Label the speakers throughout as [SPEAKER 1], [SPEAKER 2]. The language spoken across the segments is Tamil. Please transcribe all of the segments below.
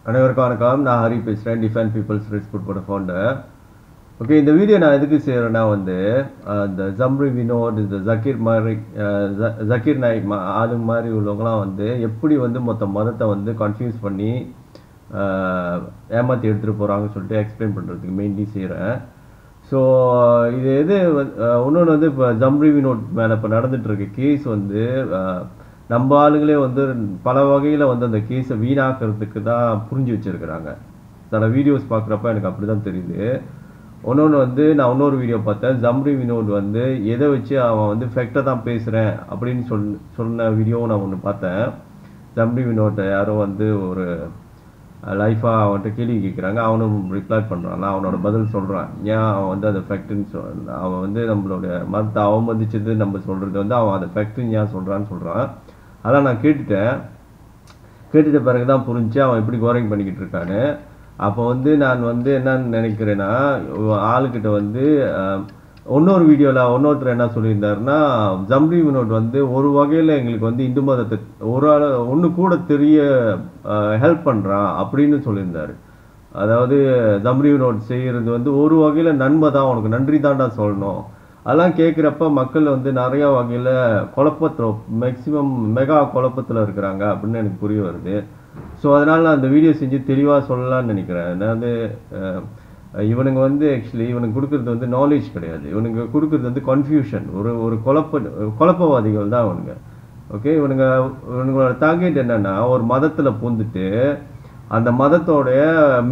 [SPEAKER 1] அனைவருக்கும் வணக்கம். நான் ஹரி பேசுகிறேன், defend people's rich food founder. Okay, இந்த வீடியோ நான் எதுக்கு செய்கிறேன்னா இந்த ஜம்ரி வினோத், இந்த ஜக்கீர் நாயிக் ஆளுங்க மாதிரி உள்ளவங்களாம் எப்படி மொத்த மதத்தை கன்ஃபியூஸ் பண்ணி ஏமாற்றி எடுத்துகிட்டு போகிறாங்கன்னு சொல்லிட்டு எக்ஸ்பிளைன் பண்ணுறதுக்கு மெயின்லி செய்கிறேன். ஸோ இது இன்னொன்று இப்போ ஜம்ரி வினோத் மேலே இப்போ நடந்துகிட்ருக்க கேஸ் நம்ம ஆளுங்களே பல வகையில் அந்த கேஸை வீணாக்கிறதுக்கு தான் புரிஞ்சு வச்சுருக்கிறாங்க. சில வீடியோஸ் பார்க்குறப்ப எனக்கு அப்படி தான் தெரியுது. இன்னொன்று நான் இன்னொரு வீடியோ பார்த்தேன். ஜம்ரி வினோத் எதை வச்சு அவன் ஃபேக்டாக தான் பேசுகிறேன் அப்படின்னு சொன்ன வீடியோவும் நான் ஒன்று பார்த்தேன். ஜம்ரி வினோத்தை யாரோ ஒரு லைஃபாக அவன்கிட்ட கேள்வி கேட்குறாங்க. அவனும் ரிப்ளை பண்ணுறான், அவனோட பதில் சொல்கிறான். ஏன் அவன் அதை ஃபேக்ட்டுன்னு அவன் நம்மளுடைய மதத்தை அவமதிச்சது நம்ம சொல்கிறது அவன் அதை ஃபேக்ட்டுன்னு ஏன் சொல்கிறான்னு சொல்கிறான். அதெல்லாம் நான் கேட்டுட்ட பிறகு தான் புரிஞ்சு அவன் எப்படி கோரிங் பண்ணிக்கிட்டு இருக்கான்னு. அப்போ நான் என்னன்னு நினைக்கிறேன்னா, ஆளுக்கிட்ட இன்னொரு வீடியோவில் இன்னொருத்தர் என்ன சொல்லியிருந்தாருன்னா, ஜம்ரி வினோத் ஒரு வகையில் எங்களுக்கு இந்து மதத்தை ஒன்று கூட தெரிய ஹெல்ப் பண்ணுறான் அப்படின்னு சொல்லியிருந்தார். அதாவது ஜம்ரி வினோத் செய்கிறது ஒரு வகையில் நன்மை தான், உனக்கு நன்றி தான்டா சொல்லணும். அதெல்லாம் கேட்குறப்ப மக்கள் நிறைய வகையில் குழப்பத்தில், மேக்சிமம் மெகா குழப்பத்தில் இருக்கிறாங்க அப்படின்னு எனக்கு புரிய வருது. ஸோ அதனால் நான் அந்த வீடியோ செஞ்சு தெளிவாக சொல்லலான்னு நினைக்கிறேன். நான் இவனுங்க ஆக்சுவலி இவனுக்கு கொடுக்குறது நாலேஜ் கிடையாது. இவனுங்க கொடுக்குறது கன்ஃபியூஷன், ஒரு குழப்பவாதிகள் தான் இவனுங்க. ஓகே, இவனுங்களோட டார்கெட் என்னென்னா, ஒரு மதத்தில் பூந்துட்டு அந்த மதத்தோடைய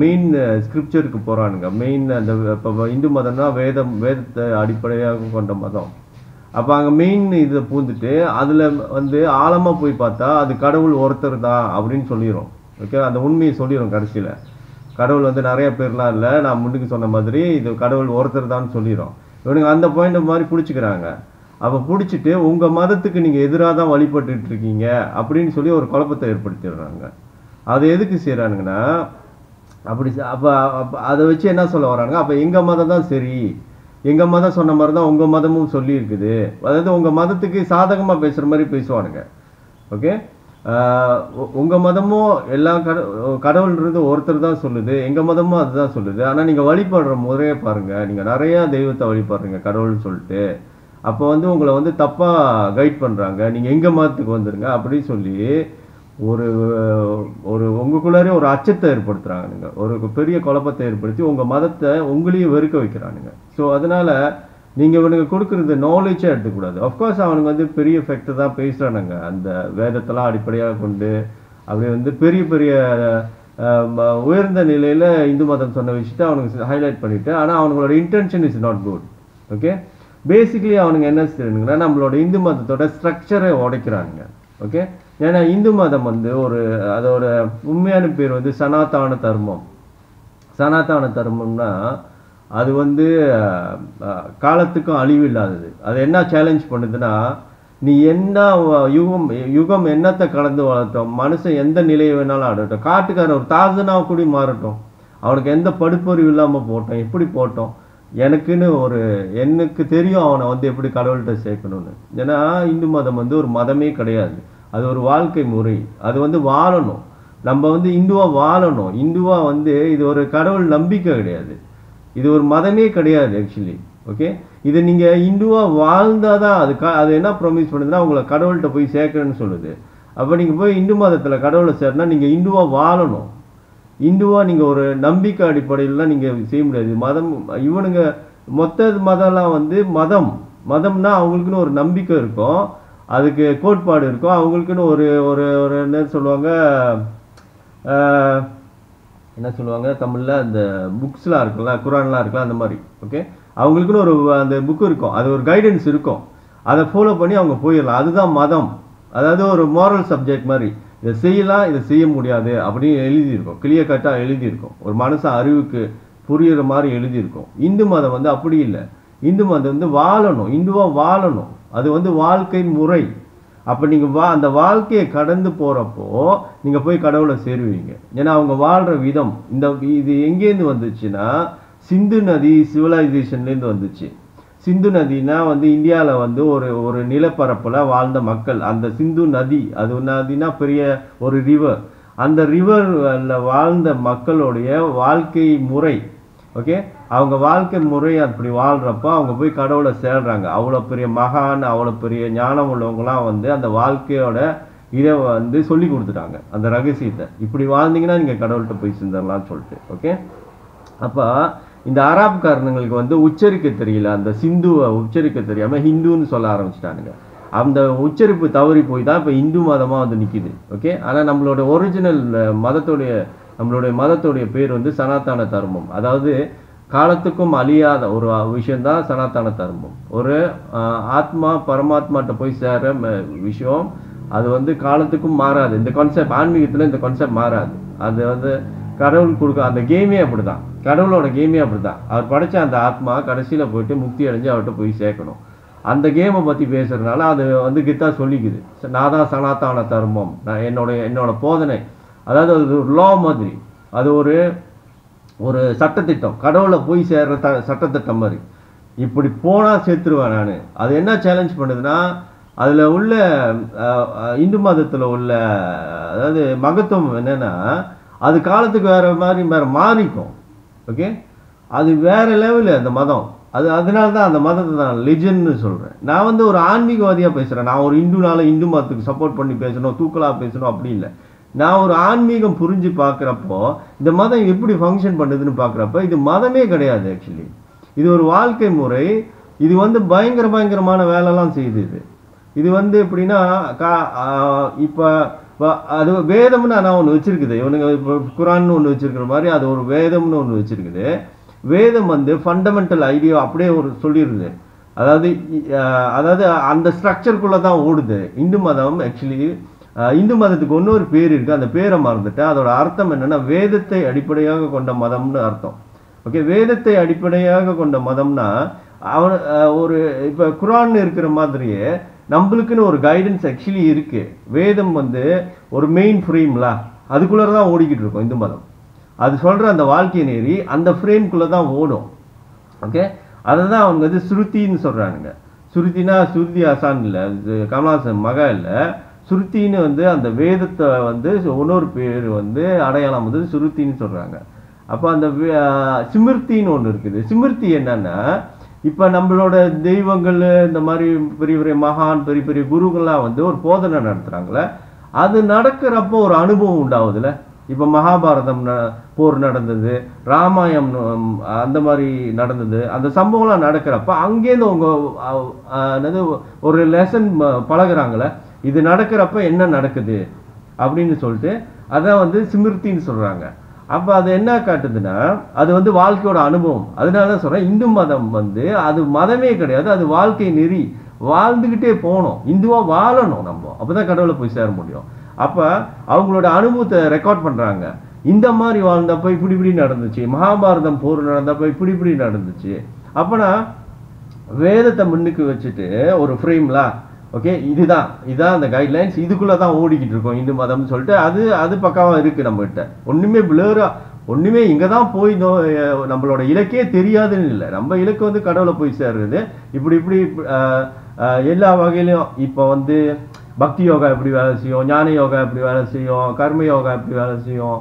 [SPEAKER 1] மெயின் ஸ்கிரிப்சருக்கு போகிறானுங்க. மெயின் அந்த இப்போ இந்து மதம்னா வேதத்தை அடிப்படையாக கொண்ட மதம். அப்போ அங்கே மெயின் இதை பூந்துட்டு அதில் ஆழமாக போய் பார்த்தா அது கடவுள் ஒருத்தர் தான் அப்படின்னு சொல்லிடும். ஓகே, அந்த உண்மையை சொல்லிடும். கடைசியில் கடவுள் நிறைய பேர்லாம் இல்லை, நான் முன்னுக்கு சொன்ன மாதிரி இது கடவுள் ஒருத்தர் தான் சொல்லிடும். இவனுங்க அந்த பாயிண்ட் மாதிரி பிடிச்சிக்கிறாங்க. அப்போ பிடிச்சிட்டு உங்கள் மதத்துக்கு நீங்கள் எதிராக தான் வழிபட்டுட்டு இருக்கீங்க அப்படின்னு சொல்லி ஒரு குழப்பத்தை ஏற்படுத்திடுறாங்க. அது எதுக்கு செய்கிறானுங்கன்னா, அப்போ அதை வச்சு என்ன சொல்ல வரானுங்க, அப்போ எங்கள் மதம் தான் சரி, எங்கள் மதம் சொன்ன மாதிரி தான் உங்கள் மதமும் சொல்லி இருக்குது. அதாவது உங்கள் மதத்துக்கு சாதகமாக பேசுகிற மாதிரி பேசுவானுங்க. ஓகே, உங்கள் மதமும் எல்லா கடவுள்ன்றது ஒருத்தர் தான் சொல்லுது, எங்கள் மதமும் அதுதான் சொல்லுது. ஆனால் நீங்கள் வழிபடுற முறையை பாருங்கள், நீங்கள் நிறையா தெய்வத்தை வழிபடுறீங்க கடவுள்னு சொல்லிட்டு. அப்போ உங்களை தப்பாக கைட் பண்ணுறாங்க, நீங்கள் எங்கள் மதத்துக்கு வந்துடுங்க அப்படின்னு சொல்லி ஒரு உங்களுக்குள்ளாரே ஒரு அச்சத்தை ஏற்படுத்துகிறானுங்க. ஒரு பெரிய குழப்பத்தை ஏற்படுத்தி உங்கள் மதத்தை உங்களையும் வெறுக்க வைக்கிறானுங்க. ஸோ அதனால் நீங்கள் இவனுக்கு கொடுக்குறது நாலேஜாக எடுத்துக்கூடாது. அஃப்கோர்ஸ் அவனுங்க பெரிய ஃபேக்டர் தான் பேசுகிறானுங்க, அந்த வேதத்தெல்லாம் அடிப்படையாக கொண்டு அப்படி பெரிய பெரிய உயர்ந்த நிலையில் இந்து மதம் சொன்ன விஷயத்தை அவனுக்கு ஹைலைட் பண்ணிவிட்டு, ஆனால் அவங்களோட intention is not good. Okay, basically அவனுங்க என்ன செய்யணுங்கன்னா, நம்மளோட இந்து மதத்தோட ஸ்ட்ரக்சரை உடைக்கிறானுங்க. ஓகே, ஏன்னா இந்து மதம் அதோட உண்மையான பேர் சனாதன தர்மம். சனாதன தர்மம்னா அது காலத்துக்கும் அழிவு இல்லாதது. அது என்ன சேலஞ்ச் பண்ணுதுன்னா, நீ என்ன யுகம் என்னத்தை கடந்து வளர்த்தோம், மனுஷன் எந்த நிலையை வேணாலும் ஆடட்டும், காட்டுக்காரன் ஒரு தாசனாக கூட மாறட்டும், அவனுக்கு எந்த படுப்பறிவு இல்லாமல் போட்டோம், எப்படி போட்டோம், எனக்கு தெரியும் அவனை எப்படி கடவுள்கிட்ட சேர்க்கணும்னு. ஏன்னா இந்து மதம் ஒரு மதமே கிடையாது, அது ஒரு வாழ்க்கை முறை. அது வாழணும், நம்ம இந்துவா வாழணும். இந்துவா இது ஒரு கடவுள் நம்பிக்கை கிடையாது, இது ஒரு மதமே கிடையாது ஆக்சுவலி. ஓகே, இது நீங்கள் இந்துவா வாழ்ந்தாதான் அது என்ன ப்ராமிஸ் பண்ணுதுன்னா, உங்களை கடவுள்கிட்ட போய் சேர்க்கணும்னு சொல்லுது. அப்போ நீங்கள் போய் இந்து மதத்தில் கடவுளை சேர்னா நீங்கள் இந்துவா வாழணும். இந்துவா நீங்கள் ஒரு நம்பிக்கை அடிப்படையிலாம் நீங்கள் செய்ய முடியாது. மதம் இவனுங்க மொத்த மதம்லாம் மதம்னா அவங்களுக்குன்னு ஒரு நம்பிக்கை இருக்கும், அதுக்கு கோட்பாடு இருக்கும், அவங்களுக்குன்னு ஒரு ஒரு என்ன சொல்லுவாங்க தமிழில், அந்த புக்ஸ்லாம் இருக்குல்ல, குரான்லாம் இருக்குல்ல, அந்த மாதிரி. ஓகே, அவங்களுக்குன்னு ஒரு அந்த புக்கு இருக்கும், அது ஒரு கைடன்ஸ் இருக்கும், அதை ஃபாலோ பண்ணி அவங்க போயிடலாம். அதுதான் மதம். அதாவது ஒரு மாரல் சப்ஜெக்ட் மாதிரி, இதை செய்யலாம் இதை செய்ய முடியாது அப்படின்னு எழுதியிருக்கும், கிளியர் கட்டாக எழுதியிருக்கும், ஒரு மனுஷன் அறிவுக்கு புரியுற மாதிரி எழுதியிருக்கும். இந்து மதம் அப்படி இல்லை. இந்து மதம் வாழணும், இந்துவாக வாழணும், அது வாழ்க்கை முறை. அப்போ நீங்கள் அந்த வாழ்க்கையை கடந்து போகிறப்போ நீங்கள் போய் கடவுளை சேருவீங்க. ஏன்னா அவங்க வாழ்கிற விதம் இது எங்கேருந்து வந்துச்சுன்னா, சிந்து நதி சிவிலைசேஷன்லேருந்து வந்துச்சு. சிந்து நதினா இந்தியாவில் ஒரு நிலப்பரப்பில் வாழ்ந்த மக்கள், அந்த சிந்து நதி, அது நதினா பெரிய ஒரு ரிவர், அந்த ரிவர்ல வாழ்ந்த மக்களுடைய வாழ்க்கை முறை, ஓகே, அவங்க வாழ்க்கை முறை அப்படி வாழ்றப்ப அவங்க போய் கடவுளை சேர்றாங்க. அவ்வளோ பெரிய மகான், அவ்வளோ பெரிய ஞானம் உள்ளவங்களாம் வந்து அந்த வாழ்க்கையோட இதை வந்து சொல்லி கொடுத்துட்டாங்க, அந்த ரகசியத்தை. இப்படி வாழ்ந்தீங்கன்னா நீங்கள் கடவுள்கிட்ட போய் சேர்ந்துடலாம்னு சொல்லிட்டு. ஓகே, அப்போ இந்த அராப்காரனுங்களுக்கு வந்து உச்சரிக்க தெரியல, அந்த சிந்துவை உச்சரிக்க தெரியாமல் ஹிந்துன்னு சொல்ல ஆரம்பிச்சிட்டானுங்க. அந்த உச்சரிப்பு தவறி போய் தான் இப்போ இந்து மதமாக வந்து நிற்கிது. ஓகே, ஆனால் நம்மளோட ஒரிஜினல் நம்மளுடைய மதத்துடைய பேர் வந்து சனாதன தர்மம். அதாவது காலத்துக்கும் அழியாத ஒரு விஷயம்தான் சனாதன தர்மம். ஒரு ஆத்மா பரமாத்மாட்ட போய் சேர விஷயம், அது வந்து காலத்துக்கும் மாறாது. இந்த கான்செப்ட் ஆன்மீகத்தில் இந்த கான்செப்ட் மாறாது. அது வந்து கடவுள் கொடுக்க அந்த கேமே அப்படிதான், கடவுளோட கேமே அப்படிதான். அவர் படைச்ச அந்த ஆத்மா கடைசியில் போயிட்டு முக்தி அடைஞ்சு அவர்கிட்ட போய் சேர்க்கணும். அந்த கேமை பற்றி பேசுறதுனால அது வந்து கித்தா சொல்லிக்குது, நான் தான் சனாதன தர்மம், நான் என்னோட போதனை. அதாவது அது ஒரு லா மாதிரி, அது ஒரு சட்டத்திட்டம், கடவுளை போய் சேர்ற சட்டத்திட்டம் மாதிரி. இப்படி போனால் சேர்த்துருவேன் நான். அது என்ன சேலஞ்ச் பண்ணுதுன்னா, அதில் உள்ள இந்து மதத்தில் உள்ள அதாவது மகத்துவம் என்னன்னா, அது காலத்துக்கு வேற மாறிக்கும். ஓகே, அது வேற லெவலு அந்த மதம். அதனால தான் அந்த மதத்தை நான் லிஜன்னு சொல்கிறேன். நான் வந்து ஒரு ஆன்மீகவாதியாக பேசுகிறேன். நான் ஒரு இந்துனால இந்து மதத்துக்கு சப்போர்ட் பண்ணி பேசணும், தூக்கலாக பேசணும் அப்படி இல்லை. நான் ஒரு ஆன்மீகம் புரிஞ்சு பார்க்குறப்போ இந்த மதம் எப்படி ஃபங்க்ஷன் பண்ணுதுன்னு பார்க்குறப்ப இது மதமே கிடையாது. ஆக்சுவலி இது ஒரு வாழ்க்கை முறை. இது வந்து பயங்கரமான வேலைலாம் செய்யுது. இது வந்து எப்படின்னா இப்போ அது வேதம்னு ஆனால் ஒன்று வச்சுருக்குது. இவனுங்க இப்போ குரான்னு ஒன்று வச்சுருக்கிற மாதிரி அது ஒரு வேதம்னு ஒன்று வச்சுருக்குது. வேதம் வந்து ஃபண்டமெண்டல் ஐடியா அப்படியே ஒரு சொல்லிடுது. அதாவது அந்த ஸ்ட்ரக்சருக்குள்ளே தான் ஓடுது. இந்து மதம் ஆக்சுவலி இந்து மதத்துக்கு இன்னொரு பேர் இருக்குது, அந்த பேரை மறந்துட்டேன். அதோட அர்த்தம் என்னென்னா வேதத்தை அடிப்படையாக கொண்ட மதம்னு அர்த்தம். ஓகே, வேதத்தை அடிப்படையாக கொண்ட மதம்னா ஒரு இப்போ குரான் இருக்கிற மாதிரியே நம்மளுக்குன்னு ஒரு கைடன்ஸ் ஆக்சுவலி இருக்கு. வேதம் வந்து ஒரு மெயின் ஃப்ரேம்ல அதுக்குள்ளே தான் ஓடிக்கிட்டு இருக்கும் இந்து மதம். அது சொல்கிற அந்த வாழ்க்கை நெறி அந்த ஃப்ரேம்குள்ளே தான் ஓடும். ஓகே, அதை தான் அவங்க வந்து ஸ்ருதின்னு சொல்கிறானுங்க. ஸ்ருதினா ஸ்ருதி ஆசான் இல்லை, கமலாசன் மகா இல்லை. சுருத்தின்னு வந்து அந்த வேதத்தை வந்து இன்னொரு பேர் வந்து அடையாளம் வந்து சுருத்தின்னு சொல்கிறாங்க. அப்போ அந்த சிமிர்த்தின்னு ஒன்று இருக்குது. சிமிர்த்தி என்னன்னா, இப்போ நம்மளோட தெய்வங்கள் இந்த மாதிரி பெரிய பெரிய மகான் பெரிய பெரிய குருக்கள்லாம் வந்து ஒரு போதனை நடத்துகிறாங்களே, அது நடக்கிறப்போ ஒரு அனுபவம் உண்டாகுதுல்ல. இப்போ மகாபாரதம் போர் நடந்தது, ராமாயணம் அந்த மாதிரி நடந்தது, அந்த சம்பவம்லாம் நடக்கிறப்ப அங்கேருந்து அவங்க ஒரு லெசன் பழகுறாங்களே, இது நடக்கிறப்ப என்ன நடக்குது அப்படின்னு சொல்லிட்டு அதான் வந்து சிமிர்த்தின்னு சொல்கிறாங்க. அப்போ அது என்ன காட்டுதுன்னா, அது வந்து வாழ்க்கையோட அனுபவம். அதனால தான் சொல்கிறேன், இந்து மதம் வந்து அது மதமே கிடையாது, அது வாழ்க்கை நெறி. வாழ்ந்துக்கிட்டே போகணும், இந்துவாக வாழணும் நம்ம, அப்போ தான் கடவுளை போய் சேர முடியும். அப்போ அவங்களோட அனுபவத்தை ரெக்கார்ட் பண்ணுறாங்க. இந்த மாதிரி வாழ்ந்தப்போ இப்படி நடந்துச்சு, மகாபாரதம் போர் நடந்தப்போ இப்படி நடந்துச்சு. அப்போனா வேதத்தை முன்னுக்கு வச்சுட்டு ஒரு ஃப்ரேம்ல ஓகே இதுதான் அந்த கைட்லைன்ஸ், இதுக்குள்ளே தான் ஓடிக்கிட்டு இருக்கோம் இந்து மதம்னு சொல்லிட்டு அது பக்காவாக இருக்குது நம்மகிட்ட. ஒன்றுமே பிளராக ஒன்றுமே இங்கே தான் போய் நம்மளோட இலக்கே தெரியாதுன்னு இல்லை. நம்ம இலக்கு வந்து கடவுளை போய் சேர்றது. இப்படி எல்லா வகையிலையும் இப்போ வந்து பக்தி யோகா எப்படி வேலை செய்யும், ஞான யோகா எப்படி வேலை செய்யும், கர்ம யோகா எப்படி வேலை செய்யும்,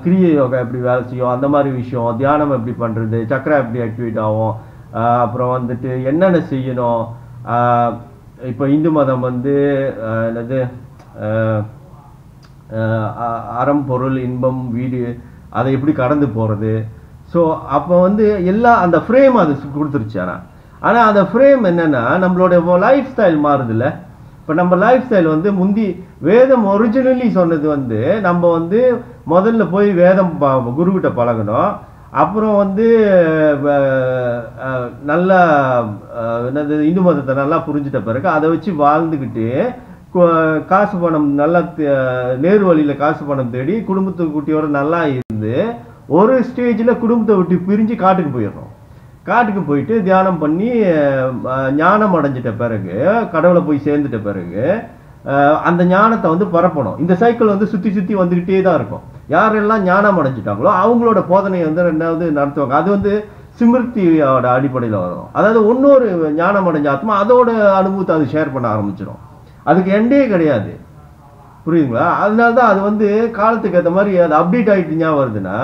[SPEAKER 1] கிரிய யோகா எப்படி வேலை செய்யும், அந்த மாதிரி விஷயம், தியானம் எப்படி பண்ணுறது, சக்கரா எப்படி ஆக்டிவேட் ஆகும், அப்புறம் வந்துட்டு என்னென்ன செய்யணும். இப்போ இந்து மதம் வந்து என்னது அறம் பொருள் இன்பம் வீடு அதை எப்படி கடந்து போகிறது. ஸோ அப்போ வந்து எல்லா அந்த ஃப்ரேம் அது கொடுத்துருச்சு. ஆனால் அந்த ஃப்ரேம் என்னென்னா நம்மளோட லைஃப் ஸ்டைல் மாறுதில்ல. இப்போ நம்ம லைஃப் ஸ்டைல் வந்து முந்தி வேதம் ஒரிஜினலி சொன்னது வந்து நம்ம வந்து முதல்ல போய் வேதம் குருக்கிட்ட பழகணும். அப்புறம் வந்து நல்லா என்னது இந்து மதத்தை நல்லா புரிஞ்சிட்ட பிறகு அதை வச்சு வாழ்ந்துக்கிட்டு காசு பணம் நல்லா நேரு வழியில் காசு பணம் தேடி குடும்பத்து குட்டியோட நல்லா இருந்து ஒரு ஸ்டேஜில் குடும்பத்தை விட்டு பிரிஞ்சு காட்டுக்கு போயிடணும். காட்டுக்கு போயிட்டு தியானம் பண்ணி ஞானம் அடைஞ்சிட்ட பிறகு கடவுளை போய் சேர்ந்துட்ட பிறகு அந்த ஞானத்தை வந்து பரப்பணும். இந்த சைக்கிள் வந்து சுற்றி வந்துக்கிட்டே தான் இருக்கும். யாரெல்லாம் ஞானம் அடைஞ்சிட்டாங்களோ அவங்களோட போதனையை வந்து ரெண்டாவது நடத்துவாங்க. அது வந்து சிமிர்த்தியோட அடிப்படையில் வரும். அதாவது இன்னொரு ஞானம் அடைஞ்ச ஆத்மா அதோட அனுபவத்தை அது ஷேர் பண்ண ஆரம்பிச்சிடும். அதுக்கு எண்டே கிடையாது. புரியுதுங்களா? அதனால தான் அது வந்து காலத்துக்கு ஏற்ற மாதிரி அது அப்டேட் ஆகிட்டு ஞாபகம் வருதுன்னா,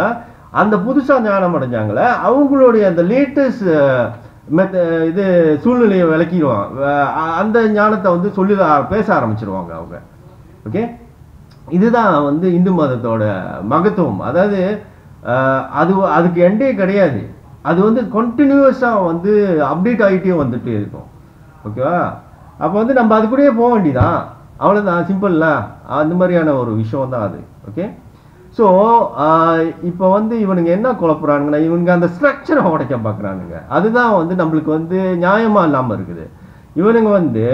[SPEAKER 1] அந்த புதுசாக ஞானம் அடைஞ்சாங்களே அவங்களுடைய அந்த லேட்டஸ்ட் இது சூழ்நிலையை விளக்கிடுவாங்க. அந்த ஞானத்தை வந்து சொல்லி பேச ஆரம்பிச்சிருவாங்க அவங்க. ஓகே, இதுதான் வந்து இந்து மதத்தோட மகத்துவம். அதாவது அதுக்கு எண்டே கிடையாது. அது வந்து கண்டினியூஸாக வந்து அப்டேட் ஆகிட்டே வந்துட்டு இருக்கும். ஓகேவா? அப்போ வந்து நம்ம அது கூடயே போக வேண்டியதான், அவ்வளோதான், சிம்பிள்ல. அந்த மாதிரியான ஒரு விஷயம் தான் அது. ஓகே, ஸோ இப்போ வந்து இவனுங்க என்ன குழப்புறானுங்கன்னா, இவனுங்க அந்த ஸ்ட்ரக்சரை உடைக்க பார்க்குறானுங்க. அதுதான் வந்து நம்மளுக்கு வந்து நியாயமாக இல்லாமல் இருக்குது. இவனுங்க வந்து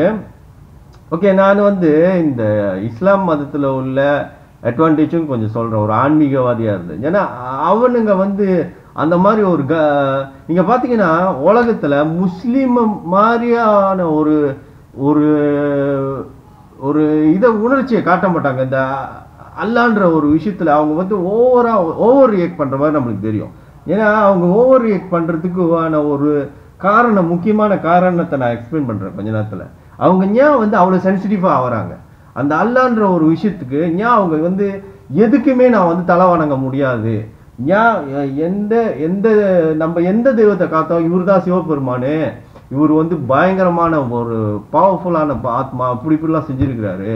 [SPEAKER 1] ஓகே, நான் வந்து இந்த இஸ்லாம் மதத்தில் உள்ள அட்வான்டேஜும் கொஞ்சம் சொல்கிறேன், ஒரு ஆன்மீகவாதியாக இருந்தது. ஏன்னா அவனுங்க வந்து அந்த மாதிரி ஒரு நீங்கள் பார்த்தீங்கன்னா உலகத்தில் முஸ்லீம் மாதிரியான ஒரு ஒரு ஒரு இதை உணர்ச்சியை காட்ட மாட்டாங்க. இந்த அல்லான்ற ஒரு விஷயத்தில் அவங்க வந்து ஓவர் ரியாக்ட் பண்ணுற மாதிரி நம்மளுக்கு தெரியும். ஏன்னா அவங்க ஓவர் ரியாக்ட் பண்ணுறதுக்கான ஒரு காரணம், முக்கியமான காரணத்தை நான் எக்ஸ்பிளைன் பண்ணுறேன் கொஞ்ச நேரத்தில். அவங்க ஏன் வந்து அவ்வளோ சென்சிட்டிவாக ஆகிறாங்க அந்த அல்லான்ற ஒரு விஷயத்துக்கு? ஏன் அவங்க வந்து எதுக்குமே நான் வந்து தலை வணங்க முடியாது, ஏன் நம்ம எந்த தெய்வத்தை காத்தோம், இவர் தான் சிவபெருமானு, இவர் வந்து பயங்கரமான ஒரு பவர்ஃபுல்லான ஆத்மா, இப்படிலாம் செஞ்சிருக்கிறாரு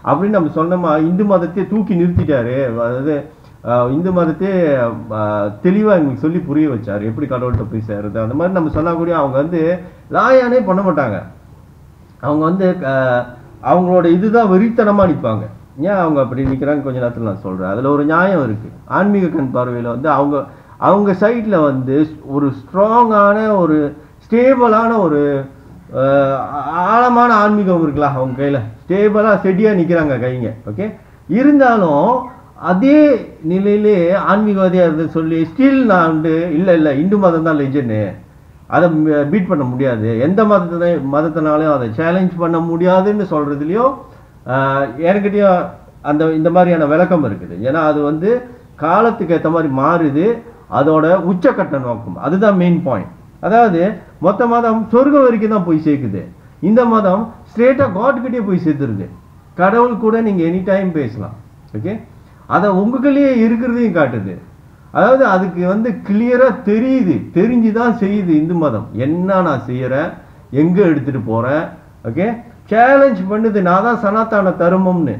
[SPEAKER 1] அப்படின்னு நம்ம சொன்னோமா, இந்து மதத்தையே தூக்கி நிறுத்திட்டாரு. அதாவது இந்து மதத்தையே தெளிவாக எங்களுக்கு சொல்லி புரிய வச்சாரு எப்படி கடவுள்கிட்ட போய் சேருது. அந்த மாதிரி நம்ம சொன்னா கூட அவங்க வந்து லாயானே பண்ண மாட்டாங்க. அவங்க வந்து அவங்களோட இதுதான் வெறித்தனமாக நிற்பாங்க. ஏன் அவங்க அப்படி நிற்கிறாங்க கொஞ்ச நேரத்தில் நான் சொல்கிறேன். அதில் ஒரு நியாயம் இருக்குது. ஆன்மீக கண் பார்வையில் வந்து அவங்க சைடில் வந்து ஒரு ஸ்ட்ராங்கான ஒரு ஸ்டேபிளான ஒரு ஆழமான ஆன்மீகம் இருக்கலாம். அவங்க கையில் ஸ்டேபிளாக செடியாக நிற்கிறாங்க கைங்க. ஓகே, இருந்தாலும் அதே நிலையிலே ஆன்மீகவாதியாக இருந்து சொல்லி ஸ்டில் நான் வந்து இல்லை இந்து மதம் தான் லெஜன்னு, அதை பீட் பண்ண முடியாது, எந்த மதத்தினாலையும் அதை சேலஞ்ச் பண்ண முடியாதுன்னு சொல்கிறதுலையும் என்கிட்டயும் இந்த மாதிரியான விளக்கம் இருக்குது. ஏன்னா அது வந்து காலத்துக்கு ஏற்ற மாதிரி மாறுது, அதோட உச்சக்கட்ட நோக்கம் அதுதான் மெயின் பாயிண்ட். அதாவது மொத்த மதம் சொர்க்கம் வரைக்கும் தான் போய் சேர்க்குது, இந்த மதம் ஸ்ட்ரெயிட்டாக காட்கிட்டே போய் சேர்த்துருது. கடவுள் கூட நீங்கள் எனி டைம் பேசலாம். ஓகே, அதை உங்களுக்குள்ளேயே இருக்கிறதையும் காட்டுது. அதாவது அதுக்கு வந்து கிளியராக தெரிஞ்சுதான் செய்யுது இந்து மதம். என்ன நான் செய்யறேன், எங்க எடுத்துட்டு போறேன், ஓகே, சேலஞ்ச் பண்ணுது. நான் தான் சனாத்தன தர்மம்னு,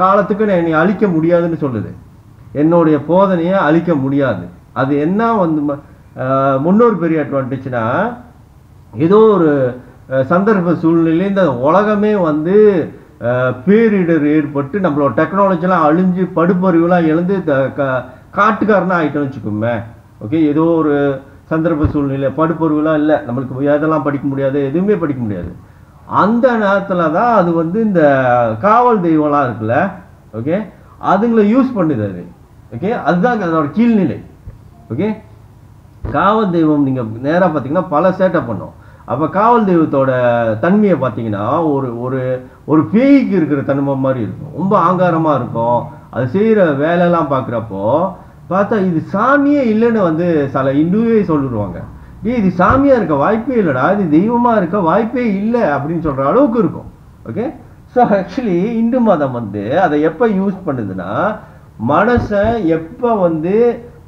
[SPEAKER 1] காலத்துக்கு நான் என்னை அழிக்க முடியாதுன்னு சொல்லுது. என்னுடைய போதனையை அழிக்க முடியாது. அது என்ன வந்து முன்னொரு பெரிய அட்வான்டேஜ்னா, ஏதோ ஒரு சந்தர்ப்ப சூழ்நிலையில இந்த உலகமே வந்து பேரிடர் ஏற்பட்டு நம்மளோட டெக்னாலஜிலாம் அழிஞ்சு படுப்பறிவுலாம் இழந்து காட்டுக்காரனா ஆகிட்டோம்னு வச்சுக்கோமே. ஓகே, ஏதோ ஒரு சந்தர்ப்ப சூழ்நிலை படுப்பொருவெலாம் இல்லை, நம்மளுக்கு எதெல்லாம் படிக்க முடியாது, எதுவுமே படிக்க முடியாது. அந்த நேரத்தில் தான் அது வந்து இந்த காவல் தெய்வம்லாம் இருக்குல்ல, ஓகே, அதுங்களை யூஸ் பண்ணுது அது. ஓகே, அதுதான் அதோட கீழ்நிலை. ஓகே, காவல் தெய்வம் நீங்கள் நேராக பார்த்தீங்கன்னா பல சேட்டை பண்ணும். அப்போ காவல் தெய்வத்தோட தன்மையை பார்த்தீங்கன்னா ஒரு ஒரு ஒரு பேய்க்கு இருக்கிற தன்மை மாதிரி இருக்கும். ரொம்ப ஆங்காரமாக இருக்கும். அது செய்கிற வேலையெல்லாம் பார்க்குறப்போ பார்த்தா இது சாமியே இல்லைன்னு வந்து சில இந்துவே சொல்லிடுவாங்க. இது சாமியாக இருக்க வாய்ப்பே இல்லைடா, இது தெய்வமாக இருக்க வாய்ப்பே இல்லை அப்படின்னு சொல்கிற அளவுக்கு இருக்கும். ஓகே, ஸோ ஆக்சுவலி இந்து மதம் வந்து அதை எப்போ யூஸ் பண்ணுதுன்னா, மனசை எப்போ வந்து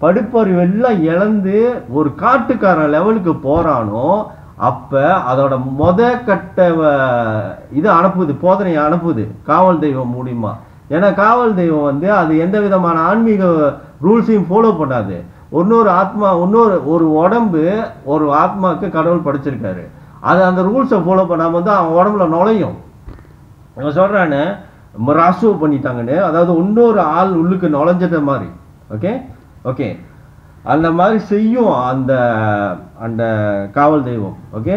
[SPEAKER 1] படுப்பறிவெல்லாம் இழந்து ஒரு காட்டுக்காரன் லெவலுக்கு போகிறானோ அப்போ அதோட கட்ட இது அனுப்புது, போதனையை அனுப்புது காவல் தெய்வம் மூலியமா. ஏன்னா காவல் தெய்வம் வந்து அது எந்த விதமான ஆன்மீக ரூல்ஸையும் ஃபாலோ பண்ணாது. ஒரு உடம்பு ஒரு ஆத்மாவுக்கு கடவுள் படைச்சிருக்காரு, அது அந்த ரூல்ஸை ஃபாலோ பண்ணாமல் வந்து அவன் உடம்புல நுழையும். அவன் சொல்கிறான்னு ராசுவ பண்ணிட்டாங்கன்னு, அதாவது இன்னொரு ஆள் உள்ளுக்கு நுழைஞ்சத மாதிரி. ஓகே ஓகே, அந்த மாதிரி செய்யும் அந்த அந்த காவல் தெய்வம். ஓகே,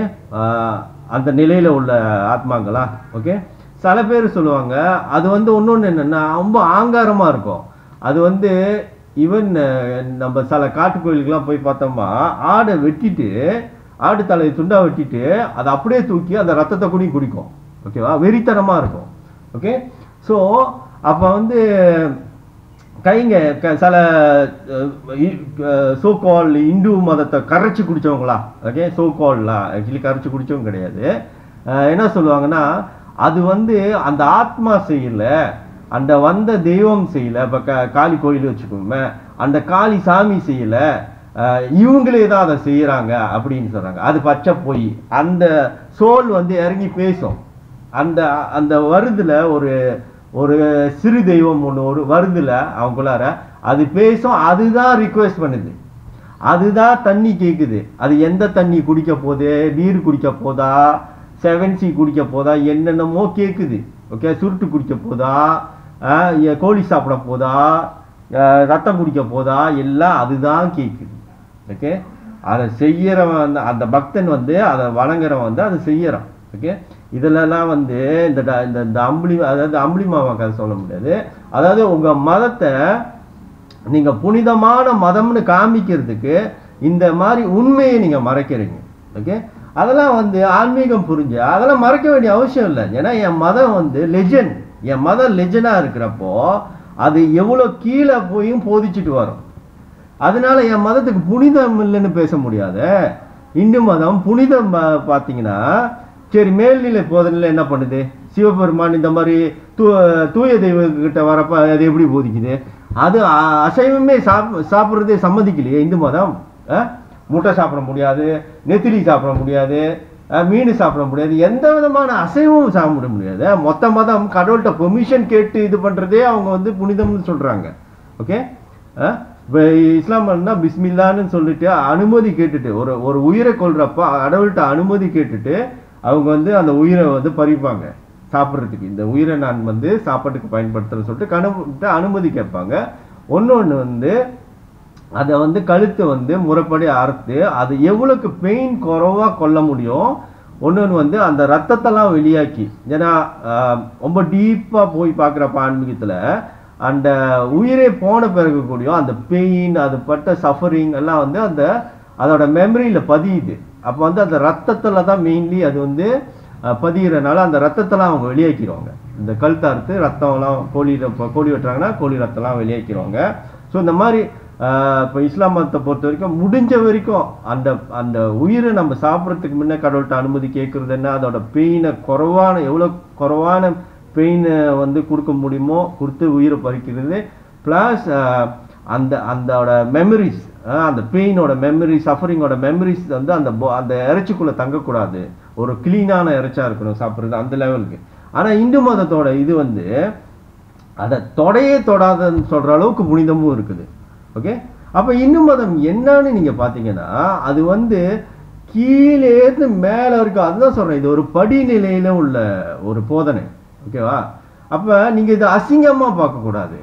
[SPEAKER 1] அந்த நிலையில் உள்ள ஆத்மாங்களா. ஓகே, சில பேர் சொல்லுவாங்க அது வந்து இன்னொன்று என்னென்னா ரொம்ப ஆங்காரமாக இருக்கும். அது வந்து ஈவன் நம்ம சில காட்டு கோயிலுக்கெல்லாம் போய் பார்த்தோம்னா ஆடை வெட்டிட்டு, ஆடு தலையை துண்டா வெட்டிட்டு அதை அப்படியே தூக்கி அந்த ரத்தத்தை கூட குடிக்கும். ஓகேவா, வெறித்தனமாக இருக்கும். ஓகே, ஸோ அப்போ வந்து கைங்க சில சோகால் இந்து மதத்தை கரைச்சி குடித்தவங்களா, ஓகே, சோகால்லாம் ஆக்சுவலி கரைச்சி குடித்தவங்க கிடையாது. என்ன சொல்லுவாங்கன்னா அது வந்து அந்த ஆத்மா செய்யல, அந்த வந்த தெய்வம் செய்யல. இப்போ காளி கோயில் வச்சுக்கோமே, அந்த காளி சாமி செய்யல, இவங்களே தான் அதை செய்யறாங்க அப்படின்னு சொல்றாங்க. அது பச்சை போய் அந்த சோல் வந்து இறங்கி பேசும். அந்த அந்த வருதுல ஒரு ஒரு சிறு தெய்வம் ஒன்று ஒரு வருதுல அவங்களார அது பேசும். அதுதான் ரிக்வெஸ்ட் பண்ணுது, அதுதான் தண்ணி கேட்குது. அது எந்த தண்ணி குடிக்க போகுது, நீர் குடிக்க போதா, 7C குடிக்க போதா, என்னென்னமோ கேட்குது. ஓகே, சுருட்டு குடிக்க போதா, கோழி சாப்பிட போதா, ரத்தம் குடிக்க போதா, எல்லாம் அதுதான் கேட்குது. ஓகே, அதை செய்யறவன் அந்த பக்தன் வந்து அதை வணங்குறவன் வந்து அதை செய்யறான். ஓகே, இதுலலாம் வந்து இந்த அம்புலி, அதாவது அம்புலி மாமா கதை சொல்ல முடியாது. அதாவது உங்க மதத்தை நீங்க புனிதமான மதம்னு காமிக்கிறதுக்கு இந்த மாதிரி உண்மையை நீங்க மறைக்கிறீங்க. ஓகே, அதெல்லாம் வந்து ஆன்மீகம் புரிஞ்சு அதெல்லாம் மறைக்க வேண்டிய அவசியம் இல்லை. ஏன்னா என் மதம் வந்து லெஜண்ட், என் மதம் லெஜண்டா இருக்கிறப்போ அது எவ்வளோ கீழே போயும் போதிச்சுட்டு வரும். அதனால என் மதத்துக்கு புனிதம் இல்லைன்னு பேச முடியாத. இந்து மதம் புனிதம் பார்த்தீங்கன்னா சரி, மேல்நிலை போதனையில் என்ன பண்ணுது, சிவபெருமான் இந்த மாதிரி தூய தெய்வங்கிட்ட வரப்ப அது எப்படி போதிக்குது? அது அசைவமே சாப்பிட்றதே சம்மதிக்கலையே இந்து மதம். முட்டை சாப்பிட முடியாது, நெத்திலி சாப்பிட முடியாது, மீன் சாப்பிட முடியாது, எந்த விதமான அசைவமும் சாப்பிட முடியாது. மொத்த மதம் கடவுள்கிட்ட பெர்மிஷன் கேட்டு இது பண்ணுறதே அவங்க வந்து புனிதம்னு சொல்கிறாங்க. ஓகே, இப்போ இஸ்லாம்னா பிஸ்மில்லான்னு சொல்லிட்டு அனுமதி கேட்டுட்டு ஒரு உயிரை கொள்றப்ப கடவுள்கிட்ட அனுமதி கேட்டுட்டு அவங்க வந்து அந்த உயிரை வந்து பறிப்பாங்க சாப்பிட்றதுக்கு. இந்த உயிரை நான் வந்து சாப்பாட்டுக்கு பயன்படுத்துறேன்னு சொல்லிட்டு கடவுள்கிட்ட அனுமதி கேட்பாங்க. ஒன்று வந்து அதை வந்து கழுத்தை வந்து முறைப்படி அறுத்து அது எவ்வளோக்கு பெயின் குறைவாக கொள்ள முடியும். ஒன்று வந்து அந்த ரத்தத்தெல்லாம் வெளியாக்கி, ஏன்னா ரொம்ப டீப்பாக போய் பார்க்குறப்ப ஆன்மீகத்தில் அந்த உயிரே போன பிறகு கூடியும் அந்த பெயின், அது பட்ட சஃபரிங் எல்லாம் வந்து அதோட மெமரியில் பதியுது. அப்போ வந்து அந்த ரத்தத்தில் தான் மெயின்லி அது வந்து பதிகிறனால அந்த ரத்தத்தெல்லாம் அவங்க வெளியாக்கிடுவாங்க. இந்த கழுத்தை அறுத்து ரத்தம்லாம் கோழி வெட்டுறாங்கன்னா கோழி ரத்தம்லாம் வெளியாக்கிடுவாங்க. ஸோ இந்த மாதிரி இப்போ இஸ்லாம் மதத்தை பொறுத்த வரைக்கும் முடிஞ்ச வரைக்கும் அந்த அந்த உயிரை நம்ம சாப்பிட்றதுக்கு முன்னே கடவுள்கிட்ட அனுமதி கேட்குறது என்ன, அதோட பெயினை எவ்வளோ குறைவான பெயினை வந்து கொடுக்க முடியுமோ கொடுத்து உயிரை பறிக்கிறது. ப்ளஸ் அதோட மெமரிஸ், அந்த பெயினோட மெமரி, சஃபரிங்கோட மெமரிஸ் வந்து அந்த இறைச்சிக்குள்ளே தங்கக்கூடாது. ஒரு கிளீனான இறைச்சா இருக்கணும் சாப்பிட்றது, அந்த லெவலுக்கு. ஆனால் இந்து மதத்தோட இது வந்து அதை தொடையே தொடாதுன்னு சொல்கிற அளவுக்கு புனிதமும் இருக்குது. ஓகே, அப்போ இந்து மதம் என்னன்னு நீங்கள் பார்த்தீங்கன்னா அது வந்து கீழேருந்து மேலே வரைக்கும், அதுதான் சொல்கிறேன், இது ஒரு படிநிலையில் உள்ள ஒரு போதனை. ஓகேவா? அப்போ நீங்கள் இதை அசிங்கமாக பார்க்கக்கூடாது.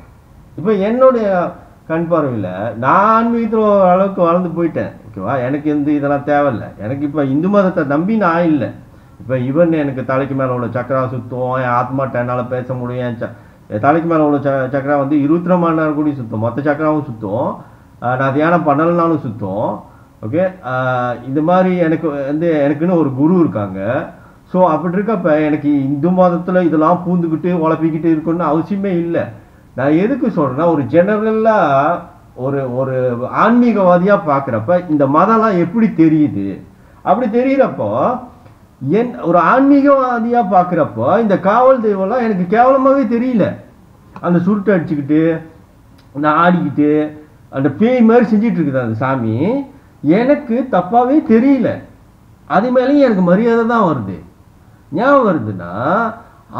[SPEAKER 1] இப்போ என்னுடைய கண் பார்வையில் நான் ஆன்மீகத்தில் அளவுக்கு வளர்ந்து போயிட்டேன். ஓகேவா? எனக்கு இதெல்லாம் தேவையில்லை. எனக்கு இப்போ இந்து மதத்தை நம்பி நான் இல்லை. இப்போ ஈவன் எனக்கு தலைக்கு மேலே உள்ள சக்கரா சுத்தம், என் ஆத்மாட்ட என்னால் பேச முடியும். என் தலைக்கு மேலே உள்ள சக்கரா வந்து 24 மணி நேரம் கூட சுத்தம், மற்ற சக்கராவும் சுத்தம், நான் தியானம் பண்ணலைனாலும் சுத்தம். ஓகே, இந்த மாதிரி எனக்கு வந்து எனக்குன்னு ஒரு குரு இருக்காங்க. ஸோ அப்படி இருக்கப்ப எனக்கு இந்து மதத்தில் இதெல்லாம் பூந்துக்கிட்டு உழப்பிக்கிட்டு இருக்குன்னு அவசியமே இல்லை. நான் எதுக்கு சொல்கிறேன்னா, ஒரு ஜெனரலாக ஒரு ஆன்மீகவாதியாக பார்க்குறப்ப இந்த மதம்லாம் எப்படி தெரியுது, அப்படி தெரிகிறப்போ ஒரு ஆன்மீகவாதியாக பார்க்குறப்போ இந்த காவல் தெய்வம்லாம் எனக்கு கேவலமாகவே தெரியல. அந்த சுருட்டை அடிச்சுக்கிட்டு நான் ஆடிக்கிட்டு அந்த பேய் மாதிரி செஞ்சிட்டு இருக்குது அந்த சாமி, எனக்கு தப்பாகவே தெரியல. அது மேலேயும் எனக்கு மரியாதை தான் வருது. ஞாபகம் வருதுன்னா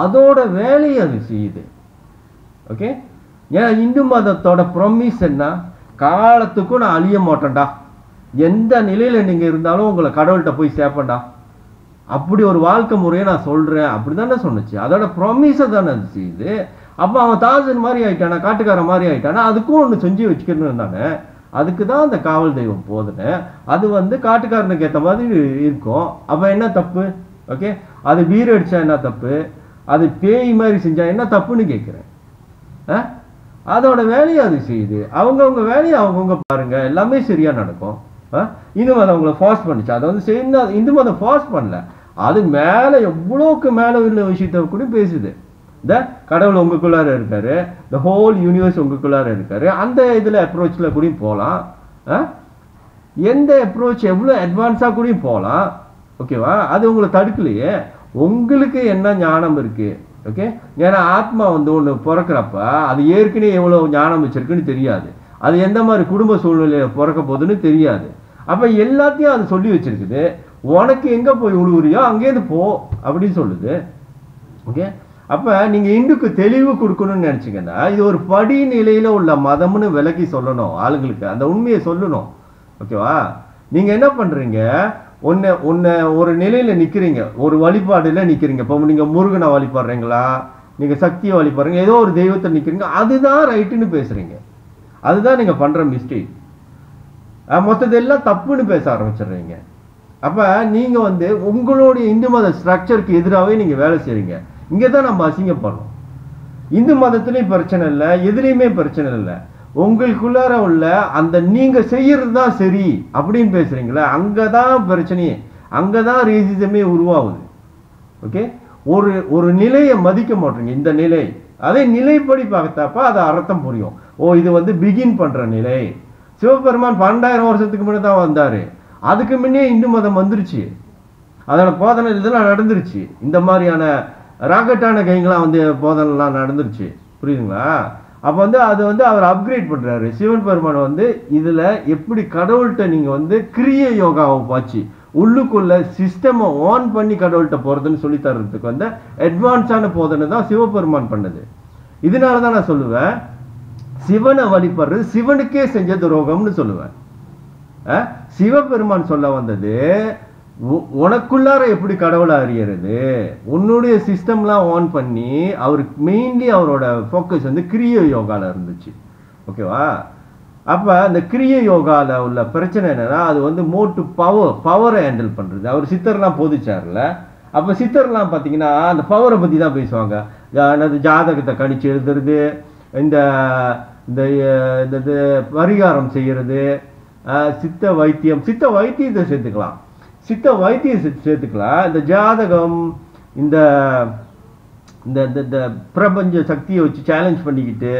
[SPEAKER 1] அதோட வேலையை அது செய்யுது. ஓகே, ஏன் இந்து மதத்தோட ப்ரொமிஸ் என்ன, காலத்துக்கும் நான் அழிய மாட்டேன்டா, எந்த நிலையில் நீங்கள் இருந்தாலும் உங்களை கடவுள்கிட்ட போய் சேர்ப்பேன்டா, அப்படி ஒரு வாழ்க்கை முறையை நான் சொல்கிறேன், அப்படி தானே சொன்னிச்சு. அதோட ப்ரொமிஸை தானே அது செய்யுது. அப்போ அவன் தாசன் மாதிரி ஆகிட்டானா, காட்டுக்கார மாதிரி ஆகிட்டானா, அதுக்கும் ஒன்று செஞ்சு வச்சுக்கணும் தானே. அதுக்கு தான் அந்த காவல் தெய்வம் போதுன்னு. அது வந்து காட்டுக்காரனுக்கு ஏற்ற மாதிரி இருக்கும். அப்போ என்ன தப்பு? ஓகே, அது வீர அடித்தா என்ன தப்பு, அது பேய் மாதிரி செஞ்சா என்ன தப்புன்னு கேட்குறேன். அதோட வேலையை அது செய்யுது. அவங்கவுங்க வேலையை அவங்கவுங்க பாருங்க, எல்லாமே சரியாக நடக்கும். இந்து மதம் அவங்கள ஃபாஸ்ட் பண்ணிச்சு, அதை வந்து செய்யணும். இந்து மதம் ஃபாஸ்ட் பண்ணல, அது மேலே எவ்வளோக்கு மேலே உள்ள விஷயத்த கூட பேசுது. இந்த கடவுள் உங்களுக்குள்ளார இருக்காரு, இந்த ஹோல் யூனிவர்ஸ் உங்களுக்குள்ளார இருக்காரு. அந்த இதில் அப்ரோச்சில் கூட போகலாம். எந்த அப்ரோச் எவ்வளோ அட்வான்ஸாக கூட போகலாம். ஓகேவா? அது உங்களை தடுக்கலையே. உங்களுக்கு என்ன ஞானம் இருக்கு, ஓகே. ஏன்னா ஆத்மா வந்து ஒன்று பிறக்கிறப்ப அது ஏற்கனவே எவ்வளோ ஞானம் வச்சிருக்குன்னு தெரியாது, அது எந்த மாதிரி குடும்ப சூழ்நிலையில பிறக்க போகுதுன்னு தெரியாது. அப்போ எல்லாத்தையும் அது சொல்லி வச்சிருக்குது. உனக்கு எங்கே போய் உழுவுறியோ அங்கேருந்து போ அப்படின்னு சொல்லுது. ஓகே. அப்போ நீங்கள் இந்துக்கு தெளிவு கொடுக்கணும்னு நினச்சிங்கன்னா இது ஒரு படிநிலையில் உள்ள மதம்னு விலக்கி சொல்லணும், ஆளுங்களுக்கு அந்த உண்மையை சொல்லணும். ஓகேவா? நீங்கள் என்ன பண்ணுறீங்க, ஒன்று ஒரு நிலையில் நிற்கிறீங்க, ஒரு வழிபாடில் நிற்கிறீங்க. இப்போ நீங்கள் முருகனை வழிபடுறீங்களா, நீங்கள் சக்தியை வழிபடுறீங்க, ஏதோ ஒரு தெய்வத்தை நிற்கிறீங்க, அதுதான் ரைட்டுன்னு பேசுகிறீங்க. அதுதான் நீங்கள் பண்ணுற மிஸ்டேக். மொத்தத்தெல்லாம் தப்புன்னு பேச ஆரம்பிச்சிடுறீங்க. அப்போ நீங்கள் வந்து உங்களுடைய இந்து மத ஸ்ட்ரக்சருக்கு எதிராகவே நீங்கள் வேலை செய்கிறீங்க. இங்கே தான் நம்ம அசிங்கப்படுறோம். இந்து மதத்துலேயும் பிரச்சனை இல்லை, எதுலேயுமே பிரச்சனை இல்லை. உங்களுக்குள்ளார உள்ள அந்த நீங்கள் செய்கிறது தான் சரி அப்படின்னு பேசுகிறீங்களே, அங்கே தான் பிரச்சனையே, அங்கே தான் ரேசிசமே உருவாகுது. ஓகே. ஒரு நிலையை மதிக்க மாட்டீங்க. இந்த நிலை அதே நிலைப்படி பார்த்தப்ப அது அர்த்தம் புரியும். ஓ, இது வந்து பிகின் பண்ணுற நிலை. சிவபெருமான் 12,000 வருஷத்துக்கு முன்னாடி தான் வந்தார். அதுக்கு முன்னே இந்து மதம் வந்துருச்சு, அதோட போதனை இதெல்லாம் நடந்துருச்சு. இந்த மாதிரியான ராக்கெட்டான கைங்கெல்லாம் வந்து போதனைலாம் நடந்துருச்சு. புரியுதுங்களா? அப்போ வந்து அது வந்து அவர் அப்கிரேட் பண்ணுறாரு. சிவன் பெருமான் வந்து இதில் எப்படி கடவுள்கிட்ட நீங்கள் வந்து கிரிய யோகாவை பாச்சு உள்ளுக்குள்ள சிஸ்டமை ஆன் பண்ணி கடவுள்கிட்ட போகிறதுன்னு சொல்லி தர்றதுக்கு வந்து அட்வான்ஸான போதனை தான் சிவபெருமான் பண்ணது. இதனால தான் நான் சொல்லுவேன், சிவனை வழிபடுறது சிவனுக்கே செஞ்ச துரோகம்னு சொல்லுவேன். சிவபெருமான் சொல்ல வந்தது உனக்குள்ளார எப்படி கடவுளை அறியறது, உன்னுடைய சிஸ்டம்லாம் ஆன் பண்ணி அவருக்கு மெயின்லி அவரோட ஃபோக்கஸ் வந்து கிரிய யோகாவில் இருந்துச்சு. ஓகேவா? அப்போ அந்த கிரிய யோகாவில் உள்ள பிரச்சனை என்னன்னா அது வந்து மோட்டு பவரை ஹேண்டில் பண்ணுறது. அவர் சித்தர்லாம் போதிச்சார்ல, அப்போ சித்தர்லாம் பார்த்தீங்கன்னா அந்த பவரை பற்றி தான் பேசுவாங்க. அந்த ஜாதகத்தை கணிச்சு எழுதுறது, இந்த பரிகாரம் செய்கிறது, சித்த வைத்தியத்தை சேர்த்துக்கலாம், இந்த ஜாதகம், இந்த இந்த பிரபஞ்ச சக்தியை வச்சு சேலஞ்ச் பண்ணிக்கிட்டு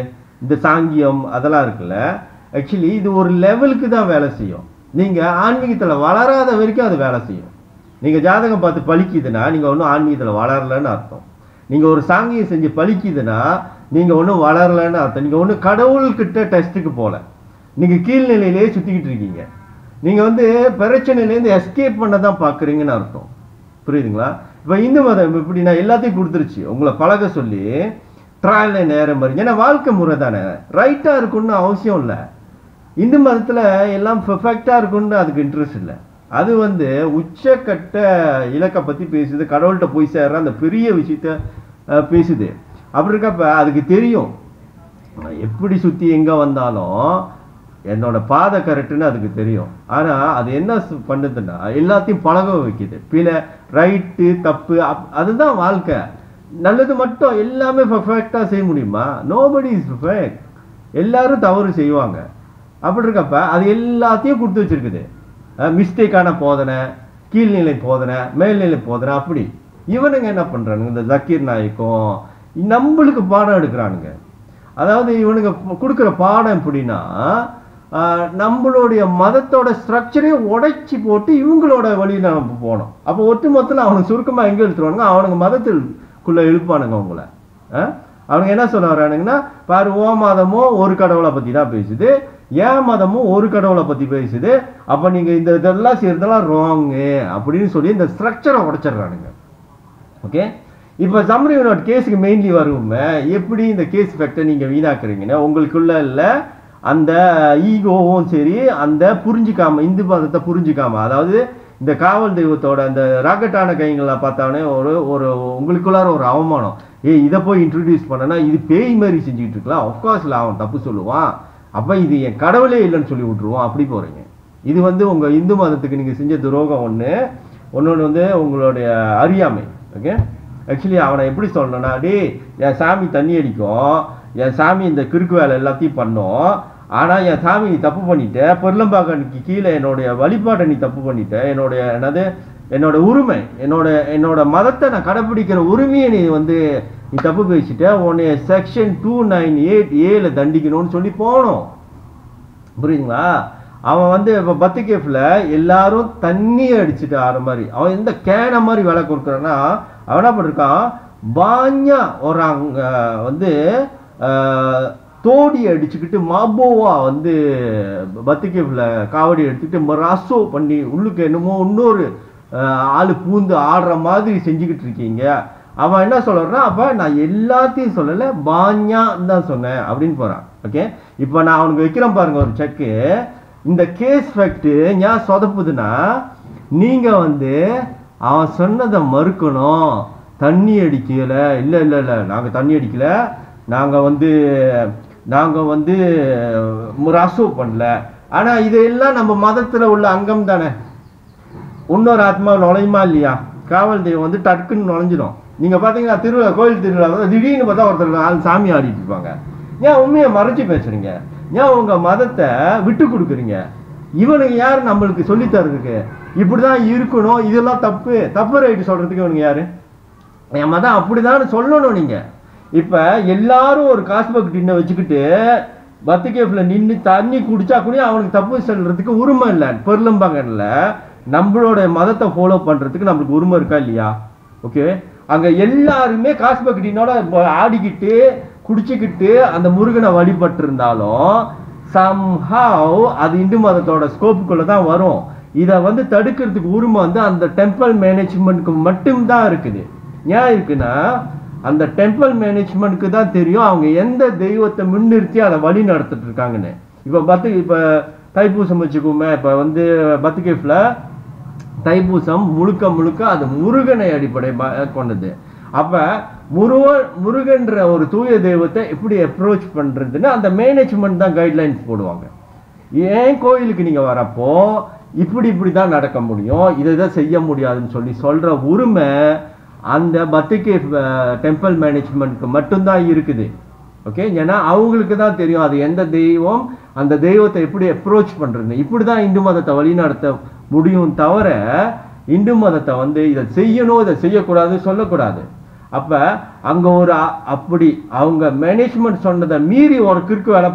[SPEAKER 1] இந்த சாங்கியம் அதெல்லாம் இருக்குல்ல, ஆக்சுவலி இது ஒரு லெவலுக்கு தான் வேலை செய்யும். நீங்கள் ஆன்மீகத்தில் வளராத வரைக்கும் அது வேலை செய்யும். நீங்கள் ஜாதகம் பார்த்து பழிக்குதுன்னா நீங்கள் ஒன்றும் ஆன்மீகத்தில் வளரலன்னு அர்த்தம். நீங்கள் ஒரு சாங்கியம் செஞ்சு பழிக்குதுன்னா நீங்கள் ஒன்றும் வளரலன்னு அர்த்தம். நீங்கள் ஒன்றும் கடவுள்கிட்ட டெஸ்ட்டுக்கு போகல, நீங்கள் கீழ்நிலையிலேயே சுற்றிக்கிட்டு இருக்கீங்க. நீங்கள் வந்து பிரச்சனையிலேருந்து எஸ்கேப் பண்ண தான் பார்க்குறீங்கன்னு அர்த்தம். புரியுதுங்களா? இப்போ இந்து மதம் எப்படின்னா எல்லாத்தையும் கொடுத்துருச்சு, உங்களை பழக சொல்லி ட்ராயல் நேரம் மாதிரி. ஏன்னா வாழ்க்கை முறை தானே, ரைட்டாக இருக்குன்னு அவசியம் இல்லை. இந்து மதத்தில் எல்லாம் பெர்ஃபெக்டாக இருக்குன்னு அதுக்கு இன்ட்ரெஸ்ட் இல்லை. அது வந்து உச்சக்கட்ட இலக்கை பற்றி பேசுது, கடவுள்கிட்ட போய் சேர்ற அந்த பெரிய விஷயத்த பேசுது. அப்படி இருக்கப்ப அதுக்கு தெரியும் எப்படி சுற்றி எங்கே வந்தாலும் என்னோட பாதை கரெக்டுன்னு அதுக்கு தெரியும். ஆனால் அது என்ன பண்ணுதுன்னா எல்லாத்தையும் பழக வைக்குது. பிழை, ரைட்டு, தப்பு, அதுதான் வாழ்க்கை. நல்லது மட்டும் எல்லாமே பர்ஃபெக்டாக செய்ய முடியுமா? Nobody is perfect. எல்லாரும் தவறு செய்வாங்க. அப்படி இருக்கப்ப அது எல்லாத்தையும் கொடுத்து வச்சிருக்குது. மிஸ்டேக்கான போதனை, கீழ்நிலை போதனை, மேல்நிலை போதனை. அப்படி இவனுங்க என்ன பண்ணுறானுங்க, இந்த ஜக்கீர் நாயக்கும் நம்மளுக்கு பாடம் எடுக்கிறானுங்க. அதாவது இவனுங்க கொடுக்குற பாடம் எப்படின்னா நம்மளுடைய மதத்தோட ஸ்ட்ரக்சரையும் உடைச்சி போட்டு இவங்களோட வழியில் நம்ம போனோம். அப்போ ஒட்டுமொத்தத்தில் அவனுக்கு சுருக்கமாக எங்கே எடுத்துருவானுங்க, அவனுங்க மதத்துக்குள்ளே எழுப்பானுங்க அவங்கள. அவனுங்க என்ன சொல்ல வரானுங்கன்னா, பாரு, ஓ மதமும் ஒரு கடவுளை பற்றி தான் பேசுது, ஏன் மதமும் ஒரு கடவுளை பற்றி பேசுது, அப்போ நீங்கள் இந்த இதெல்லாம் செய்யறதெல்லாம் ராங்கு அப்படின்னு சொல்லி இந்த ஸ்ட்ரக்சரை உடைச்சிட்றானுங்க. ஓகே. இப்போ சம்மரி வினோட் கேஸுக்கு மெயின்லி வருவோமே, எப்படி இந்த கேஸ் ஃபேக்டை நீங்கள் வீணாக்குறீங்கன்னா உங்களுக்குள்ள இல்லை அந்த ஈகோவும் சரி, அந்த புரிஞ்சிக்காம இந்து மதத்தை புரிஞ்சிக்காம, அதாவது இந்த காவல் தெய்வத்தோட அந்த ராக்கெட்டான கைங்களை பார்த்தானே ஒரு உங்களுக்குள்ளார ஒரு அவமானம். இதை போய் இன்ட்ரடியூஸ் பண்ணனா இது பேய் மாதிரி செஞ்சுக்கிட்டு இருக்கலாம். ஆஃப்கோர்ஸில் அவன் தப்பு சொல்லுவான், அப்போ இது என் கடவுளே இல்லைன்னு சொல்லி விட்டுருவோம். அப்படி போகிறீங்க. இது வந்து உங்கள் இந்து மதத்துக்கு நீங்கள் செஞ்ச துரோகம் ஒன்று வந்து உங்களுடைய அறியாமை. ஓகே. ஆக்சுவலி அவனை எப்படி சொல்லணும்னா, என் சாமி தண்ணி அடிக்கும், என் சாமி இந்த கிறுக்கு வேலை எல்லாத்தையும் பண்ணும், ஆனால் என் சாமி நீ தப்பு பண்ணிட்ட, பொருளம்பாக்கனுக்கு கீழே என்னுடைய வழிபாட்டை நீ தப்பு பண்ணிட்ட, என்னோட உரிமை, என்னோட மதத்தை நான் கடைப்பிடிக்கிற உரிமையை நீ தப்பு பேசிட்ட, உன்னை செக்ஷன் 298A தண்டிக்கணும்னு சொல்லி போனோம். புரியுதுங்களா? அவன் இப்போ 10 கேஃபில் எல்லாரும் தண்ணியை அடிச்சுட்டு ஆற மாதிரி, அவன் எந்த கேனை மாதிரி வேலை கொடுக்குறான்னா அவன் என்ன பண்ணிருக்கான், banyak orang வந்து தோடி அடிச்சுக்கிட்டு மாபோவா வந்து பத்திகேஃப்ல காவடி எடுத்துக்கிட்டு merasuk பண்ணி உள்ளுக்கு என்னமோ இன்னொரு ஆளு பூந்து ஆடுற மாதிரி செஞ்சுக்கிட்டு இருக்கீங்க. அவன் என்ன சொல்றான், அப்ப நான் எல்லாத்தையும் சொல்லல பாஞ்சான்னு தான் சொன்னேன் அப்படின்னு போறான். ஓகே, இப்போ நான் அவனுக்கு வைக்கிறேன் பாருங்க ஒரு செக்கு. இந்த கேஸ் ஃபேக்ட் ஏன் சொதப்புதுன்னா, நீங்க வந்து அவன் சொன்னதை மறுக்கணும். தண்ணி அடிக்கல, இல்ல இல்ல இல்ல நாங்க தண்ணி அடிக்கல, நாங்க வந்து முராசு பண்ணல. ஆனா இதெல்லாம் நம்ம மதத்துல உள்ள அங்கம் தானே. இன்னொரு ஆத்மா நுழையுமா இல்லையா? காவல் தெய்வம் வந்து டக்குன்னு நுழைஞ்சிடும். நீங்க பாத்தீங்கன்னா திருவிழா, கோயில் திருவிழா திடீர்னு பார்த்தா ஒருத்தர் சாமி ஆடிட்டு இருப்பாங்க. ஏன் உண்மையை மறைச்சு பேசுறீங்க? ஏன் உங்க மதத்தை விட்டு கொடுக்குறீங்க? இவனுக்கு யாரு நம்மளுக்கு சொல்லி தர்றதுக்கு? இப்படிதான் இருக்கணும், இதெல்லாம் தப்பு தப்பு ரைட்டு சொல்றதுக்கு இவனுக்கு யாரு? என் மதம் அப்படிதான் சொல்லணும். நீங்க இப்ப எல்லாரும் ஒரு காஸ்பக் டின்ன வச்சுக்கிட்டு பத்திகேஃப்ல நின்று தண்ணி குடிச்சா கூட அவனுக்கு தப்பு சொல்றதுக்கு உரிமை இல்லை. பெருளம்பாங்கல்ல, நம்மளோட மதத்தை ஃபாலோ பண்றதுக்கு நம்மளுக்கு உரிமை இருக்கா இல்லையா? ஓகே, அங்க எல்லாருமே காஸ்பக் டின்னோட ஆடிக்கிட்டு குடிச்சுக்கிட்டு அந்த முருகனை வழிபட்டு இருந்தாலும் சம்ஹவ் அது இந்து மதத்தோட ஸ்கோப்புக்குள்ள தான் வரும். இதை வந்து தடுக்கிறதுக்கு உரிமை வந்து அந்த டெம்பிள் மேனேஜ்மெண்ட்க்கு மட்டும்தான் இருக்குது. ஏன் இருக்குன்னா, அந்த டெம்பிள் மேனேஜ்மெண்ட்க்கு தான் தெரியும் அவங்க எந்த தெய்வத்தை முன்னிறுத்தி அதை வழி நடத்திட்டு இருக்காங்கன்னு. இப்போ தைப்பூசம் வச்சுக்கோமே, இப்போ வந்து பத்திகேஃப்ல தைப்பூசம் முழுக்க முழுக்க அது முருகனை அடிப்படை கொண்டது. அப்ப முருகன்ற ஒரு தூய தெய்வத்தை எப்படி அப்ரோச் பண்றதுன்னு அந்த மேனேஜ்மெண்ட் தான் கைட்லைன்ஸ் போடுவாங்க. ஏன் கோயிலுக்கு நீங்க வரப்போ இப்படிதான் நடக்க முடியும், இதை செய்ய முடியாதுன்னு சொல்ற உரிமை அந்த பத்திகேஃப் டெம்பிள் மேனேஜ்மெண்ட்க்கு மட்டும்தான் இருக்குது. ஓகே, ஏன்னா அவங்களுக்கு தான் தெரியும் அது எந்த தெய்வம், அந்த தெய்வத்தை எப்படி அப்ரோச் பண்றது. இப்படிதான் இந்து மதத்தை வழிநடத்த முடியும் தவிர இந்து மதத்தை வந்து இதை செய்யணும் இதை செய்யக்கூடாதுன்னு சொல்லக்கூடாது. அப்ப அங்க ஒரு அப்படி அவங்க மேனேஜ்மெண்ட் சொன்னதை மீறி ஒரு கிறுக்கு வேலை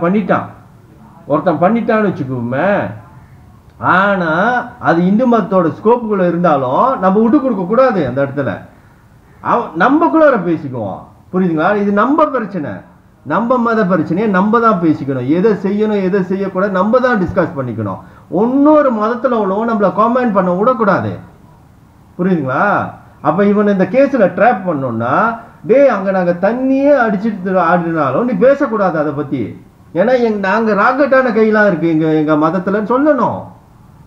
[SPEAKER 1] ஒருத்தன் பண்ணிட்டான்னு வச்சுக்கோமே. ஆனா அது இந்து மதத்தோட ஸ்கோப்புக்குள்ள இருந்தாலும் நம்ம விட்டு கொடுக்க கூடாது. அந்த இடத்துல நம்ம கூட பேசிக்குவோம், புரியுதுங்களா? இது நம்ம பிரச்சனை, நம்ம மத பிரச்சனையை நம்ம தான் பேசிக்கணும். எதை செய்யணும் எதை செய்யக்கூடாது நம்ம தான் டிஸ்கஸ் பண்ணிக்கணும். இன்னொரு மதத்துல உள்ளவங்க நம்மள காமெண்ட் பண்ண விடக்கூடாது, புரியுதுங்களா? அப்ப இவன் இந்த கேஸ்ல ட்ராப் பண்ணோம்னா, அங்க நாங்க தண்ணியே அடிச்சுட்டு ஆடினாலும் நீ பேசக்கூடாது அதை பத்தி. ஏன்னா நாங்க ராக்கெட்டான கையெல்லாம் இருக்கு எங்க மதத்துல சொல்லணும்.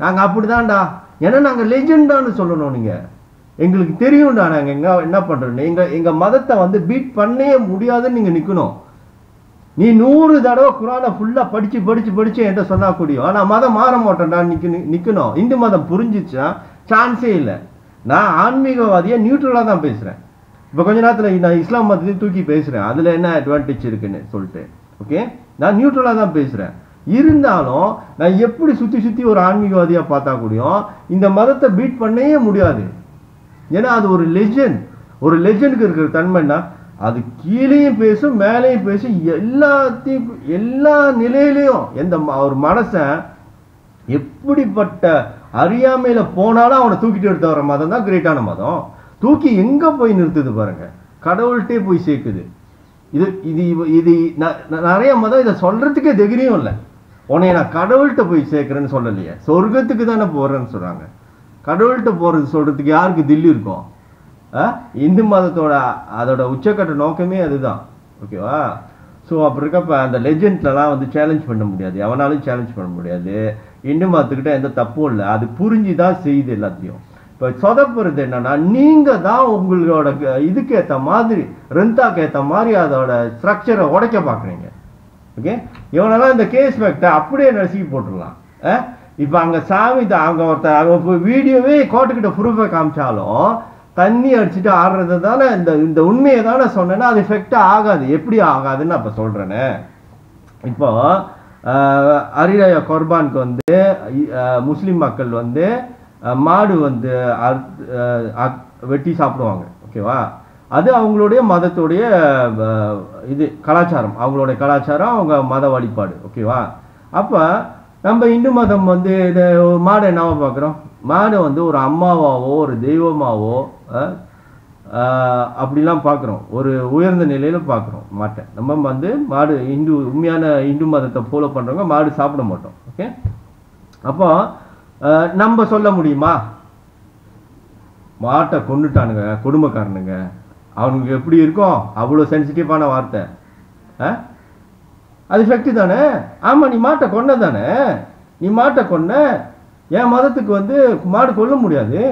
[SPEAKER 1] நாங்க அப்படிதான்டா, ஏன்னா நாங்க லெஜெண்டான்னு சொல்லணும். நீங்க எங்களுக்கு தெரியும்டா நாங்க என்ன பண்றோம்னு. எங்க மதத்தை வந்து பீட் பண்ணவே முடியாதுன்னு நீங்க நிக்கணும். நீ 100 தடவை குரானை ஃபுல்லா படிச்சு என்கிட்ட சொன்னா கூடியும், ஆனா மதம் மாற மாட்டேன்டா நிக்கணும். இந்து மதம் புரிஞ்சிச்சா சான்ஸே இல்லை. நான் ஆன்மீகவாதியா நியூட்ரலா தான் பேசுறேன். இப்ப கொஞ்ச நேரத்துல நான் இஸ்லாம் மதத்தையும் தூக்கி பேசுறேன், அதுல என்ன அட்வான்டேஜ் இருக்குன்னு சொல்லிட்டு. ஓகே, நான் நியூட்ரலா தான் பேசுறேன். இருந்தாலும் நான் எப்படி சுத்தி ஒரு ஆன்மீகவாதியா பார்த்தா கூடியும் இந்த மதத்தை பீட் பண்ணவே முடியாது. ஏன்னா அது ஒரு லெஜெண்டுக்கு இருக்கிற தன்மைன்னா அது கீழேயும் பேசும் மேலேயும் பேசும், எல்லா நிலையிலையும். எந்த ஒரு மனசன் எப்படிப்பட்ட அறியாமையில போனாலும் அவனை தூக்கிட்டு எடுத்து வர மதம் தான் கிரேட்டான மதம். தூக்கி எங்க போய் நிறுத்துது பாருங்க, கடவுள்கிட்டே போய் சேர்க்குது. இது நிறைய மதம் இதை சொல்றதுக்கே தைரியம் இல்லை. உன்னைய நான் கடவுள்கிட்ட போய் சேர்க்கிறேன்னு சொல்லலையே, சொர்க்கத்துக்கு தானே போறேன்னு சொல்றாங்க. கடவுள்கிட்ட போறது சொல்றதுக்கு யாருக்கு தில்லி இருக்கும்? இந்து மதத்தோட அதோட உச்சக்கட்ட நோக்கமே அதுதான். ஓகேவா? ஸோ அப்படி இருக்கப்ப அந்த லெஜெண்ட்லாம் வந்து சேலஞ்ச் பண்ண முடியாது, எவனாலும் சேலஞ்ச் பண்ண முடியாது. இந்து மதத்துக்கிட்ட எந்த தப்பும் இல்லை, அது புரிஞ்சுதான் செய்யுது எல்லாத்தையும். இப்போ சொதப்புறது என்னன்னா, நீங்க தான் உங்களோட இதுக்கு ஏற்ற மாதிரி ரெந்தாக்கு ஏற்ற மாதிரி அதோட ஸ்ட்ரக்சரை உடைக்க பார்க்குறீங்க. ஓகே, இவனெல்லாம் இந்த கேஸ் ஃபேக்டை அப்படியே நசுக்கி போட்டுடலாம். இப்போ அங்கே சாமி அவங்க ஒருத்தர் வீடியோவே கோர்ட்டுக்கிட்ட ப்ரூஃபை காமிச்சாலும் தண்ணி அடிச்சுட்டு ஆடுறது தானே இந்த உண்மையை தானே சொன்னேன்னா அது எஃபெக்டாக ஆகாது. எப்படி ஆகாதுன்னு அப்போ சொல்கிறேனே. இப்போ அரிராய குர்பானுக்கு வந்து முஸ்லீம் மக்கள் வந்து மாடு வந்து வெட்டி சாப்பிடுவாங்க. ஓகேவா? அது அவங்களுடைய மதத்துடைய இது கலாச்சாரம், அவங்களுடைய கலாச்சாரம், அவங்க மத வழிபாடு. ஓகேவா? அப்போ நம்ம இந்து மதம் வந்து இதை மாடை என்னவா பார்க்குறோம்? மாடை வந்து ஒரு அம்மாவாவோ ஒரு தெய்வமாவோ அப்படிலாம் பார்க்குறோம். ஒரு உயர்ந்த நிலையில் பார்க்குறோம் மாட்டை. நம்ம வந்து மாடு உண்மையான இந்து மதத்தை ஃபாலோ பண்ணுறவங்க மாடு சாப்பிட மாட்டோம். ஓகே, அப்போ நம்ம சொல்ல முடியுமா மாட்டை கொண்டுட்டானுங்க குடும்பக்காரனுங்க, அவனுக்கு எப்படி இருக்கும்? அவ்வளோ சென்சிட்டிவான வார்த்தை. அது ஃபேக்ட் தானே? ஆமாம், நீ மாட்டை கொன்ன தானே, நீ மாட்டை கொன்ன, என் மதத்துக்கு வந்து மாடு கொல்ல முடியாது,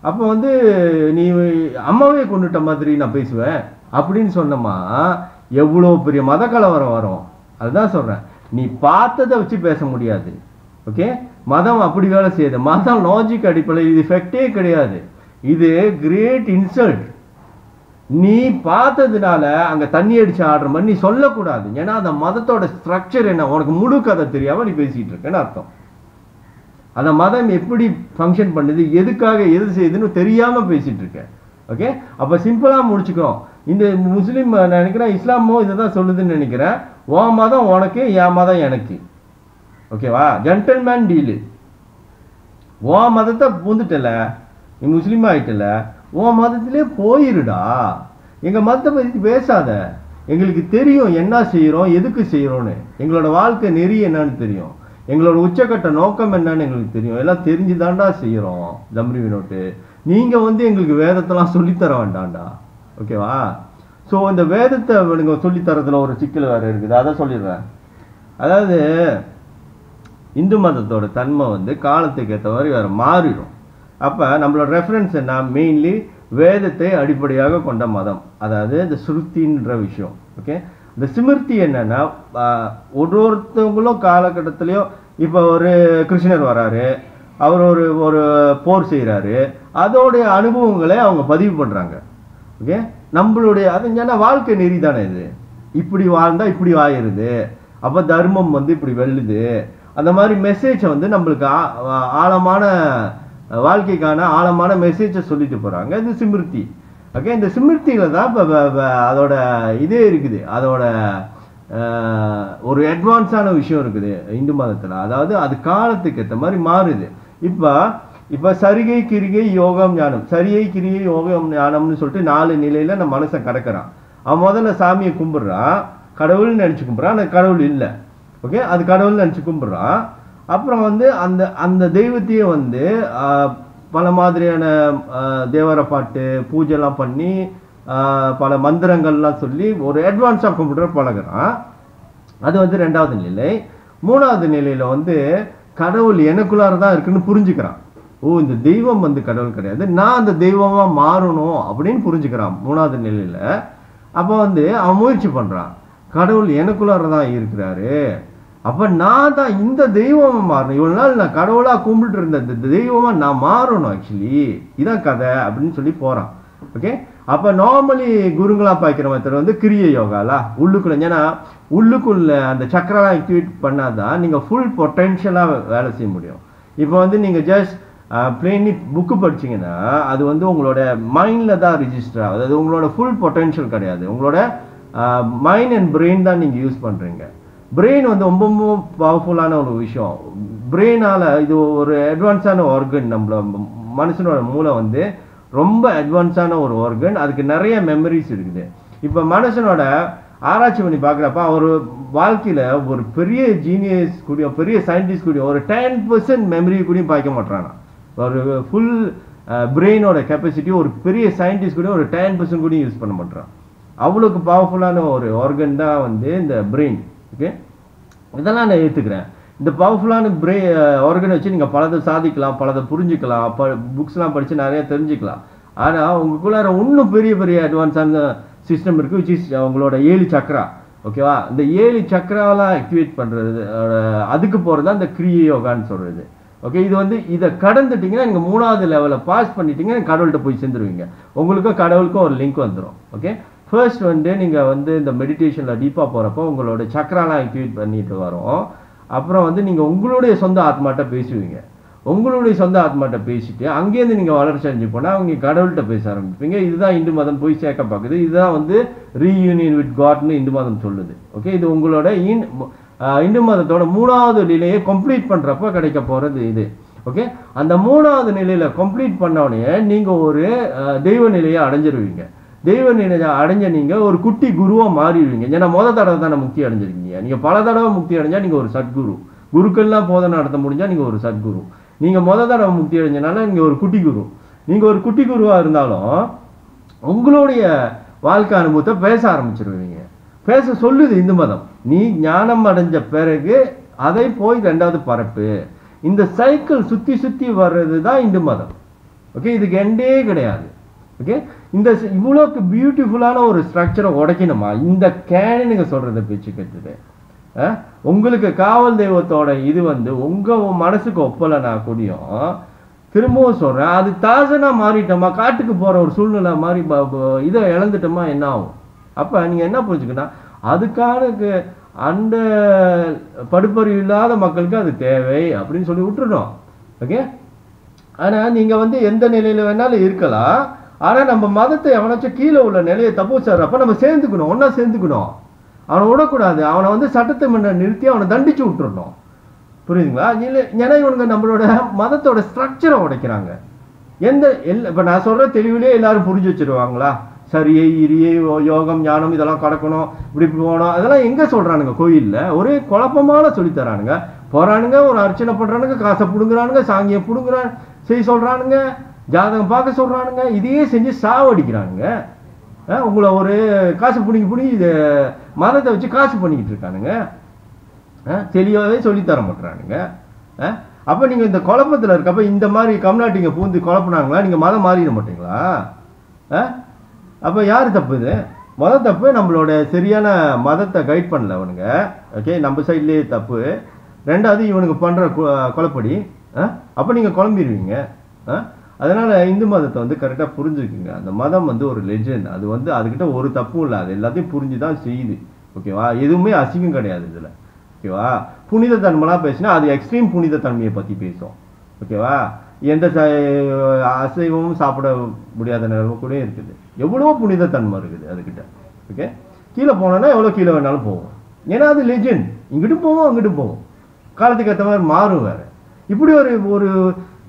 [SPEAKER 1] அப்போ வந்து நீ அம்மாவே கொண்டுட்ட மாதிரி நான் பேசுவேன் அப்படின்னு சொன்னமா எவ்வளோ பெரிய மத கலவரம் வரும். அதுதான் சொல்கிறேன், நீ பார்த்ததை வச்சு பேச முடியாது. ஓகே, மதம் அப்படி வேலை செய்யுது. மதம் லாஜிக் அடிப்படையில் இது ஃபேக்டே கிடையாது, இது கிரேட் இன்சல்ட். நீ பார்த்ததுனால அங்கே தண்ணி அடிச்சு ஆடுற மாதிரி நீ சொல்லக்கூடாது. ஏன்னா அந்த மதத்தோட ஸ்ட்ரக்சர் என்ன உனக்கு முழு கதை தெரியாமல் நீ பேசிகிட்டு இருக்கேன்னு அர்த்தம். அந்த மதம் எப்படி ஃபங்க்ஷன் பண்ணுது, எதுக்காக எது செய்யுதுன்னு தெரியாமல் பேசிகிட்டு இருக்கேன். ஓகே, அப்போ சிம்பிளாக முடிச்சுக்கிறோம். இந்த முஸ்லீம் நினைக்கிறேன், இஸ்லாமோ இதை தான் சொல்லுதுன்னு நினைக்கிறேன். உன் மதம் உனக்கு, என் மதம் எனக்கு. ஓகேவா? Gentleman deal. உன் மதத்தை பூந்துட்டல, நீ முஸ்லீம் ஆகிட்டல, உன் மதத்திலே போயிருடா, எங்கள் மதத்தை பற்றி பேசாத. எங்களுக்கு தெரியும் என்ன செய்கிறோம், எதுக்கு செய்கிறோன்னு. எங்களோட வாழ்க்கை நெறி என்னன்னு தெரியும், எங்களோட உச்சக்கட்ட நோக்கம் என்னன்னு எங்களுக்கு தெரியும். எல்லாம் தெரிஞ்சு தாண்டா செய்கிறோம். ஜம்ரி வினோட்டு, நீங்கள் வந்து எங்களுக்கு வேதத்தெல்லாம் சொல்லித்தர வேண்டாம்டா. ஓகேவா? ஸோ இந்த வேதத்தை நீங்கள் சொல்லித்தரதுல ஒரு சிக்கல் வேறு இருக்குது, அதை சொல்லிடுறேன். அதாவது இந்து மதத்தோட தன்மை வந்து காலத்துக்கு ஏற்ற மாதிரி வேறு மாறிடும். அப்போ நம்மளோட ரெஃபரன்ஸ் என்ன? மெயின்லி வேதத்தை அடிப்படையாக கொண்ட மதம், அதாவது இந்த ஸ்ருத்தின்ற விஷயம். ஓகே, இந்த சிமிர்த்தி என்னன்னா ஒருத்தவங்களும் காலகட்டத்திலையும் இப்போ ஒரு கிருஷ்ணர் வராரு, அவர் ஒரு போர் செய்கிறாரு, அதோடைய அனுபவங்களை அவங்க பதிவு பண்ணுறாங்க. ஓகே, நம்மளுடைய அது ஏன்னா வாழ்க்கை நெறி தானே இது. இப்படி வாழ்ந்தால் இப்படி ஆயிடுது, அப்போ தர்மம் வந்து இப்படி வெல்லுது, அந்த மாதிரி மெசேஜை வந்து நம்மளுக்கு ஆழமான வாழ்க்கைக்கான ஆழமான மெசேஜை சொல்லிட்டு போகிறாங்க. இது சிமிர்த்தி. ஓகே, இந்த சிமிர்த்தியில் தான் இப்போ அதோட இதே இருக்குது, அதோட ஒரு அட்வான்ஸான விஷயம் இருக்குது இந்து மதத்தில். அதாவது அது காலத்துக்கு ஏற்ற மாதிரி மாறுது. இப்போ சரிகை கிரிகை யோகம் ஞானம், சரியை கிரிகை யோகம் ஞானம்னு சொல்லிட்டு 4 நிலையில் நம்ம மனசை கடக்கிறான். அவன் முதல்ல சாமியை கும்பிட்றான், கடவுள்னு நினச்சி கும்பிட்றான், அந்த கடவுள் இல்லை. ஓகே, அது கடவுள்னு நினச்சி கும்பிட்றான். அப்புறம் வந்து அந்த தெய்வத்தையே வந்து பல மாதிரியான தேவர பாட்டு பூஜைலாம் பண்ணி பல மந்திரங்கள்லாம் சொல்லி ஒரு அட்வான்ஸாக கும்பிட்ற பழகிறான். அது வந்து 2வது நிலை. 3வது நிலையில் வந்து கடவுள் எனக்குள்ளார தான் இருக்குன்னு புரிஞ்சுக்கிறான். ஓ, இந்த தெய்வம் வந்து கடவுள் கிடையாது, நான் அந்த தெய்வமாக மாறணும் அப்படின்னு புரிஞ்சுக்கிறான் 3வது நிலையில். அப்போ வந்து அவன் முயற்சி பண்ணுறான், கடவுள் எனக்குள்ளார தான் இருக்கிறாரு, அப்போ நான் தான் இந்த தெய்வமாக மாறணும். இவ்வளோ நாள் நான் கடவுளாக கும்பிட்டு இருந்த இந்த தெய்வமாக நான் மாறணும், ஆக்சுவலி இதான் கதை அப்படின்னு சொல்லி போகிறான். ஓகே, அப்போ நார்மலி குருங்களா பாய்க்கிற மெத்தட் வந்து கிரிய யோகாலா உள்ளுக்குள்ள, ஏன்னா உள்ளுக்குள்ள அந்த சக்கரெல்லாம் ஆக்டிவேட் பண்ணாதான் நீங்கள் ஃபுல் பொட்டென்ஷியலாக வேலை செய்ய முடியும். இப்போ வந்து நீங்கள் ஜஸ்ட் பிளெயின்லி புக்கு படிச்சிங்கன்னா அது வந்து உங்களோட மைண்டில் தான் ரிஜிஸ்டர் ஆகுது, அது உங்களோட ஃபுல் பொட்டென்ஷியல் கிடையாது. உங்களோட மைண்ட் அண்ட் பிரெயின் தான் நீங்கள் யூஸ் பண்ணுறீங்க. பிரெயின் வந்து ரொம்ப பவர்ஃபுல்லான ஒரு விஷயம். பிரெயினால் இது ஒரு அட்வான்ஸான ஆர்கன். நம்மள மனுஷனோட மூளை வந்து ரொம்ப அட்வான்ஸான ஒரு ஆர்கன், அதுக்கு நிறைய மெமரிஸ் இருக்குது. இப்போ மனுஷனோட ஆராய்ச்சி பண்ணி பார்க்குறப்ப அவர் வாழ்க்கையில் ஒரு பெரிய ஜீனியஸ் கூடிய பெரிய சயின்டிஸ்ட் கூடிய ஒரு 10% மெமரி கூடயும் பார்க்க மாட்டானா. ஒரு ஃபுல் பிரெயினோட கெப்பாசிட்டி ஒரு பெரிய சயின்டிஸ்ட் கூட ஒரு 10% கூட யூஸ் பண்ண மாட்டான். அவ்வளோக்கு பவர்ஃபுல்லான ஒரு ஆர்கன் தான் வந்து இந்த பிரெயின். ஓகே, இதெல்லாம் நான் ஏற்றுக்கிறேன். இந்த பவர்ஃபுல்லான ஆர்கனை வச்சு நீங்கள் பலதை சாதிக்கலாம், பலதை புரிஞ்சுக்கலாம், புக்ஸ்லாம் படித்து நிறைய தெரிஞ்சுக்கலாம். ஆனால் உங்களுக்குள்ளார இன்னும் பெரிய பெரிய அட்வான்ஸான சிஸ்டம் இருக்குது, விச் இஸ் உங்களோட 7 சக்கரா. ஓகேவா? இந்த 7 சக்கராவெல்லாம் ஆக்டிவேட் பண்ணுறது, அதுக்கு போகிறது தான் இந்த கிரிய யோகான்னு சொல்கிறது. ஓகே, இது வந்து இதை கடந்துட்டிங்கன்னா நீங்கள் 3வது லெவலில் பாஸ் பண்ணிட்டீங்கன்னா கடவுள்கிட்ட போய் சேர்ந்துருவீங்க. உங்களுக்கும் கடவுளுக்கும் ஒரு லிங்க் வந்துடும். ஓகே, ஃபர்ஸ்ட் வந்து நீங்கள் வந்து இந்த மெடிடேஷனில் டீப்பாக போகிறப்போ உங்களோட சக்கராலாம் ஆக்டிவேட் பண்ணிட்டு வரும். அப்புறம் வந்து நீங்கள் உங்களுடைய சொந்த ஆத்மாட்ட பேசுவீங்க. உங்களுடைய சொந்த ஆத்மாட்ட பேசிட்டு அங்கேருந்து நீங்கள் வளர்ச்சி அடைஞ்சு போனால் அவங்க கடவுள்கிட்ட பேச ஆரம்பிப்பீங்க. இதுதான் இந்து மதம் போய் சேர்க்க பார்க்குது. இதுதான் வந்து ரீயூனியன் வித் காட்னு இந்து மதம் சொல்லுது. ஓகே, இது உங்களோட இந்து மதத்தோட 3வது நிலையை கம்ப்ளீட் பண்ணுறப்ப கிடைக்க போகிறது இது. ஓகே, அந்த 3வது நிலையில கம்ப்ளீட் பண்ணோடனே நீங்க ஒரு தெய்வ நிலையை அடைஞ்சிருவீங்க. தெய்வ நிலையை அடைஞ்ச நீங்க ஒரு குட்டி குருவா மாறிடுவீங்க. ஏன்னா தடவை தானே முக்தி அடைஞ்சிருக்கீங்க. நீங்க பல தடவை முக்தி அடைஞ்சா நீங்க ஒரு சத்குரு. குருக்கள்லாம் போதனை நடத்த முடிஞ்சா நீங்க ஒரு சத்குரு. நீங்க தடவை முக்தி அடைஞ்சனால நீங்க ஒரு குட்டி குரு. நீங்க ஒரு குட்டி குருவா இருந்தாலும் உங்களுடைய வாழ்க்கை அனுபவத்தை பேச ஆரம்பிச்சிருவீங்க. பேச சொல்லுது இந்து மதம். நீ ஞானம் அடைஞ்ச பிறகு அதை போய் 2வது பரப்பு. இந்த சைக்கிள் சுத்தி சுத்தி வர்றது தான் இந்து மதம். ஓகே, இதுக்கு எண்டே கிடையாது. ஓகே, இந்த இவ்வளோக்கு பியூட்டிஃபுல்லான ஒரு ஸ்ட்ரக்சரை உடைக்கணுமா இந்த கேனுங்க சொல்றத பேச்சு கேட்டுட்டு உங்களுக்கு காவல் தெய்வத்தோட இது உங்க மனசுக்கு ஒப்பலைனா கூடியும் திரும்பவும் சொல்றேன், அது தாசனா மாறிட்டோமா, காட்டுக்கு போற ஒரு சூழ்நிலை மாதிரி இதை இழந்துட்டோமா என்ன ஆகும்? அப்ப நீங்க என்ன புரிஞ்சுக்கணும், அதுக்கான அந்த படுப்பறிவு இல்லாத மக்களுக்கு அது தேவை அப்படின்னு சொல்லி விட்டுறணும். ஓகே, ஆனா நீங்க எந்த நிலையில வேணாலும் இருக்கலாம். ஆனா நம்ம மதத்தை எவனாச்சும் கீழே உள்ள நிலையை தப்பு சார்றப்ப நம்ம சேர்ந்துக்கணும், ஒன்னா சேர்ந்துக்கணும். அவனை விடக்கூடாது. அவனை சட்டத்தை முன்ன நிறுத்தி அவனை தண்டிச்சு விட்டுறணும். புரியுதுங்களா? ஏன்னா இவனுங்க நம்மளோட மதத்தோட ஸ்ட்ரக்சரை உடைக்கிறாங்க. இப்ப நான் சொல்ற தெளிவிலே எல்லாரும் புரிஞ்சு வச்சிருவாங்களா? சரியை இரியை யோகம் ஞானம் இதெல்லாம் கடக்கணும், இப்படி போகணும், அதெல்லாம் எங்க சொல்றானுங்க? கோயில்ல ஒரே குழப்பமான சொல்லித்தரானுங்க. போறானுங்க, ஒரு அர்ச்சனை பண்றானுங்க, காசை புடுங்குறானுங்க, சாங்கியை புடுங்குறான் செய்ய சொல்றானுங்க, ஜாதகம் பார்க்க சொல்றானுங்க, இதையே செஞ்சு சாவடிக்கிறானுங்க. உங்களை ஒரு காசு பிடிங்கி இது மதத்தை வச்சு காசு பண்ணிக்கிட்டு இருக்கானுங்க. தெளிவாகவே சொல்லித்தர மாட்டுறானுங்க. அப்ப நீங்க இந்த குழப்பத்துல இருக்கப்ப இந்த மாதிரி கம்நாட்டிங்க பூந்து குழப்பினாங்களா? நீங்க மதம் மாறிட மாட்டீங்களா? அப்ப யாரு தப்பு? இது தப்பு நம்மளோட சரியான மதத்தை கைட் பண்ணல அவனுங்க. ஓகே, நம்ம சைட்லயே தப்பு. 2வது இவனுக்கு பண்ற குழப்படி. அப்ப நீங்க குழம்பிடுவீங்க. அதனால இந்து மதத்தை கரெக்டா புரிஞ்சுக்குங்க. அந்த மதம் ஒரு லெஜெண்ட். அது அதுகிட்ட ஒரு தப்பும் இல்லை. அது எல்லாத்தையும் புரிஞ்சுதான் செய்யுது. ஓகேவா? எதுவுமே அசிங்கம் கிடையாது இதுல. ஓகேவா? புனித தன்மைலாம் பேசினா அது எக்ஸ்ட்ரீம் புனித தன்மையை பத்தி பேசும். ஓகேவா? எந்த அசைவமும் சாப்பிட முடியாத நிலைமை கூட இருக்குது. எவ்வளவோ புனித தன்மை இருக்குது அதுகிட்ட. ஓகே, கீழே போனோம்னா எவ்வளவு கீழே வேணாலும் போவோம். ஏன்னா அது லெஜெண்ட். இங்கிட்டும் போவோம் அங்கிட்டும் போவோம். காலத்துக்கு ஏற்ற மாதிரி மாறும். வேற இப்படி ஒரு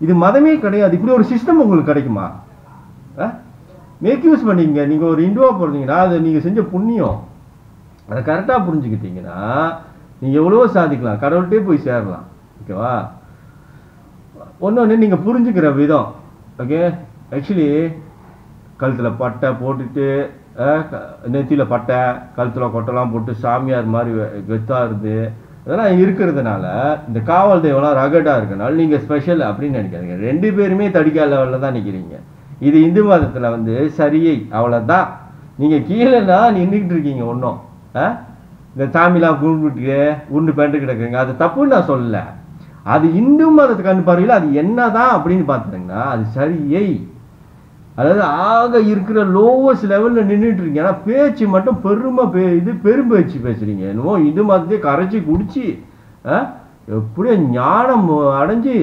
[SPEAKER 1] இது மதமே கிடையாது. இப்படி ஒரு சிஸ்டம் உங்களுக்கு கிடைக்குமா? மேக் யூஸ் பண்ணிங்க. நீங்க ஒரு இந்துவா போறீங்கன்னா அது நீங்க செஞ்ச புண்ணியம். அதை கரெக்டா புரிஞ்சுக்கிட்டீங்கன்னா நீங்க எவ்வளவோ சாதிக்கலாம், கடவுள்கிட்டே போய் சேரலாம். ஓகேவா? ஒன்னொன்னு நீங்க புரிஞ்சுக்கிற விதம். ஓகே, ஆக்சுவலி கழுத்துல பட்டை போட்டுட்டு நெத்தியில பட்டை கழுத்துல கொட்டெல்லாம் போட்டு சாமியார் மாதிரி கெத்தா இருந்து இதெல்லாம் இருக்கிறதுனால இந்த காவல் தெய்வம்லாம் ரகடா இருக்கனால நீங்க ஸ்பெஷல் அப்படின்னு நினைக்காதீங்க. 2 பேருமே தடிக்கா லெவல்ல தான் நிக்கிறீங்க. இது இந்து மதத்துல சரியை அவ்வளவுதான். நீங்க கீழேனா நின்றுட்டு இருக்கீங்க. ஒன்றும் இந்த சாமிலாம் கும்பிட்டு உருண்டு பேண்டு கிடக்குறீங்க. அது தப்புன்னு நான் சொல்லல. அது இந்து மதத்துக்கு பார்வையில் அது என்னதான் அப்படின்னு பாத்துட்டீங்கன்னா அது சரியை. அதாவது ஆக இருக்கிற லோவஸ்ட் லெவல்ல நின்றுட்டு இருக்கீங்க. ஆனா பேச்சு மட்டும் பெரும்பேச்சு பேசுறீங்க. என்னமோ இந்து மதத்தையே கரைச்சி குடிச்சு எப்படியோ ஞானம் அடைஞ்சு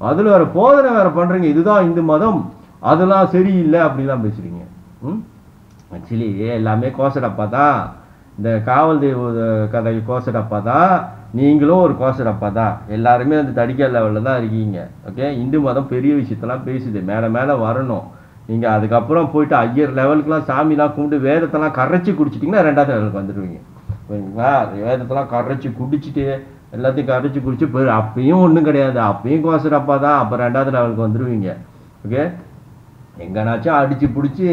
[SPEAKER 1] அதுல வேற போதனை வேற பண்றீங்க. இதுதான் இந்து மதம், அதெல்லாம் சரியில்லை அப்படிலாம் பேசுறீங்க. ஆக்சுவலி எல்லாமே கோசடப்பா தான். இந்த காவல் தெய்வ கதை கோசடப்பா தான். நீங்களும் ஒரு கோசடப்பா தான். எல்லாருமே தடிக்கா லெவல்ல தான் இருக்கீங்க. ஓகே, இந்து மதம் பெரிய விஷயத்தெல்லாம் பேசுது. மேல வரணும். நீங்க அதுக்கப்புறம் போயிட்டு ஐயர் லெவலுக்குலாம் சாமிலாம் கும்பிட்டு வேதத்தெல்லாம் கரைச்சி குடிச்சிட்டிங்கன்னா 2வது லெவலுக்கு வந்துடுவீங்க. ஓகேங்களா? வேதத்தெல்லாம் கரைச்சி குடிச்சிட்டு எல்லாத்தையும் கரைச்சி குடிச்சு அப்பயும் ஒன்றும் கிடையாது. அப்பயும் கோசடப்பா தான். அப்போ 2வது லெவலுக்கு வந்துடுவீங்க. ஓகே, எங்கனாச்சும் அடிச்சு பிடிச்சி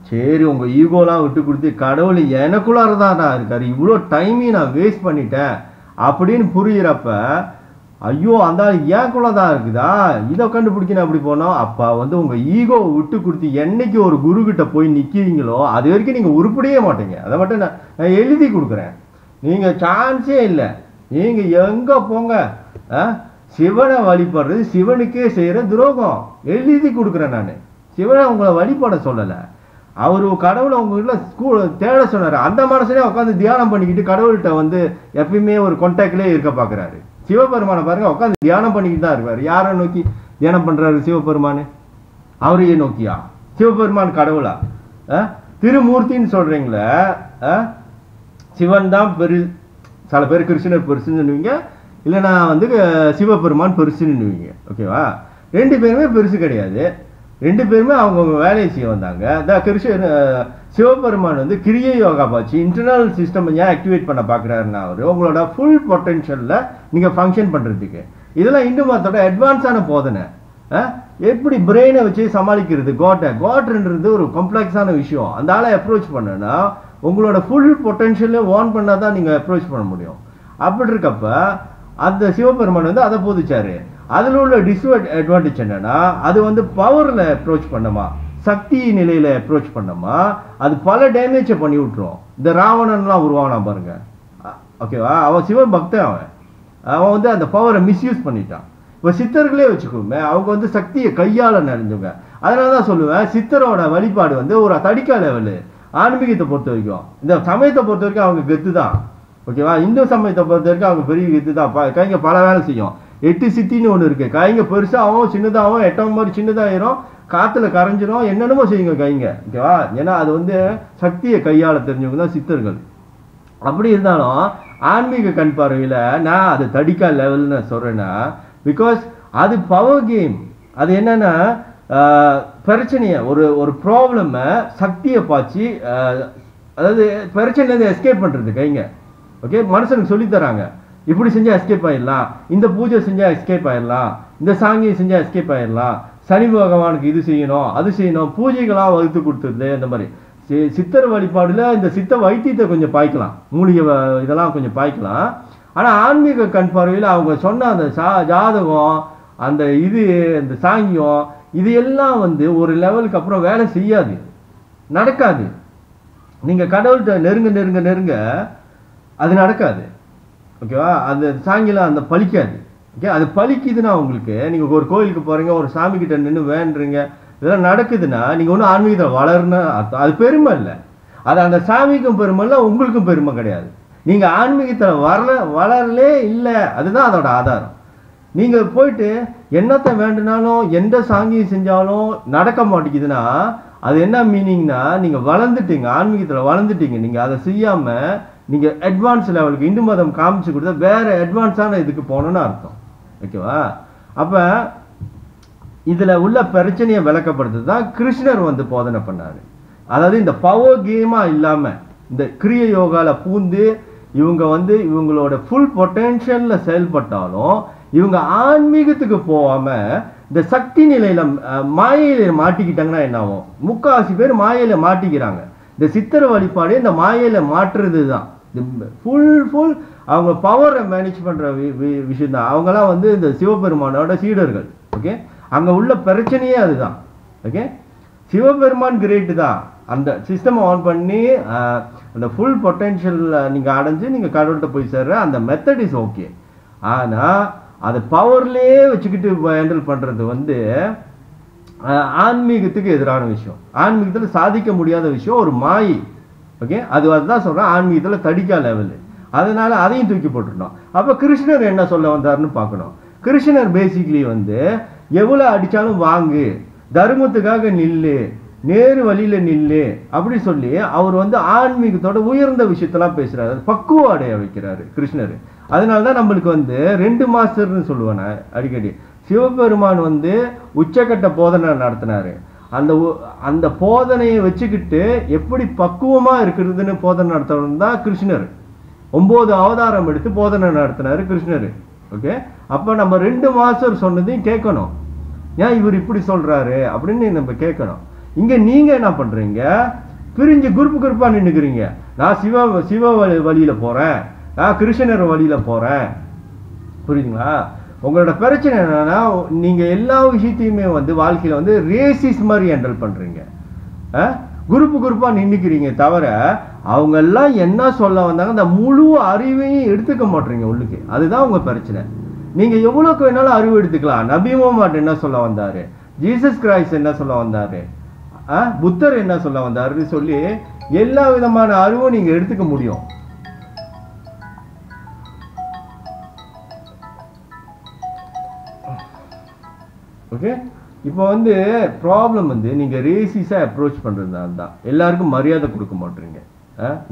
[SPEAKER 1] சரி உங்க ஈகோலாம் விட்டு கொடுத்து கடவுள் எனக்குள்ளாரதான் இருக்காரு, இவ்வளோ டைமையும் நான் வேஸ்ட் பண்ணிட்டேன் அப்படின்னு புரியுறப்ப ஐயோ அந்த ஏக்குள்ளதான் இருக்குதா, இதை கண்டுபிடிக்கணும் அப்படி போனோம். அப்ப உங்க ஈகோவை விட்டு கொடுத்து என்னைக்கு ஒரு குரு கிட்ட போய் நிக்கிறீங்களோ அது வரைக்கும் நீங்க உருப்படியே மாட்டீங்க. அதை மட்டும் நான் எழுதி கொடுக்குறேன். நீங்க சான்ஸே இல்லை. நீங்க எங்க போங்க சிவனை வழிபடுறது சிவனுக்கே செய்யற துரோகம். எழுதி கொடுக்குறேன் நான். சிவனை உங்களை வழிபட சொல்லலை. அவரு கடவுளை உங்க வீட்டுல தேட சொன்னாரு. அந்த மனசுலயே உட்காந்து தியானம் பண்ணிக்கிட்டு கடவுள்கிட்ட எப்பயுமே ஒரு கான்டாக்ட்லயே இருக்க பாக்குறாரு. சிவபெருமானை பாருங்க, உட்காந்து தியானம் பண்ணிக்கிட்டு தான் இருக்காரு. யாரை நோக்கி தியானம் பண்றாரு சிவபெருமானு? அவரையே நோக்கியா? சிவபெருமான் கடவுளா? திருமூர்த்தின்னு சொல்றீங்களே, சிவன் தான் பெரு. சில பேர் கிருஷ்ணர் பெருசுன்னு சொல்லுவீங்க, இல்லை நான் வந்து சிவபெருமான் பெருசுன்னுவீங்க. ஓகேவா? ரெண்டு பேருமே பெருசு கிடையாது. ரெண்டு பேருமே அவங்கவுங்க வேலையை செய்ய வந்தாங்க. சிவபெருமான் வந்து கிரிய யோகா பாச்சு இன்டர்னல் சிஸ்டம் ஏன் ஆக்டிவேட் பண்ண பார்க்குறாருன்னா அவர் உங்களோட ஃபுல் பொட்டென்ஷியலில் நீங்கள் ஃபங்க்ஷன் பண்ணுறதுக்கு. இதெல்லாம் இந்து மதத்தோட அட்வான்ஸான போதனை. எப்படி பிரெயினை வச்சு சமாளிக்கிறது காட்ன்றது ஒரு காம்ப்ளெக்ஸான விஷயம். அந்த ஆளை அப்ரோச் பண்ணனா உங்களோட ஃபுல் பொட்டென்ஷியலே ஆன் பண்ணால் தான் நீங்கள் அப்ரோச் பண்ண முடியும். அப்படி இருக்கப்ப அந்த சிவபெருமான் வந்து அதை போதிச்சாரு. அதில் உள்ள டிஸ்அட்வான்டேஜ் என்னன்னா அது வந்து பவரில் அப்ரோச் பண்ணமா, சக்தி நிலையில் அப்ரோச் பண்ணமா, அது பல டேமேஜை பண்ணி விட்டுரும். இந்த ராவணன்லாம் உருவானா பாருங்க. ஓகேவா? அவன் சிவன் பக்தன். அவன் வந்து அந்த பவரை மிஸ்யூஸ் பண்ணிட்டான். இப்போ சித்தர்களே வச்சுக்கோமே, அவங்க வந்து சக்தியை கையாள நிறைஞ்சவங்க. அதனால தான் சொல்லுவேன், சித்தரோட வழிபாடு வந்து ஒரு தடிக்கா லெவலு. ஆன்மீகத்தை பொறுத்த வரைக்கும், இந்த சமயத்தை பொறுத்த வரைக்கும் அவங்க கெத்து தான். ஓகேவா? இந்து சமயத்தை பொறுத்த வரைக்கும் அவங்க பெரிய கெத்து தான். கைங்க பல வேலை செய்யும். 8 சித்தின்னு ஒன்று இருக்கு. கைங்க பெருசாகவும் சின்னதாகவும் 8 மாதிரி சின்னதாயிரும், காத்துல கரைஞ்சிரும், என்னென்னமோ செய்யுங்க கைங்க. ஓகேவா? ஏன்னா அது வந்து சக்தியை கையாள தெரிஞ்சவங்க தான் சித்தர்கள். அப்படி இருந்தாலும் ஆன்மீக கண் பார்வையில் நான் அது தடிக்கா லெவல்னு சொல்றேன்னா, பிகாஸ் அது பவர் கேம். அது என்னன்னா பிரச்சனையை ஒரு ப்ராப்ளமை சக்தியை பாய்ச்சி, அதாவது பிரச்சனையிலேருந்து எஸ்கேப் பண்ணுறது கைங்க. ஓகே, மனுஷனுக்கு சொல்லித்தராங்க, இப்படி செஞ்சால் எஸ்கேப் ஆயிடலாம், இந்த பூஜை செஞ்சால் எஸ்கேப் ஆயிடலாம், இந்த சாங்கியை செஞ்சால் எஸ்கேப் ஆயிடலாம், சனி பகவானுக்கு இது செய்யணும் அது செய்யணும், பூஜைகளாக வகுத்து கொடுத்துருது. இந்த மாதிரி சித்தர் வழிபாடுல இந்த சித்த வைத்தியத்தை கொஞ்சம் பாய்க்கலாம், மூலிகை இதெல்லாம் கொஞ்சம் பாய்க்கலாம். ஆனால் ஆன்மீக கண் பார்வையில் அவங்க சொன்ன அந்த ஜாதகம், அந்த இந்த சாங்கியம், இது எல்லாம் வந்து ஒரு லெவலுக்கு அப்புறம் வேலை செய்யாது, நடக்காது. நீங்கள் கடவுள்கிட்ட நெருங்க நெருங்க நெருங்க அது நடக்காது. ஓகேவா? அந்த சாங்கியம் அந்த பலிக்காது. ஓகே, அது பலிக்குதுன்னா உங்களுக்கு, நீங்கள் ஒரு கோயிலுக்கு போகிறீங்க, ஒரு சாமி கிட்ட நின்று வேண்டுறீங்க, இதெல்லாம் நடக்குதுன்னா நீங்கள் ஒன்றும் ஆன்மீகத்தில் வளருன்னு அர்த்தம். அது பெருமை இல்லை. அது அந்த சாமிக்கும் பெருமை இல்லை, உங்களுக்கும் பெருமை கிடையாது. நீங்கள் ஆன்மீகத்தில் வளரலே இல்லை, அதுதான் அதோட ஆதாரம். நீங்கள் போயிட்டு என்னத்தை வேண்டுனாலும் எந்த சாங்கியம் செஞ்சாலும் நடக்க மாட்டேங்குதுன்னா அது என்ன மீனிங்னா, நீங்கள் வளர்ந்துட்டீங்க, ஆன்மீகத்தில் வளர்ந்துட்டீங்க. நீங்கள் அதை செய்யாமல் நீங்கள் அட்வான்ஸ் லெவலுக்கு இந்து மதம் காமிச்சு கொடுத்தா வேற அட்வான்ஸான இதுக்கு போகணுன்னு அர்த்தம். ஓகேவா? அப்போ இதில் உள்ள பிரச்சனையை விளக்கப்படுத்துறது தான் கிருஷ்ணர் வந்து போதனை பண்ணார். அதாவது இந்த பவர் கேமாக இல்லாமல் இந்த கிரிய யோகாவில் பூந்து இவங்க வந்து இவங்களோட ஃபுல் பொட்டென்ஷியலில் செயல்பட்டாலும் இவங்க ஆன்மீகத்துக்கு போகாமல் இந்த சக்தி நிலையில் மாயையில் மாட்டிக்கிட்டாங்கன்னா என்ன ஆகும்? முக்கால்வாசி பேர் மாயையில் மாட்டிக்கிறாங்க. இந்த சித்திர வழிபாடு இந்த மாயையில் மாற்றுறது தான். ஃபுல் அவங்க பவரை மேனேஜ் பண்ணுற விஷயம் தான். அவங்களாம் வந்து இந்த சிவபெருமானோட சீடர்கள். ஓகே, அங்கே உள்ள பிரச்சனையே அதுதான். ஓகே, சிவபெருமான் கிரேட்டு தான். அந்த சிஸ்டம் ஆன் பண்ணி அந்த ஃபுல் பொட்டென்ஷியல் நீங்கள் அடைஞ்சு நீங்கள் கடவுள்கிட்ட போய் சேர்ற அந்த மெத்தட் இஸ் ஓகே. ஆனால் அதை பவர்லேயே வச்சுக்கிட்டு ஹேண்டில் பண்ணுறது வந்து ஆன்மீகத்துக்கு எதிரான விஷயம். ஆன்மீகத்தில் சாதிக்க முடியாத விஷயம், ஒரு மாயை. ஓகே, அதுதான் சொல்கிறேன், ஆன்மீகத்தில் தடிக்கா லெவலு. அதனால அதையும் தூக்கி போட்டுட்டோம். அப்போ கிருஷ்ணர் என்ன சொல்ல வந்தாருன்னு பார்க்கணும். கிருஷ்ணர் பேசிக்லி வந்து எவ்வளோ அடித்தாலும் வாங்கு, தர்மத்துக்காக நில்லு, நேரு வழியில நில்லு அப்படி சொல்லி அவர் வந்து ஆன்மீகத்தோட உயர்ந்த விஷயத்தெல்லாம் பேசுறாரு, பக்குவ அடைய வைக்கிறாரு கிருஷ்ணர். அதனாலதான் நம்மளுக்கு வந்து 2 மாஸ்டர்னு சொல்லுவேன் நான் அடிக்கடி. சிவபெருமான் வந்து உச்சக்கட்ட போதனை நடத்தினாரு. அந்த போதனையை வச்சுக்கிட்டு எப்படி பக்குவமா இருக்கிறதுன்னு போதனை நடத்தணும் தான் கிருஷ்ணர். 9 அவதாரம் எடுத்து போதனை நடத்தினாரு கிருஷ்ணர். ஓகே, அப்ப நம்ம 2 மாஸ்டர் சொன்னதையும் கேட்கணும். ஏன் இவர் இப்படி சொல்றாரு அப்படின்னு நம்ம கேட்கணும். இங்க நீங்க என்ன பண்றீங்க? பிரிஞ்சு குரூப்பா நின்னுக்கிறீங்க. நான் சிவ வழியில போறேன், நான் கிருஷ்ணர் வழியில போறேன். புரியுதுங்களா? உங்களோட பிரச்சனை என்னன்னா, நீங்க எல்லா விஷயத்தையுமே வந்து வாழ்க்கையில வந்து ரேசிஸ் மாதிரி ஹேண்டில் பண்றீங்க. குரூப்பா நின்னுக்கிறீங்க தவிர அவங்க எல்லாம் என்ன சொல்ல வந்தாங்க அந்த முழு அறிவையும் எடுத்துக்க மாட்டீங்க உள்ளுக்கு. அதுதான் உங்க பிரச்சனை. நீங்க எவ்வளவுக்கு வேணாலும் அறிவு எடுத்துக்கலாம். நபி முஹம்மது என்ன சொல்ல வந்தாரு, ஜீசஸ் கிரைஸ்ட் என்ன சொல்ல வந்தாரு, புத்தர் என்ன சொல்ல வந்தாருன்னு சொல்லி எல்லா விதமான அறிவும் நீங்க எடுத்துக்க முடியும். ஓகே, இப்போ வந்து ப்ராப்ளம் வந்து நீங்க ரேசிஸா அப்ரோச் பண்றதுனால தான் எல்லாருக்கும் மரியாதை கொடுக்க மாட்டீங்க.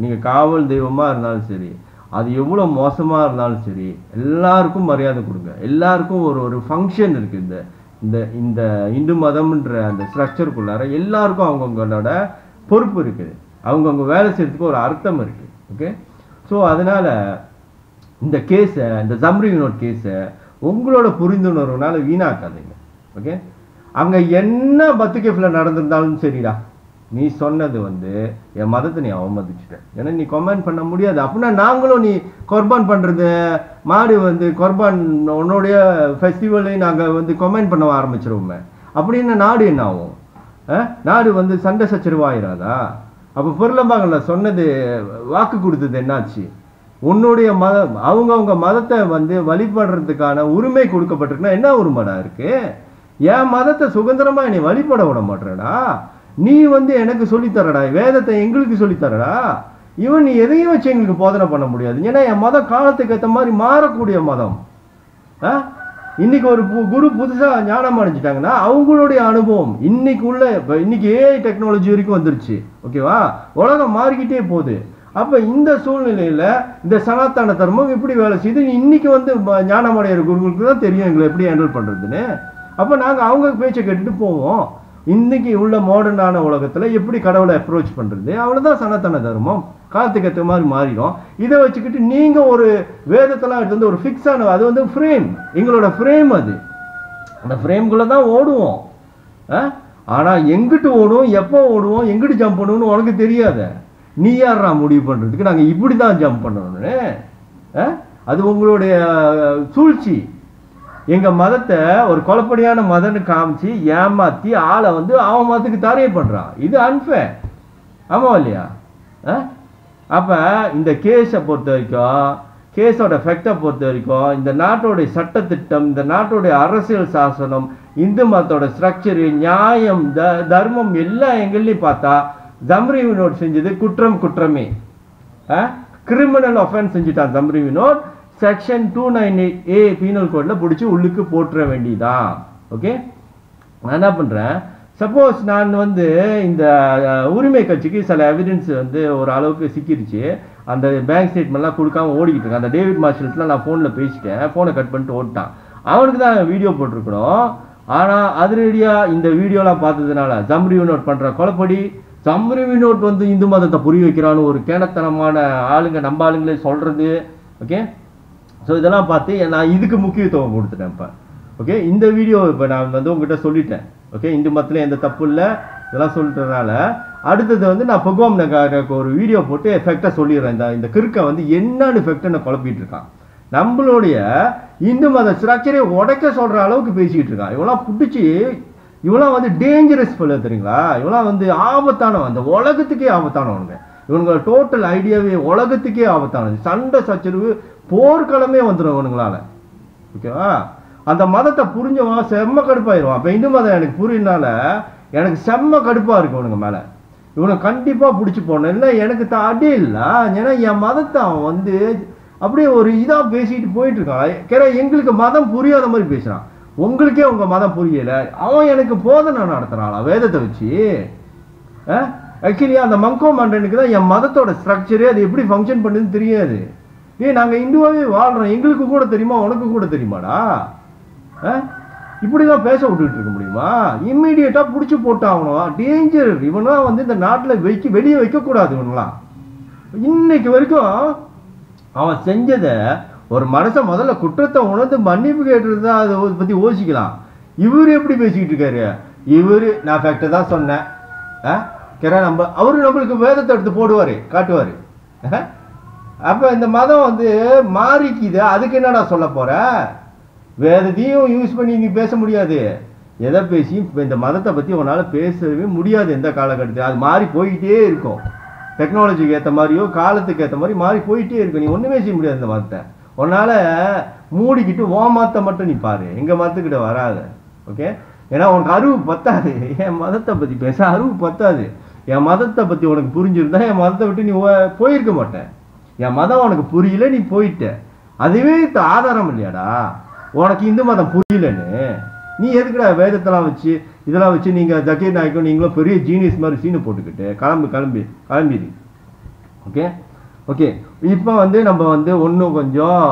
[SPEAKER 1] நீங்க காவல் தெய்வமா இருந்தாலும் சரி, அது எவ்வளோ மோசமாக இருந்தாலும் சரி எல்லாருக்கும் மரியாதை கொடுங்க. எல்லாருக்கும் ஒரு ஒரு ஃபங்க்ஷன் இருக்குது. இந்த இந்த இந்த இந்து மதம்ன்ற அந்த ஸ்ட்ரக்சருக்குள்ளார எல்லாருக்கும் அவங்கவுங்களோட பொறுப்பு இருக்குது. அவங்கவுங்க வேலை செய்யறதுக்கு ஒரு அர்த்தம் இருக்குது. ஓகே, ஸோ அதனால் இந்த கேஸை, இந்த ஜம்ரி வினோட் கேஸை உங்களோட புரிந்துணர்வுனால வீணாக்காதீங்க. ஓகே, அங்கே என்ன பத்துகேஃபில் நடந்திருந்தாலும் சரிடா, நீ சொன்னது என் மதத்தை நீ அவமதிச்சுட்ட, ஏன்னா நீ கமெண்ட் பண்ண முடியாது. அப்படின்னா நாங்களும் நீ குர்பான் பண்ணுறது மாடு குர்பான் உன்னுடைய ஃபெஸ்டிவலையும் நாங்கள் கமெண்ட் பண்ண ஆரம்பிச்சிருவோமே, அப்படின்னு நாடு என்ன ஆகும்? நாடு சண்டை சச்சரவாயிராதா? அப்போ பொருளம்பாங்கல்ல சொன்னது, வாக்கு கொடுத்தது என்னாச்சு? உன்னுடைய மதம், அவங்கவுங்க மதத்தை வழிபடுறதுக்கான உரிமை கொடுக்கப்பட்டிருக்குன்னா என்ன உரிமைடா இருக்கு? என் மதத்தை சுதந்திரமா நீ வழிபட விட மாட்டேடா. நீ எனக்கு சொல்லித்தரடா, வேதத்தை எங்களுக்கு சொல்லித்தரடா. இவன் நீ எதையும் வச்சு எங்களுக்கு போதனை பண்ண முடியாது. ஏன்னா என் மதம் காலத்துக்கு ஏற்ற மாதிரி மாறக்கூடிய மதம். இன்னைக்கு ஒரு குரு புதுசா ஞானம் அடைஞ்சிட்டாங்கன்னா அவங்களுடைய அனுபவம் இன்னைக்கு ஏஐ டெக்னாலஜி வரைக்கும் வந்துருச்சு. ஓகேவா, உலகம் மாறிக்கிட்டே போகுது. அப்ப இந்த சூழ்நிலையில இந்த சனாத்தன தர்மம் எப்படி வேலை செய்யுது இன்னைக்கு ஞானம் அடைகிற குருங்களுக்கு தான் தெரியும் எங்களை எப்படி ஹேண்டில் பண்றதுன்னு. அப்ப நாங்க அவங்க பேச்சை கேட்டுட்டு போவோம். இன்னைக்கு உள்ள மாடர்னான உலகத்துல எப்படி கடவுளை அப்ரோச் பண்றது, அவ்வளவுதான் சனாதன தர்மம். காலத்துக்கு ஏற்ற மாதிரி மாறிடும். இதை வச்சுக்கிட்டு நீங்க ஒரு வேதத்தெல்லாம் எடுத்து ஒரு ஃபிக்ஸ் ஆன, அது ஃப்ரேம், எங்களோட ஃப்ரேம். அது அந்த ஃப்ரேம்குள்ள தான் ஓடுவோம். ஆனா எங்கிட்டு ஓடுவோம், எப்போ ஓடுவோம், எங்கிட்டு ஜம்ப் பண்ணுவோம்னு உனக்கு தெரியாத. நீ யாரா முடிவு பண்றதுக்கு நாங்க இப்படிதான் ஜம்ப் பண்ணணும்னு? அது உங்களுடைய சூழ்ச்சி. எங்க மதத்தை ஒரு கொலப்படியான மதன்னு காமிச்சு ஏமாத்தி ஆளை அவன் மதத்துக்கு தரைய பண்றான். இது அன்ஃபேர். ஆமா இல்லையா? அப்ப இந்த கேஸை பொறுத்த வரைக்கும், கேஸோட எஃபெக்டை பொறுத்த வரைக்கும், இந்த நாட்டோடைய சட்டத்திட்டம், இந்த நாட்டோடைய அரசியல் சாசனம், இந்து மதத்தோட ஸ்ட்ரக்சரு, நியாயம், தர்மம் எல்லாம் எங்களையும் பார்த்தா ஜம்ரி வினோட் செஞ்சது குற்றமே. கிரிமினல் ஆஃபென்ஸ் செஞ்சுட்டான் Jamri Vinod. Section 298A penal கோட்ல பிடிச்சி உள்ளுக்கு போட்டுற வேண்டியதான். ஓகே, நான் என்ன பண்றேன், சப்போஸ் நான் இந்த உரிமை கட்சிக்கு சில எவிடன்ஸ் ஒரு அளவுக்கு சிக்கிருச்சு, அந்த பேங்க் ஸ்டேட்மெண்ட்லாம் கொடுக்காம ஓடிக்கிட்டு இருக்கேன். அந்த டேவிட் மார்ஷல்ஸ்லாம் நான் ஃபோனில் பேசிட்டேன், ஃபோனை கட் பண்ணிட்டு ஓட்டான். அவனுக்கு தான் வீடியோ போட்டிருக்கணும். ஆனால் அதிரடியாக இந்த வீடியோலாம் பார்த்ததுனால ஜம்ரி வினோட் பண்ணுற கொலைப்படி, ஜம்ரி வினோட் இந்து மதத்தை புரிய வைக்கிறான்னு ஒரு கேனத்தனமான ஆளுங்க நம்ம ஆளுங்களே சொல்கிறது. ஓகே, ஸோ இதெல்லாம் பார்த்து நான் இதுக்கு முக்கியத்துவம் கொடுத்துட்டேன் இப்போ. ஓகே, இந்த வீடியோ இப்போ நான் உங்ககிட்ட சொல்லிட்டேன். ஓகே, இந்து மதத்தில் எந்த தப்பு இல்லை இதெல்லாம் சொல்லிட்டதுனால அடுத்தது நான் பகவான் நகருக்கு ஒரு வீடியோ போட்டு எஃபெக்டாக சொல்லிடுறேன். இந்த கிறுக்கை என்னன்னு எஃபெக்டை நான் குழப்பிட்டு இருக்கான். நம்மளுடைய இந்து மத ஸ்ட்ரக்சரை உடைக்க சொல்கிற அளவுக்கு பேசிக்கிட்டு இருக்கான். இவெல்லாம் பிடிச்சி, இவெல்லாம் டேஞ்சரஸ் சொல்ல தெரியுங்களா? இவெல்லாம் ஆபத்தானவன், அந்த உலகத்துக்கே ஆபத்தானவனுங்க. இவனுங்க டோட்டல் ஐடியாவே உலகத்துக்கே ஆபத்தானது. சண்டை சச்சரவு போர்க்களமே வந்துடும் இவனுங்களால. ஓகேவா, அந்த மதத்தை புரிஞ்சவன் செம்ம கடுப்பாயிருவான். அப்போ இந்து மதம் எனக்கு புரியனால எனக்கு செம்ம கடுப்பா இருக்கு இவனுங்க மேல. இவனை கண்டிப்பா பிடிச்சி போடணும். இல்லை எனக்கு அடி இல்லை, ஏன்னா என் மதத்தை அவன் அப்படியே ஒரு இதா பேசிட்டு போயிட்டு இருக்கான். எங்களுக்கு மதம் புரியாத மாதிரி பேசுறான். உங்களுக்கே உங்க மதம் புரியல, அவன் எனக்கு போதனை நடத்துறாளா வேதத்தை வச்சு? ஆக்சுவலி அந்த மங்கோ மண்டனுக்கு தான் என் மதத்தோட ஸ்ட்ரக்சரே அது எப்படி ஃபங்க்ஷன் பண்ணுதுன்னு தெரியாது. நாங்க இந்துவாவே வாழ்றோம், எங்களுக்கு கூட தெரியுமா, உனக்கு கூட தெரியுமாடா? இப்படிதான் பேச விட்டுட்டு இருக்க முடியுமா? இம்மீடியட்டா புடிச்சு போட்டாகணும். டேஞ்சர். இவனா இந்த நாட்டில் வெளியே வைக்க கூடாது. இவனெல்லாம் இன்னைக்கு வரைக்கும் அவன் செஞ்சதை ஒரு மனுஷன் முதல்ல குற்றத்தை உணர்ந்து மன்னிப்பு கேட்டுறது தான் அதை பத்தி யோசிக்கலாம். இவரு எப்படி பேசிக்கிட்டு இருக்காரு? இவரு நான் ஃபேக்டை தான் சொன்னேன். அவரு நம்மளுக்கு வேதத்தை எடுத்து போடுவாரு, காட்டுவாரு. அப்ப இந்த மதம் மாறிக்குது, அதுக்கு என்னடா சொல்ல போற? வேதத்தையும் யூஸ் பண்ணி நீ பேச முடியாது. எதை பேசி இந்த மதத்தை பத்தி உன்னால பேசவே முடியாது எந்த காலகட்டத்தில். அது மாறி போயிட்டே இருக்கும். டெக்னாலஜிக்கு ஏற்ற மாதிரியோ காலத்துக்கு ஏற்ற மாதிரி மாறி போயிட்டே இருக்கும். நீ ஒண்ணுமே செய்ய முடியாது இந்த மதத்தை. உன்னால மூடிக்கிட்டு ஓ மதத்தை மட்டும் நீ பாரு, எங்க மதத்துக்கிட்ட வராத. ஓகே, ஏன்னா உனக்கு அறிவு பத்தாது. என் மதத்தை பத்தி பேச அறிவு பத்தாது. என் மதத்தை பத்தி உனக்கு புரிஞ்சிருந்தா என் மதத்தை விட்டு நீ போயிருக்க மாட்டேன். என் மதம் உனக்கு புரியல, நீ போயிட்ட. அதுவே ஆதாரம் இல்லையாடா உனக்கு இந்து மதம் புரியலன்னு? நீ எதுக்குடா வேதத்தெல்லாம் வச்சு இதெல்லாம் வச்சு நீங்க ஜக்கீர் நாய்க்கும் நீங்களும் பெரிய ஜீனியஸ் மாதிரி சீனு போட்டுக்கிட்டு கிளம்பிடு. ஓகே, ஓகே, இப்போ வந்து நம்ம வந்து இன்னும் கொஞ்சம்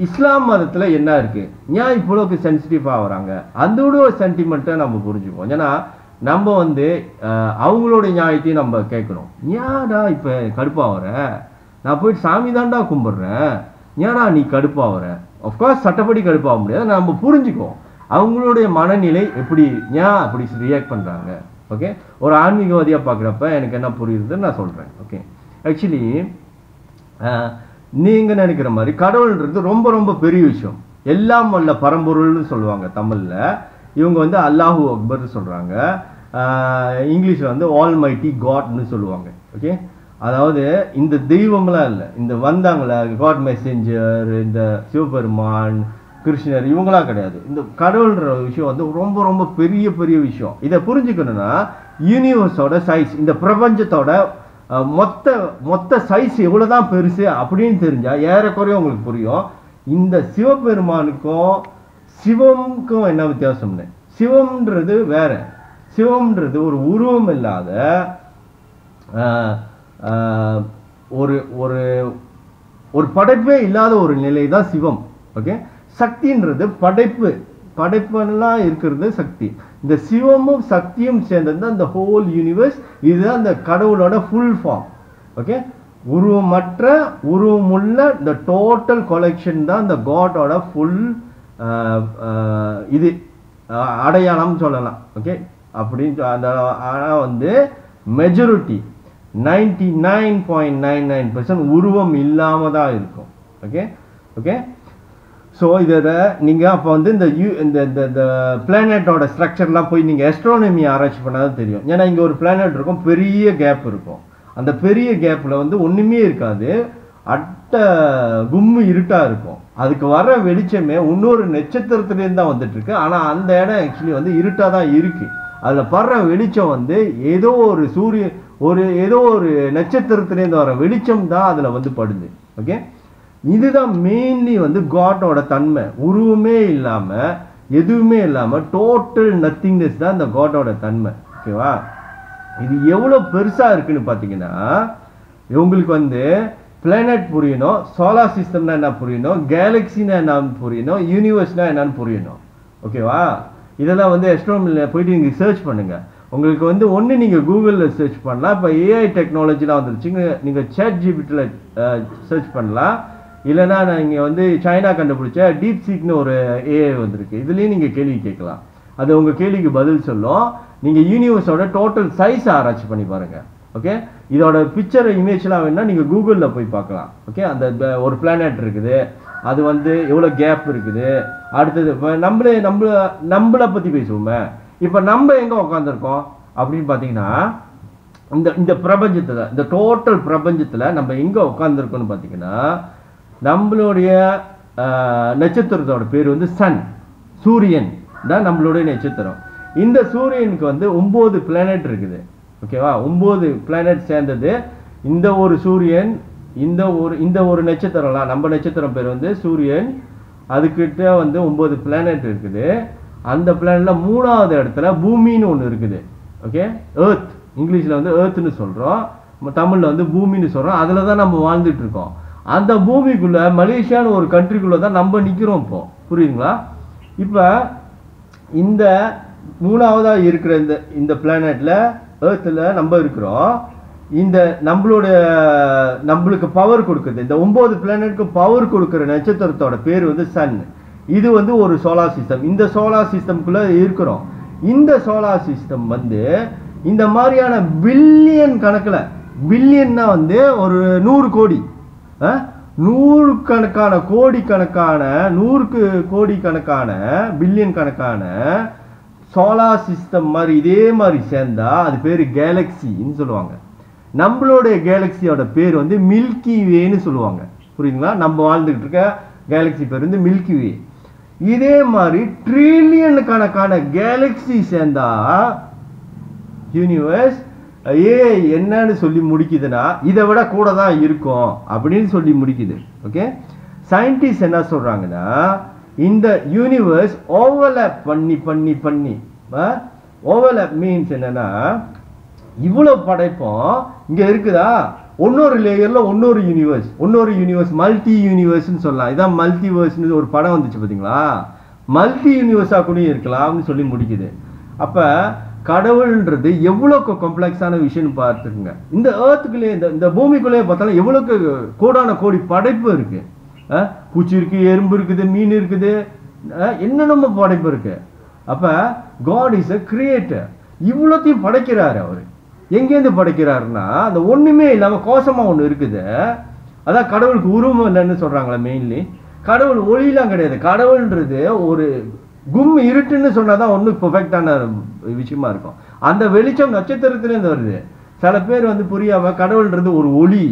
[SPEAKER 1] இஸ்லாம் மதத்தில் என்ன இருக்கு, ஏன் இவ்வளோக்கு சென்சிட்டிவாக வராங்க, அதோட ஒரு சென்டிமெண்ட்டை நம்ம புரிஞ்சுப்போம். ஏன்னா நம்ம வந்து அவங்களோட நியாயத்தையும் நம்ம கேட்கணும். ஏன்டா இப்போ கடுப்பாகிற, நான் போயிட்டு சாமி தாண்டா கும்பிட்றேன், ஏன்னா நீ கடுப்பாகிற. ஆஃப்கோர்ஸ் சட்டப்படி கடுப்பாக முடியாது, நம்ம புரிஞ்சுக்குவோம் அவங்களுடைய மனநிலை எப்படி, ஏன் அப்படி ரியாக்ட் பண்ணுறாங்க. ஓகே, ஒரு ஆன்மீகவாதியாக பார்க்குறப்ப எனக்கு என்ன புரியுதுன்னு நான் சொல்கிறேன். ஓகே, ஆக்சுவலி நீங்கள் நினைக்கிற மாதிரி கடவுள்ன்றது ரொம்ப ரொம்ப பெரிய விஷயம். எல்லாம் வல்ல பரம்பொருள்னு சொல்லுவாங்க தமிழில், இவங்க வந்து அல்லாஹூ அக்பர்னு சொல்கிறாங்க. இங்கிலீஷில் வந்து ஆல் மைட்டி காட்னு சொல்லுவாங்க. ஓகே, அதாவது இந்த தெய்வம்லாம் இல்லை, இந்த வந்தாங்களே காட் மெசேஞ்சர், இந்த சிவபெருமான், கிருஷ்ணர், இவங்களாம் கிடையாது. இந்த கடவுள்ன்ற விஷயம் வந்து ரொம்ப ரொம்ப பெரிய பெரிய விஷயம். இதை புரிஞ்சுக்கணும்னா யூனிவர்ஸோட சைஸ், இந்த பிரபஞ்சத்தோட மொத்த சைஸ் எவ்வளோதான் பெருசு அப்படின்னு தெரிஞ்சால் ஏறக்குறைய உங்களுக்கு புரியும். இந்த சிவபெருமானுக்கும் சிவமுக்கும் என்ன வித்தியாசம்னு. சிவம்ன்றது வேற, சிவம்ன்றது ஒரு உருவம் இல்லாத ஒரு ஒரு ஒரு படைப்பே இல்லாத ஒரு நிலை தான் சிவம். ஓகே, சக்தின்றது படைப்பெல்லாம் இருக்கிறது சக்தி. இந்த சிவமும் சக்தியும் சேர்ந்தது தான் இந்த ஹோல் யூனிவர்ஸ். இதுதான் இந்த கடவுளோட ஃபுல் ஃபார்ம். ஓகே, உருவமற்ற உருவமுள்ள இந்த டோட்டல் கொலெக்ஷன் தான் இந்த காடோட ஃபுல் இது அடையாளம் சொல்லலாம். ஓகே, அப்படின்னு அந்த ஆனால் வந்து மெஜாரிட்டி 99.99% உருவம் இல்லாமல் தான் இருக்கும். ஓகே ஓகே, ஸோ இதில் நீங்கள் அப்போ வந்து இந்த பிளானட்டோட ஸ்ட்ரக்சர்லாம் போய் நீங்கள் ஆஸ்ட்ரானமி ஆராய்ச்சி பண்ணாதான் தெரியும். ஏன்னா இங்கே ஒரு பிளானட் இருக்கும், பெரிய கேப் இருக்கும். அந்த பெரிய கேப்பில் வந்து ஒன்றுமே இருக்காது, கும்மு இருட்டாக இருக்கும். அதுக்கு வர வெளிச்சமே இன்னொரு நட்சத்திரத்துலேருந்து தான் வந்துட்டு இருக்கு. ஆனால் அந்த இடம் ஆக்சுவலி வந்து இருட்டாக தான் இருக்கு. அதில் படுற வெளிச்சம் வந்து ஏதோ ஒரு நட்சத்திரத்துலேருந்து வர வெளிச்சம் தான் அதில் வந்து படுது. ஓகே, இதுதான் மெயின்லி வந்து காடோட தன்மை. உருவமே இல்லாமல் எதுவுமே இல்லாமல் டோட்டல் நத்திங்னஸ் தான் இந்த காடோட தன்மை. ஓகேவா, இது எவ்வளோ பெருசாக இருக்குன்னு பார்த்தீங்கன்னா உங்களுக்கு வந்து பிளானட் புரியணும், சோலார் சிஸ்டம்னா என்ன புரியணும், கேலக்சினா என்னன்னு புரியணும், யூனிவர்ஸ்னா என்னன்னு புரியணும். ஓகேவா, இதெல்லாம் வந்து ஆஸ்ட்ரோனமியில் போயிட்டு நீங்கள் சர்ச் பண்ணுங்கள். உங்களுக்கு வந்து ஒன்று நீங்கள் கூகுளில் சர்ச் பண்ணலாம். இப்போ ஏஐ டெக்னாலஜிலாம் வந்துருச்சு, நீங்கள் ChatGPTல சர்ச் பண்ணலாம். இல்லைனா நீங்கள் வந்து சைனா கண்டுபிடிச்ச டீப் சீக்னு ஒரு ஏஐ வந்திருக்கு, இதுலேயும் நீங்கள் கேள்வி கேட்கலாம், அது உங்கள் கேள்விக்கு பதில் சொல்லும். நீங்கள் யூனிவர்ஸோட டோட்டல் சைஸ் ஆராய்ச்சி பண்ணி பாருங்கள். ஓகே, இதோட பிக்சர் இமேஜ்லாம் வேணுன்னா நீங்கள் கூகுளில் போய் பார்க்கலாம். ஓகே, அந்த ஒரு பிளானட் இருக்குது, அது வந்து எவ்வளோ கேப் இருக்குது. அடுத்தது இப்போ நம்மளை பற்றி பேசுவோமே. இப்போ நம்ம எங்கே உட்காந்துருக்கோம் அப்படின்னு பார்த்தீங்கன்னா இந்த பிரபஞ்சத்தில், இந்த டோட்டல் பிரபஞ்சத்தில் நம்ம எங்கே உட்காந்துருக்கோன்னு பார்த்தீங்கன்னா நம்மளுடைய நட்சத்திரத்தோட பேர் வந்து சன், சூரியன் தான் நம்மளுடைய நட்சத்திரம். இந்த சூரியனுக்கு வந்து 9 பிளானட் இருக்குது. ஓகேவா, 9 பிளானட் சேர்ந்தது இந்த ஒரு சூரியன். இந்த ஒரு நட்சத்திரம்லாம் நம்ம நட்சத்திரம் பேர் வந்து சூரியன். அதுக்கிட்ட வந்து 9 பிளானட் இருக்குது. அந்த பிளானட்ல 3வது இடத்துல பூமின்னு ஒன்று இருக்குது. ஓகே, எர்த், இங்கிலீஷில் வந்து எர்த்னு சொல்கிறோம், தமிழில் வந்து பூமின்னு சொல்கிறோம். அதில் தான் நம்ம வாழ்ந்துட்டு இருக்கோம். அந்த பூமிக்குள்ளே மலேசியான்னு ஒரு கண்ட்ரிக்குள்ளே தான் நம்ம நிற்கிறோம். இப்போ புரியுதுங்களா? இப்போ இந்த 3வதாக இருக்கிற இந்த பிளானட்ல எர்த்தில் நம்ம இருக்கிறோம். இந்த நம்மளுக்கு பவர் கொடுக்குது, இந்த 9 பிளானட்டுக்கு பவர் கொடுக்குற நட்சத்திரத்தோட பேர் வந்து சன். இது வந்து ஒரு சோலார் சிஸ்டம். இந்த சோலார் சிஸ்டம்குள்ளே இருக்கிறோம். இந்த சோலார் சிஸ்டம் வந்து இந்த மாதிரியான பில்லியன் கணக்கில், பில்லியன்னா வந்து ஒரு 100 கோடி, 100 கணக்கான கோடிக்கணக்கான 100 கோடிக்கணக்கான பில்லியன் கணக்கான சோலார் சிஸ்டம் மாதிரி இதே மாதிரி சேர்ந்தா அது பேர் கேலக்சின்னு சொல்லுவாங்க. நம்மளுடைய கேலக்சியோட பேர் வந்து மில்கி வேன்னு சொல்லுவாங்க. புரியுதுங்களா? நம்ம வாழ்ந்துகிட்டு இருக்க கேலக்சி பேர் வந்து மில்கி வே. இதே மாதிரி ட்ரில்லியன் கணக்கான கேலக்சி சேர்ந்தா யூனிவர்ஸ் என்னன்னு சொல்லி முடிக்குதுன்னா இதை விட கூட தான் இருக்கும் அப்படின்னு சொல்லி முடிக்குது. ஓகே, சயின்டிஸ்ட் என்ன சொல்றாங்கன்னா இந்த யூனிவர்ஸ் ஓவர்லேப் பண்ணி ஓவர்லேப் மீன்ஸ் என்னன்னா இவ்வளவு படைப்போம் இங்க இருக்குதா, இன்னொரு லேயர்ல இன்னொரு யூனிவர்ஸ் மல்டி யூனிவர்ஸ்னு சொல்லலாம். இதான் மல்டிவர்ஸ்னு ஒரு படம் வந்துச்சு பார்த்தீங்களா? மல்டி யூனிவர்ஸா கூட இருக்கலாம்னு சொல்லி முடிக்குது. அப்ப கடவுள்ன்றது எவ்வளவு காம்ப்ளெக்ஸான விஷயம்னு பார்த்துக்குங்க. இந்த ஏர்த்துக்குள்ளே இந்த பூமிக்குள்ளே பார்த்தாலும் எவ்வளவு கோடான கோடி படைப்பு இருக்கு. பூச்சி இருக்கு, எறும்பு இருக்குது, மீன் இருக்குது, என்னென்ன படைப்பு இருக்கு. அப்ப காட் இஸ் a கிரியேட்டர். இவ்வளோத்தையும் படைக்கிறாரு. அவரு எங்கேருந்து படைக்கிறாருன்னா அந்த ஒண்ணுமே இல்லாம கோஷமா ஒண்ணு இருக்குது. அதான் கடவுளுக்கு உருவம் இல்லைன்னு சொல்றாங்களா? மெயின்லி கடவுள் ஒளியெல்லாம் கிடையாது. கடவுள்ன்றது ஒரு இருட்டுன்னு சொன்னாதான் ஒண்ணு பெர்ஃபெக்டான விஷயமா இருக்கும். அந்த வெளிச்சம் நட்சத்திரத்திலேருந்து வருது. சில பேர் வந்து புரியாம கடவுள்ன்றது ஒரு ஒளி,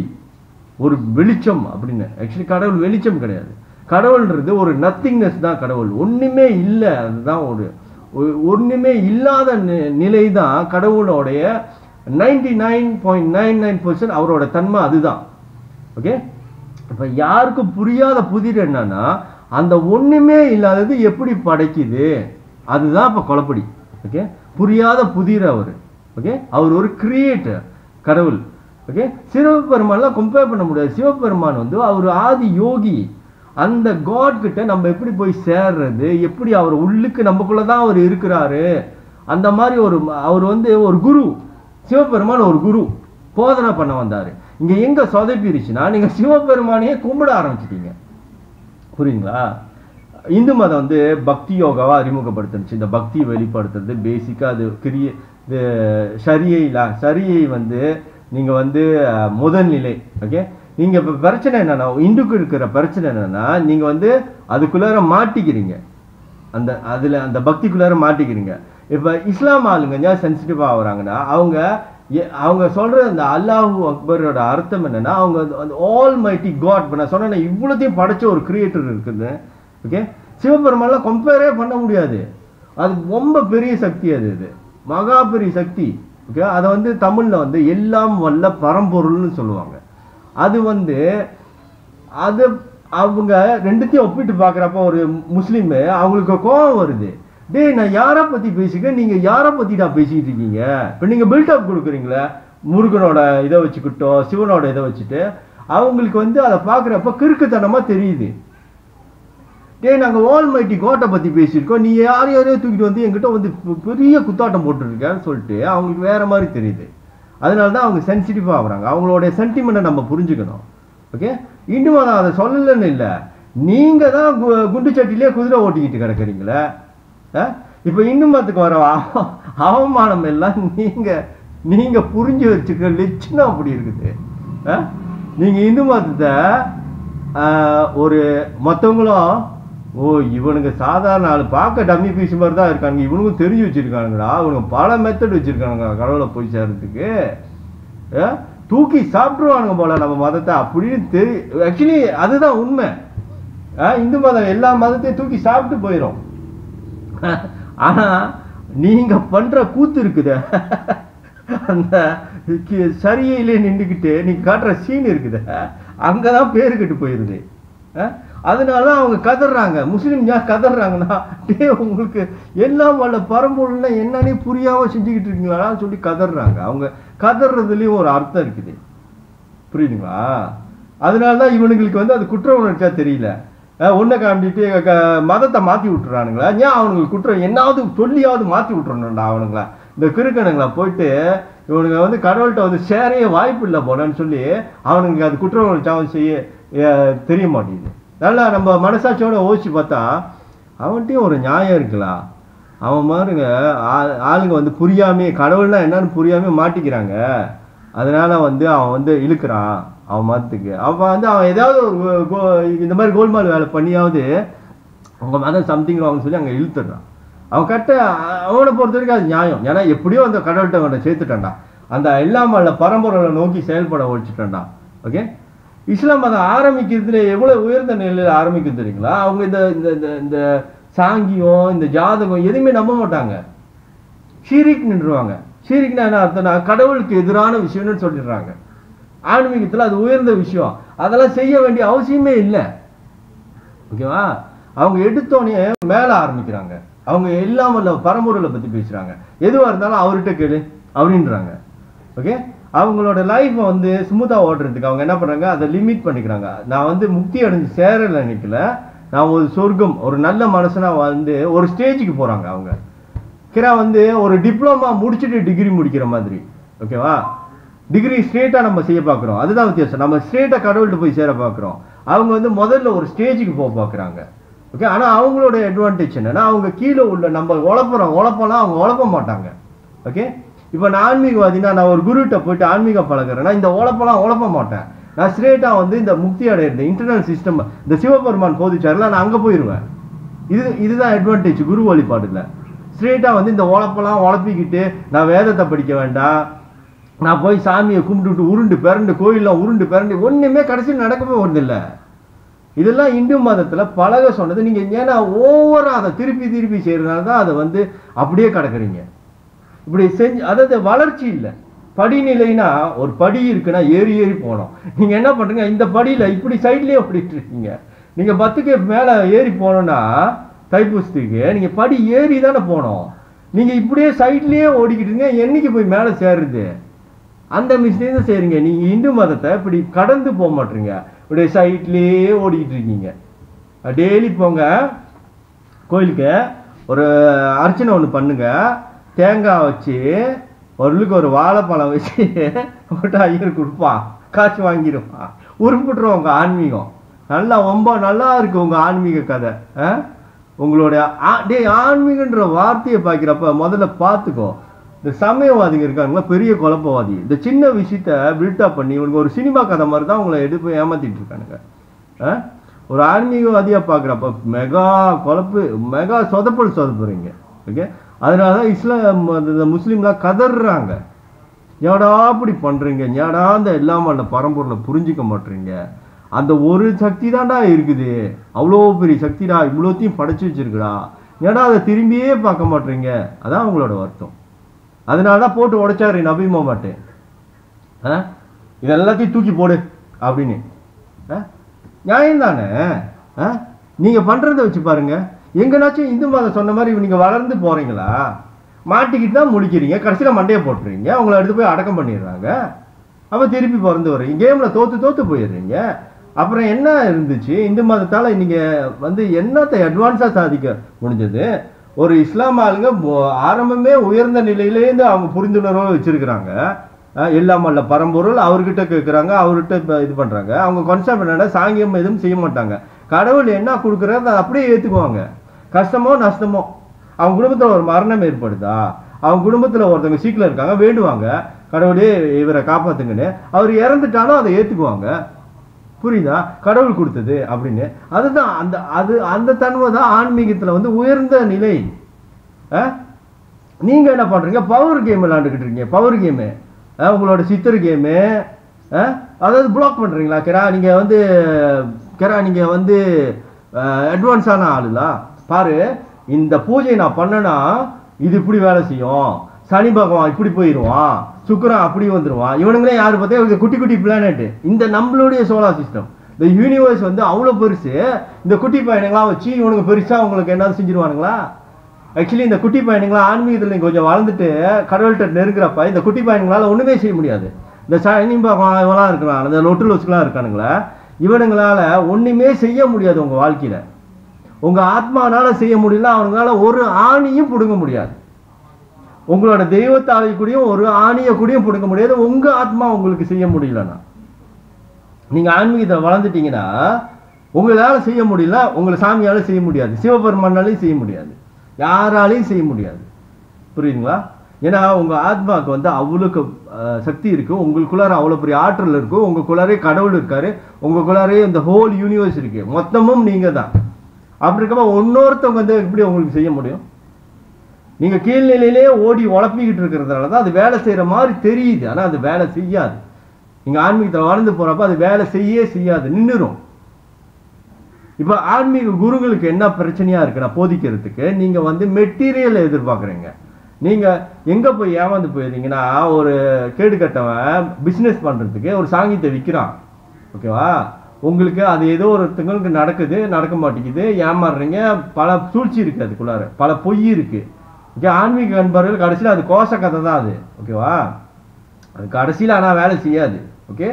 [SPEAKER 1] ஒரு வெளிச்சம் அப்படின்னு. ஆக்சுவலி கடவுள் வெளிச்சம் கிடையாது. கடவுள்ன்றது ஒரு நத்திங்னஸ் தான். கடவுள் ஒண்ணுமே இல்லை. அதுதான் ஒண்ணுமே இல்லாத நிலை தான் கடவுளோடைய 99.99% அவரோட தன்மை. அதுதான். ஓகே. இப்ப யாருக்கும் புரியாத புதிர் என்னன்னா அந்த ஒண்ணுமே இல்லாதது எப்படி படைக்குது, அதுதான் இப்ப குழப்படி. ஓகே. புரியாத புதிர் அவரு. ஓகே. அவர் ஒரு கிரியேட்டர் கடவுள். ஓகே. சிவபெருமான்லாம் கம்பேர் பண்ண முடியாது. சிவபெருமான் வந்து அவர் ஆதி யோகி. அந்த காட் கிட்ட நம்ம எப்படி போய் சேர்றது, எப்படி அவர் உள்ளுக்கு நமக்குள்ளதான் அவர் இருக்கிறாரு. அந்த மாதிரி அவர் வந்து ஒரு குரு. சிவபெருமான் ஒரு குரு போதனை பண்ண வந்தாரு. இங்க எங்க சொதப்பிருச்சுன்னா நீங்க சிவபெருமானையே கும்பிட ஆரம்பிச்சிட்டீங்க. புரியுங்களா? இந்து மதம் வந்து பக்தி யோகாவா அறிமுகப்படுத்துச்சு. இந்த பக்தியை வெளிப்படுத்துறது பேசிக்கா அது சரியை வந்து நீங்க வந்து முதல் நிலை. ஓகே. நீங்க இப்ப பிரச்சனை என்னன்னா, இந்துக்கு இருக்கிற பிரச்சனை என்னன்னா நீங்க வந்து அதுக்குள்ளார மாட்டிக்கிறீங்க. அந்த பக்திக்குள்ளார மாட்டிக்கிறீங்க. இப்ப இஸ்லாம் ஆளுங்க சென்சிட்டிவா ஆகுறாங்கன்னா அவங்க சொல்ற அந்த அல்லாஹு அக்பரோட அர்த்தம் என்னன்னா அவங்க ஆல் மைட்டி காட். நான் சொன்ன இவ்வளத்தையும் படைச்ச ஒரு கிரியேட்டர் இருக்குது. ஓகே. சிவபெருமான்லாம் கம்பேரே பண்ண முடியாது. அது ரொம்ப பெரிய சக்தி. அது மகா பெரிய சக்தி. ஓகே. அதை வந்து தமிழ்ல வந்து எல்லாம் வல்ல பரம்பொருள்னு சொல்லுவாங்க. அது வந்து அவங்க ரெண்டுத்தையும் ஒப்பிட்டு பாக்குறப்ப ஒரு முஸ்லீம் அவங்களுக்கு கோபம் வருது. டேய், நான் யாரை பத்தி பேசிக்கிறேன், நீங்க யாரை பத்தி நான் பேசிட்டு இருக்கீங்க? இப்ப நீங்க பில்டப் கொடுக்குறீங்களே முருகனோட இதை வச்சுக்கிட்டோ சிவனோட இதை வச்சுட்டு அவங்களுக்கு வந்து அதை பாக்குறப்ப கிறுக்குத்தனமா தெரியுது. டேய், நாங்க ஆல்மைட்டி காட்டை பத்தி பேசியிருக்கோம், நீ யாரையோ தூக்கிட்டு வந்து என்கிட்ட வந்து பெரிய குத்தாட்டம் போட்டுருக்கேன்னு சொல்லிட்டு அவங்களுக்கு வேற மாதிரி தெரியுது. அதனாலதான் அவங்க சென்சிட்டிவா ஆகுறாங்க. அவங்களோட சென்டிமெண்ட்டை நம்ம புரிஞ்சுக்கணும். ஓகே. இன்னும் அதை சொல்லலன்னு இல்லை, நீங்க தான் குண்டு சட்டிலே குதிரை ஓட்டிக்கிட்டு கிடக்குறீங்களே. இப்ப இன்னும் அதுக்கு வர அவமானம் எல்லாம் நீங்க புரிஞ்சு வச்சுக்க லட்சணம் அப்படி இருக்குது. நீங்க இந்து மதத்தை ஒரு மற்றவங்களும் இவனுங்க சாதாரண ஆளு பார்க்க டம்மி பீஸ் மாதிரி தான் இருக்காங்க, இவனுக்கும் தெரிஞ்சு வச்சிருக்கானுங்களா, இவனுங்க பல மெத்தட் வச்சிருக்கானுங்க கடவுளை போய் சேர்றதுக்கு, தூக்கி சாப்பிட்டுருவானுங்க போல நம்ம மதத்தை அப்படின்னு ஆக்சுவலி அதுதான் உண்மை. இந்து மதம் எல்லா மதத்தையும் தூக்கி சாப்பிட்டு போயிடும். ஆனா நீங்க பண்ற கூத்து இருக்குது, அந்த சரியிலே நின்றுக்கிட்டு நீங்க காட்டுற சீன் இருக்குது, அங்கதான் பேரு கெட்டு போயிருது. அதனால அவங்க கதறாங்க. முஸ்லீம் ஏன் கதறாங்கன்னா, உங்களுக்கு எல்லாம் வல்ல பரம்பொருள்னா என்னன்னே புரியாம செஞ்சுக்கிட்டு இருக்கீங்களான்னு சொல்லி கதறாங்க. அவங்க கதறதுலயும் ஒரு அர்த்தம் இருக்குது. புரியுதுங்களா? அதனாலதான் இவனுங்களுக்கு வந்து அது குற்ற உணர்ச்சியா தெரியல. ஒன்றை காமிட்டு மதத்தை மாற்றி விட்டுறானுங்களா? ஏன் அவனுங்களுக்கு குற்றம் என்னாவது சொல்லியாவது மாற்றி விட்டுறணும்டா அவனுங்களா. இந்த கிறுக்கணுங்களா போயிட்டு இவனுங்க வந்து கடவுள்கிட்ட வந்து சேரைய வாய்ப்பு இல்லை போலன்னு சொல்லி அவனுங்களுக்கு அது குற்ற உணர்ச்சியாவும் செய்ய தெரிய மாட்டேங்குது. நல்லா நம்ம மனசாட்சியோட யோசிச்சு பார்த்தா அவன்கிட்டயும் ஒரு நியாயம் இருக்கலாம். அவன் பாருங்க ஆளுங்க வந்து புரியாமே கடவுள்னா என்னன்னு புரியாம மாட்டிக்கிறாங்க. அதனால வந்து அவன் வந்து இழுக்கிறான் அவன் மதத்துக்கு. அவன் வந்து அவன் ஏதாவது இந்த மாதிரி கோல்மால் வேலை பண்ணியாவது அவங்க மதம் சம்திங் அவங்க சொல்லி அங்கே இழுத்துடுறான். அவன் அவனை பொறுத்த வரைக்கும் அது நியாயம். ஏன்னா எப்படியோ அந்த கடவுள்கிட்ட அவனை சேர்த்துட்டான்டா, அந்த எல்லாம் அல்ல பரம்பரை நோக்கி செயல்பட ஒழிச்சுட்டான்டா. ஓகே. இஸ்லாம் மதம் ஆரம்பிக்கிறதுல எவ்வளவு உயர்ந்த நிலையில ஆரம்பிக்கும் தெரியுங்களா? அவங்க இந்த சாங்கியம் இந்த ஜாதகம் எதுவுமே நம்ப மாட்டாங்க. ஷீரிக் நின்றுவாங்க. ஷீரிக்னா என்ன அர்த்தம்னா கடவுளுக்கு எதிரான விஷயம்னு சொல்லிடுறாங்க. ஆன்மீகத்துல அது உயர்ந்த விஷயம், அதெல்லாம் செய்ய வேண்டிய அவசியமே இல்லை. ஓகேவா? அவங்க எடுத்தோடனே மேல ஆரம்பிக்கிறாங்க. அவங்க எல்லாம் பரம்பொருளை பத்தி பேசுறாங்க. எதுவா இருந்தாலும் அவர்கிட்ட கேளு அப்படின்றாங்க. ஓகே. அவங்களோட லைஃப்பை வந்து ஸ்மூத்தாக ஓடுறதுக்கு அவங்க என்ன பண்ணுறாங்க, அதை லிமிட் பண்ணிக்கிறாங்க. நான் வந்து முக்தி அடைஞ்சு சேரல நினைக்கல, நான் ஒரு சொர்க்கம் ஒரு நல்ல மனுஷனாக வந்து ஒரு ஸ்டேஜுக்கு போகிறாங்க. அவங்க வந்து ஒரு டிப்ளமா முடிச்சுட்டு டிகிரி முடிக்கிற மாதிரி. ஓகேவா, டிகிரி ஸ்ட்ரெயிட்டாக நம்ம செய்ய பார்க்குறோம், அதுதான் வித்தியாசம். நம்ம ஸ்ட்ரெயிட்டாக கடவுள்கிட்ட போய் சேர பார்க்குறோம். அவங்க வந்து முதல்ல ஒரு ஸ்டேஜுக்கு போக பார்க்குறாங்க. ஓகே, ஆனால் அவங்களோட அட்வான்டேஜ் என்னன்னா, அவங்க கீழே உள்ள நம்ம உழப்பலாம் அவங்க உழப்ப மாட்டாங்க. ஓகே, இப்போ நான் ஆன்மீகவாதினா நான் ஒரு குருகிட்ட போயிட்டு ஆன்மீகம் பழகிறேன்னா இந்த உழப்பலாம் உழப்ப மாட்டேன். நான் ஸ்ட்ரெயிட்டாக வந்து இந்த முக்தி அடையிறது இன்டர்னல் சிஸ்டம் இந்த சிவபெருமான் போதிச்சார்ல, நான் அங்கே போயிடுவேன். இதுதான் அட்வான்டேஜ் குரு வழிபாடுல. ஸ்ட்ரெயிட்டாக வந்து இந்த உழப்பெல்லாம் உழப்பிக்கிட்டு நான் வேதத்தை படிக்க வேண்டாம், நான் போய் சாமியை கும்பிட்டுட்டு உருண்டு பிறண்டு கோயிலெலாம் உருண்டு பிறண்டு ஒன்றுமே கடைசியில் நடக்கவே வருதில்லை. இதெல்லாம் இந்து மதத்தில் பழக சொன்னது. நீங்கள் ஏன்னா ஓவராக அதை திருப்பி திருப்பி செய்கிறதுனால தான் அதை வந்து அப்படியே கிடக்குறீங்க. இப்படி செஞ்சு அதாவது வளர்ச்சி இல்லை. படிநிலைனா ஒரு படி இருக்குன்னா ஏறி ஏறி போகணும். நீங்கள் என்ன பண்ணுறீங்க, இந்த படியில் இப்படி சைட்லேயே ஓடிட்டு இருக்கீங்க. நீங்கள் 10க்கு மேலே ஏறி போனோன்னா தைப்பூசத்துக்கு நீங்கள் படி ஏறி தானே போகணும். நீங்கள் இப்படியே சைட்லேயே ஓடிக்கிட்டுருங்க, என்னைக்கு போய் மேலே சேருது? அந்த மிஸ்டேக் தான் செய்கிறீங்க. நீங்கள் இந்து மதத்தை இப்படி கடந்து போக மாட்டீங்க, இப்படி சைட்லேயே ஓடிக்கிட்டு இருக்கீங்க. டெய்லி போங்க கோயிலுக்கு, ஒரு அர்ச்சனை ஒன்று பண்ணுங்க, தேங்காய் வச்சு ஒருளுக்கு ஒரு வாழைப்பழம் வச்சு போட்டு ஐயர் கொடுப்பான், காசு வாங்கிடுவான், உருப்பிட்டுருவோம். உங்கள் ஆன்மீகம் நல்லா ரொம்ப நல்லா இருக்கு. உங்கள் ஆன்மீக கதை உங்களுடைய ஆன்மீகன்ற வார்த்தையை பார்க்குறப்ப முதல்ல பார்த்துக்கோ. இந்த சமயவாதிங்க இருக்காங்களா, பெரிய குழப்பவாதி, இந்த சின்ன விஷயத்த பில்டப் பண்ணி உனக்கு ஒரு சினிமா கதை மாதிரி தான் உங்களை எடுத்து ஏமாத்திட்டு இருக்கானுங்க. ஒரு ஆன்மீகவாதியாக பார்க்குறப்ப மெகா குழப்பு, மெகா சொதப்புறீங்க. ஓகே, அதனால தான் இஸ்லாம் முஸ்லீம்லாம் கதறாங்க, ஏடா அப்படி பண்ணுறீங்க, ஏடா அந்த எல்லாம் அந்த பரம்பொருளை புரிஞ்சிக்க மாட்டீங்க. அந்த ஒரு சக்தி தான்டா இருக்குது, அவ்வளோ பெரிய சக்திடா, இவ்வளோத்தையும் படைச்சி வச்சிருக்குடா, ஏடா அதை திரும்பியே பார்க்க மாட்டீங்க. அதான் அவங்களோட வருத்தம். அதனால தான் போட்டு உடைச்சாரு நபி முஹம்மது, இது எல்லாத்தையும் தூக்கி போடு அப்படின்னு. நியாயம் தானே? நீங்கள் பண்ணுறதை வச்சு பாருங்க. எங்கனாச்சும் இந்து மதம் சொன்ன மாதிரி நீங்கள் வளர்ந்து போகிறீங்களா? மாட்டிக்கிட்டு தான் முடிக்கிறீங்க, கடைசியில் மண்டையை போட்டுறீங்க, அவங்கள எடுத்து போய் அடக்கம் பண்ணிடுறாங்க. அப்போ திருப்பி பிறந்து வர்றீங்க, கேமில் தோற்று போயிடுறீங்க. அப்புறம் என்ன இருந்துச்சு? இந்து மதத்தால் நீங்கள் வந்து என்னத்தை அட்வான்ஸாக சாதிக்க முடிஞ்சது? ஒரு இஸ்லாம் ஆளுங்க ஆரம்பமே உயர்ந்த நிலையிலேருந்து அவங்க புரிந்துணர்வை வச்சுருக்கிறாங்க. எல்லாம் அல்ல பரம்பொருள் அவர்கிட்ட கேட்குறாங்க, அவர்கிட்ட இது பண்ணுறாங்க. அவங்க கான்செப்ட் என்னன்னா சாங்கியம் எதுவும் செய்ய மாட்டாங்க. கடவுள் என்ன கொடுக்குறாரு அதை அப்படியே ஏற்றுக்குவாங்க. கஷ்டமோ நஷ்டமோ, அவங்க குடும்பத்தில் ஒரு மரணம் ஏற்படுதா, அவங்க குடும்பத்தில் ஒருத்தவங்க சீக்கிரம் இருக்காங்க, வேண்டுவாங்க கடவுளே இவரை காப்பாற்றுங்கன்னு. அவர் இறந்துட்டாலும் அதை ஏற்றுக்குவாங்க. புரியுதா? கடவுள் கொடுத்தது அப்படின்னு. அதுதான் அந்த தன்மை தான் ஆன்மீகத்தில் வந்து உயர்ந்த நிலை. நீங்கள் என்ன பண்ணுறீங்க, பவர் கேம் விளாண்டுக்கிட்டு இருக்கீங்க. பவர் கேமு, உங்களோட சித்தர் கேமு, அதாவது பிளாக் பண்ணுறீங்களா? நீங்கள் வந்து அட்வான்ஸான ஆளுலா பாரு, இந்த பூஜை நான் பண்ணனா இது இப்படி வேலை செய்யும், சனி பகவான் இப்படி போயிடுவான், சுக்கிரன் அப்படி வந்துடுவான். இவனுங்களே யாரு பார்த்தா குட்டி குட்டி பிளானட். இந்த நம்மளுடைய சோலார் சிஸ்டம், இந்த யூனிவர்ஸ் வந்து அவ்வளோ பெருசு. இந்த குட்டி பையனுங்களாம் வச்சு இவனுக்கு பெருசாக உங்களுக்கு என்ன செஞ்சிருவானுங்களா? ஆக்சுவலி இந்த குட்டி பையனுங்களாம் ஆன்மீகத்தில் நீங்கள் கொஞ்சம் வளர்ந்துட்டு கடவுள்கிட்ட நெருங்குறப்ப இந்த குட்டி பையனுங்களால் ஒன்றுமே செய்ய முடியாது. இந்த சனி பகவான் இவெல்லாம் இருக்கிறான், இந்த லொட்டு லொச்சுக்கெல்லாம் இருக்கானுங்களா, இவனுங்களால ஒன்றுமே செய்ய முடியாது. உங்கள் வாழ்க்கையில் உங்கள் ஆத்மானால செய்ய முடியல, அவனுங்களால ஒரு ஆணியும் பிடுங்க முடியாது. உங்களோட தெய்வத்தாலை கூடயும் ஒரு ஆணியை கூடயும் பிடுங்க முடியாது. உங்கள் ஆத்மா உங்களுக்கு செய்ய முடியலன்னா, நீங்கள் ஆன்மீகத்தில் வளர்ந்துட்டீங்கன்னா உங்களால் செய்ய முடியல, உங்களை சாமியால் செய்ய முடியாது, சிவபெருமானாலையும் செய்ய முடியாது, யாராலையும் செய்ய முடியாது. புரியுதுங்களா? ஏன்னா உங்கள் ஆத்மாவுக்கு வந்து அவ்வளோக்கு சக்தி இருக்குது, உங்களுக்குள்ளார அவ்வளோ பெரிய ஆற்றல் இருக்கும், உங்களுக்குள்ளாரே கடவுள் இருக்காரு, உங்களுக்குள்ளாரே இந்த ஹோல் யூனிவர்ஸ் இருக்குது, மொத்தமும் நீங்கள் தான். அப்படி இருக்கப்போ இன்னொருத்தவங்க வந்து எப்படி உங்களுக்கு செய்ய முடியும்? நீங்கள் கீழ்நிலையிலே ஓடி உழப்பிக்கிட்டு இருக்கிறதுனால தான் அது வேலை செய்கிற மாதிரி தெரியுது, ஆனால் அது வேலை செய்யாது. நீங்கள் ஆன்மீகத்தில் வளர்ந்து போகிறப்ப அது வேலை செய்யாது, நின்றுடும். இப்போ ஆன்மீக குருங்களுக்கு என்ன பிரச்சனையாக இருக்குன்னா, போதிக்கிறதுக்கு நீங்கள் வந்து மெட்டீரியலை எதிர்பார்க்குறீங்க. நீங்கள் எங்கே போய் ஏமாந்து போயிருந்தீங்கன்னா, ஒரு கேடு கட்டவன் பிஸ்னஸ் பண்ணுறதுக்கு ஒரு சாங்கியத்தை விற்கிறான். ஓகேவா? உங்களுக்கு அது ஏதோ ஒருத்தங்களுக்கு நடக்குது, நடக்க மாட்டேங்குது, ஏமாறுறீங்க, பல சூழ்ச்சி இருக்குது, அதுக்குள்ளார பல பொய் இருக்குது. ஓகே, ஆன்மீக அன்பர்கள் கடைசியில் அது கோஷ கதை தான் அது. ஓகேவா? அது கடைசியில் ஆனால் வேலை செய்யாது. ஓகே,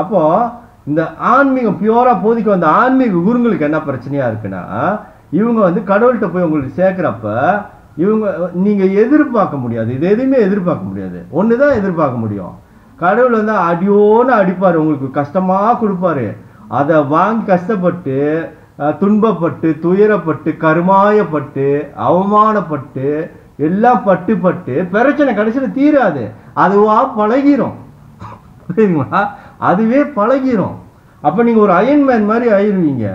[SPEAKER 1] அப்போது இந்த ஆன்மீகம் பியூராக போதிக்க வந்த ஆன்மீக குருங்களுக்கு என்ன பிரச்சனையாக இருக்குன்னா, இவங்க வந்து கடவுள்கிட்ட போய் உங்களுக்கு சேர்க்குறப்ப இவங்க நீங்கள் எதிர்பார்க்க முடியாது, இது எதுவுமே எதிர்பார்க்க முடியாது. ஒன்று தான் எதிர்பார்க்க முடியும், கடவுள் வந்து அடியோன்னு அடிப்பார், உங்களுக்கு கஷ்டமாக கொடுப்பாரு. அதை வாங்கி கஷ்டப்பட்டு துன்பப்பட்டு துயரப்பட்டு கருமாயப்பட்டு அவமானப்பட்டு எல்லாம் பட்டு பட்டு பிரச்சனை கடைசியில் தீராது, அதுவா பழகிரும். புரியுதுங்களா? அதுவே பழகிரும். அப்போ நீங்கள் ஒரு அயன்மேன் மாதிரி ஆயிடுவீங்க.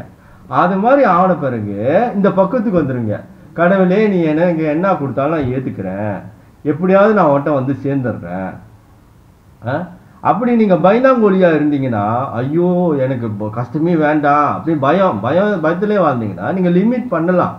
[SPEAKER 1] அது மாதிரி ஆன பிறகு இந்த பக்கத்துக்கு வந்துடுங்க. கடவுளே, நீ எனக்கு என்ன கொடுத்தாலும் நான் ஏற்றுக்கிறேன், எப்படியாவது நான் உன்கிட்ட வந்து சேர்ந்துடுறேன். அப்படி நீங்கள் பயந்தாங்கோழியாக இருந்தீங்கன்னா, ஐயோ எனக்கு இப்போ கஷ்டமே வேண்டாம் அப்படி பயத்திலே வாழ்ந்தீங்கன்னா நீங்கள் லிமிட் பண்ணலாம்.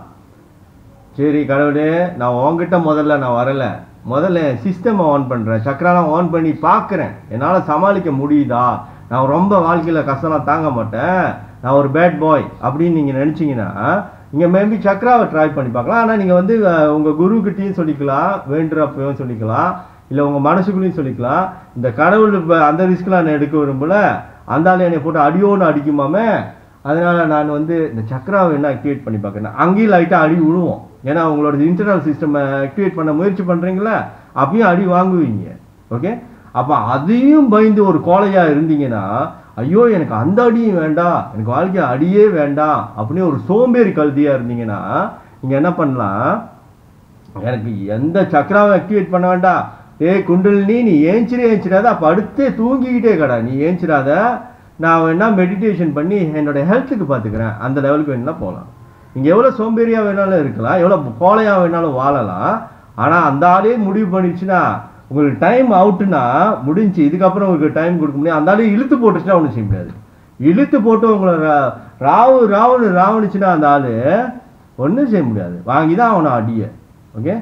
[SPEAKER 1] சரி கடவுளே, நான் உங்ககிட்ட முதல்ல நான் வரலை, முதல்ல என் சிஸ்டமை ஆன் பண்ணுறேன், சக்கரெல்லாம் ஆன் பண்ணி பார்க்குறேன், என்னால் சமாளிக்க முடியுதா, நான் ரொம்ப வாழ்க்கையில் கஷ்டம்லாம் தாங்க மாட்டேன், நான் ஒரு பேட் பாய் அப்படின்னு நீங்கள் நினச்சிங்கன்னா நீங்கள் மேபி சக்கராவை ட்ரை பண்ணி பார்க்கலாம். ஆனால் நீங்கள் வந்து உங்கள் குருக்கிட்டையும் சொல்லிக்கலாம், வேண்டுறப்பையும் சொல்லிக்கலாம், இல்லை உங்கள் மனசுக்குள்ளேயும் சொல்லிக்கலாம், இந்த கடவுள் இப்போ அந்த ரிஸ்க்லாம் நான் எடுக்க விரும்பல, அந்த ஆள் என்னை போட்டு அடியோன்னு அடிக்குமாமே, அதனால் நான் வந்து இந்த சக்கராவை என்ன ஆக்டிவேட் பண்ணி பார்க்குறேன். அங்கேயும் லைட்டாக அடி விழுவோம், ஏன்னா உங்களோட இன்டர்னல் சிஸ்டமை ஆக்டிவேட் பண்ண முயற்சி பண்ணுறீங்களா, அப்பயும் அடி வாங்குவீங்க. ஓகே, அப்போ அதையும் பயந்து ஒரு கோழையாக இருந்தீங்கன்னா, ஐயோ எனக்கு அந்த அடியும் வேண்டாம், எனக்கு வாழ்க்கை அடியே வேண்டாம் அப்படின்னு ஒரு சோம்பேறி கல்தியாக இருந்தீங்கன்னா நீங்கள் என்ன பண்ணலாம், எனக்கு எந்த சக்கராவை ஆக்டிவேட் பண்ண வேண்டாம், குண்டலினி நீ ஏஞ்சிடாத, அப்போ அடுத்தே தூங்கிக்கிட்டே கடா, நீ ஏஞ்சிடாத, நான் வேணா மெடிடேஷன் பண்ணி என்னோட ஹெல்த்துக்கு பார்த்துக்கிறேன், அந்த லெவலுக்கு வேணா போகலாம். நீங்கள் எவ்வளோ சோம்பேறியாக வேணாலும் இருக்கலாம், எவ்வளோ கோழையாக வேணாலும் வாழலாம். ஆனால் அந்த ஆளே முடிவு பண்ணிடுச்சுன்னா உங்களுக்கு டைம் அவுட்டுனா முடிஞ்சு, இதுக்கப்புறம் உங்களுக்கு டைம் கொடுக்க முடியும். அந்த ஆளே இழுத்து போட்டுச்சுன்னா ஒன்றும் செய்ய முடியாது. இழுத்து போட்டு உங்களை ராவணிச்சுன்னா அந்த ஆள் ஒன்றும் செய்ய முடியாது, வாங்கி தான் அவனை அடிய. ஓகே,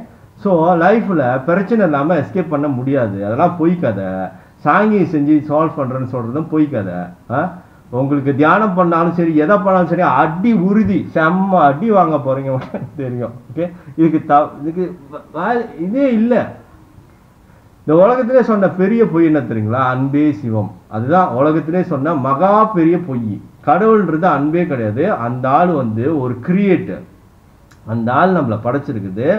[SPEAKER 1] ஸோ லைஃப்பில் பிரச்சனை இல்லாமல் எஸ்கேப் பண்ண முடியாது. அதெல்லாம் பொய் கதை. சாங்கி செஞ்சு சால்வ் பண்ணுறேன்னு சொல்கிறதும் பொய் கதை. உங்களுக்கு தியானம் பண்ணாலும் சரி, எதை பண்ணாலும் சரி, அடி உறுதி, செம்ம அடி வாங்க போகிறீங்க தெரியும். ஓகே, இதுக்கு இதே இல்லை. இந்த உலகத்திலே சொன்ன பெரிய பொய் என்ன தெரியுங்களா, அன்பே சிவம். அதுதான் உலகத்திலே சொன்ன மகா பெரிய பொய். கடவுள்ன்றது அன்பே கிடையாது. அந்த ஆள் வந்து ஒரு கிரியேட்டர், அந்த ஆள் நம்மளை படைச்சிருக்குது,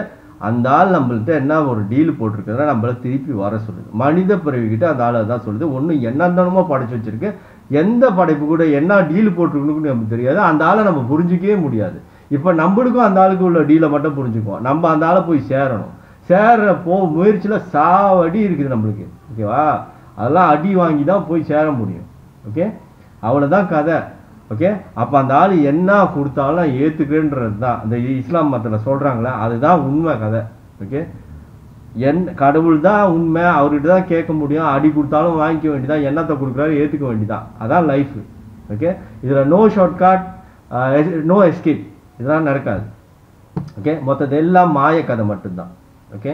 [SPEAKER 1] அந்த ஆள் நம்மள்கிட்ட என்ன ஒரு டீல் போட்டிருக்குதுன்னா நம்மள திருப்பி வர சொல்லுது. மனித பிறவிக்கிட்ட அந்த ஆள் அதான் சொல்லுது. ஒன்றும் என்னென்னமோ படைச்சு வச்சிருக்கு, எந்த படைப்பு கூட என்ன டீல் போட்டிருக்குன்னு நமக்கு தெரியாது, அந்த ஆளை நம்ம புரிஞ்சிக்கவே முடியாது. இப்போ நம்மளுக்கும் அந்த ஆளுக்கு உள்ள டீலை மட்டும் புரிஞ்சுக்குவோம். நம்ம அந்த ஆளை போய் சேரணும், சேர முயற்சியில் சாவடி இருக்குது நம்மளுக்கு. ஓகேவா, அதெல்லாம் அடி வாங்கி தான் போய் சேர முடியும். ஓகே, அவ்வளோதான் கதை. ஓகே, அப்போ அந்த ஆள் என்ன கொடுத்தாலும் ஏற்றுக்குன்றது தான் அந்த இஸ்லாம் மதத்தில் சொல்கிறாங்களே, அதுதான் உண்மை கதை. ஓகே, கடவுள் தான் உண்மை, அவர்கிட்ட தான் கேட்க முடியும், அடி கொடுத்தாலும் வாங்கிக்க வேண்டியதான், எண்ணத்தை கொடுக்குறாரு ஏற்றுக்க வேண்டியதான், அதான் லைஃபு. ஓகே, இதில் நோ ஷார்ட்கட், நோ எஸ்கேப், இதெல்லாம் நடக்காது. ஓகே, மொத்தத்தை எல்லாம் மாய கதை மட்டும்தான். ஓகே,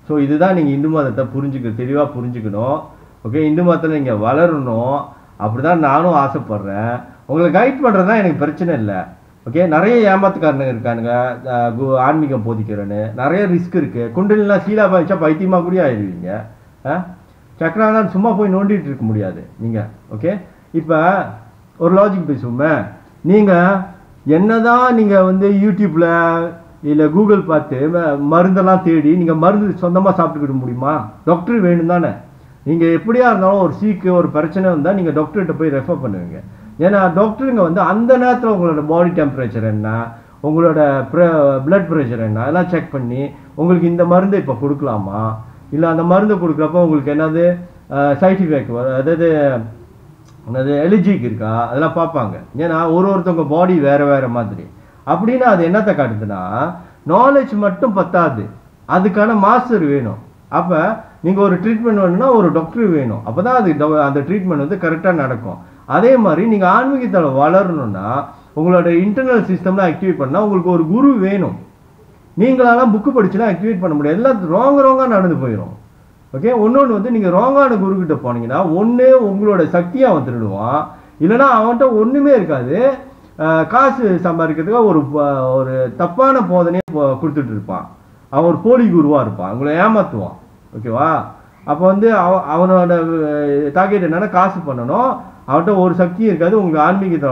[SPEAKER 1] ஸோ இதுதான் நீங்கள் இந்து மதத்தை தெளிவாக புரிஞ்சுக்கணும். ஓகே, இந்து மதத்தில் நீங்கள் வளரணும், அப்படி தான் நானும் ஆசைப்பட்றேன். உங்களை கைட் பண்ணுறது தான் எனக்கு பிரச்சனை இல்லை. ஓகே, நிறைய ஏமாத்துக்காரனுங்க இருக்கானுங்க, ஆன்மீகம் போதிக்கிறேன்னு, நிறைய ரிஸ்க் இருக்குது. குண்டலிலாம் சீலா பாய்ச்சா பைத்தியமாக கூட ஆயிடுவீங்க. சக்கராலாம் சும்மா போய் நோண்டிட்டு இருக்க முடியாது நீங்கள். ஓகே, இப்போ ஒரு லாஜிக் பேசுவோமே, நீங்கள் என்னதான் நீங்கள் வந்து யூடியூப்பில் இல்லை கூகுள் பார்த்து மருந்தெல்லாம் தேடி நீங்கள் மருந்து சொந்தமாக சாப்பிட்டுக்கிட முடியுமா? டாக்டர் வேணும் தானே. நீங்கள் எப்படியா இருந்தாலும் ஒரு சீக்கு ஒரு பிரச்சனை வந்தால் நீங்கள் டாக்டர்கிட்ட போய் ரெஃபர் பண்ணுவீங்க. ஏன்னா டாக்டருங்க வந்து அந்த நேரத்தில் உங்களோட பாடி டெம்பரேச்சர் என்ன, உங்களோட பிளட் ப்ரெஷர் என்ன, அதெல்லாம் செக் பண்ணி உங்களுக்கு இந்த மருந்தை இப்போ கொடுக்கலாமா, இல்லை அந்த மருந்து கொடுக்குறப்போ உங்களுக்கு என்னது சைட் எஃபெக்ட் அதாவது என்னது எலர்ஜிக் இருக்கா, அதெல்லாம் பார்ப்பாங்க. ஏன்னா ஒருத்தவங்க பாடி வேறு வேறு மாதிரி. அப்படின்னா அது என்னத்தை காட்டுதுன்னா, நாலேஜ் மட்டும் பத்தாது, அதுக்கான மாஸ்டர் வேணும். அப்போ நீங்கள் ஒரு ட்ரீட்மெண்ட் வேணும்னா ஒரு டாக்டர் வேணும், அப்போ தான் அது அந்த ட்ரீட்மெண்ட் வந்து கரெக்டாக நடக்கும். அதே மாதிரி நீங்கள் ஆன்மீகத்தில் வளரணும்னா உங்களோட இன்டர்னல் சிஸ்டம்லாம் ஆக்டிவேட் பண்ணால் உங்களுக்கு ஒரு குரு வேணும். நீங்களாலாம் புக்கு படிச்சுலாம் ஆக்டிவேட் பண்ண முடியாது, எல்லாம் ராங்காக நடந்து போயிடும். ஓகே, ஒன்று வந்து நீங்கள் ராங்கான குருக்கிட்ட போனீங்கன்னா ஒன்று உங்களோட சக்தியை அவன் திருடுவான், இல்லைனா அவன்கிட்ட ஒன்றுமே இருக்காது, காசு சம்பாதிக்கிறதுக்காக ஒரு தப்பான போதனையை கொடுத்துட்டு இருப்பான். அவன் ஒரு போலி குருவாக இருப்பான், உங்களை ஏமாற்றுவான். ஓகேவா, அப்போ வந்து அவனோட டார்கெட் என்னன்னா காசு பண்ணணும். அவன்கிட்ட ஒரு சக்தியும் இருக்காது. உங்களுக்கு ஆன்மீகத்தை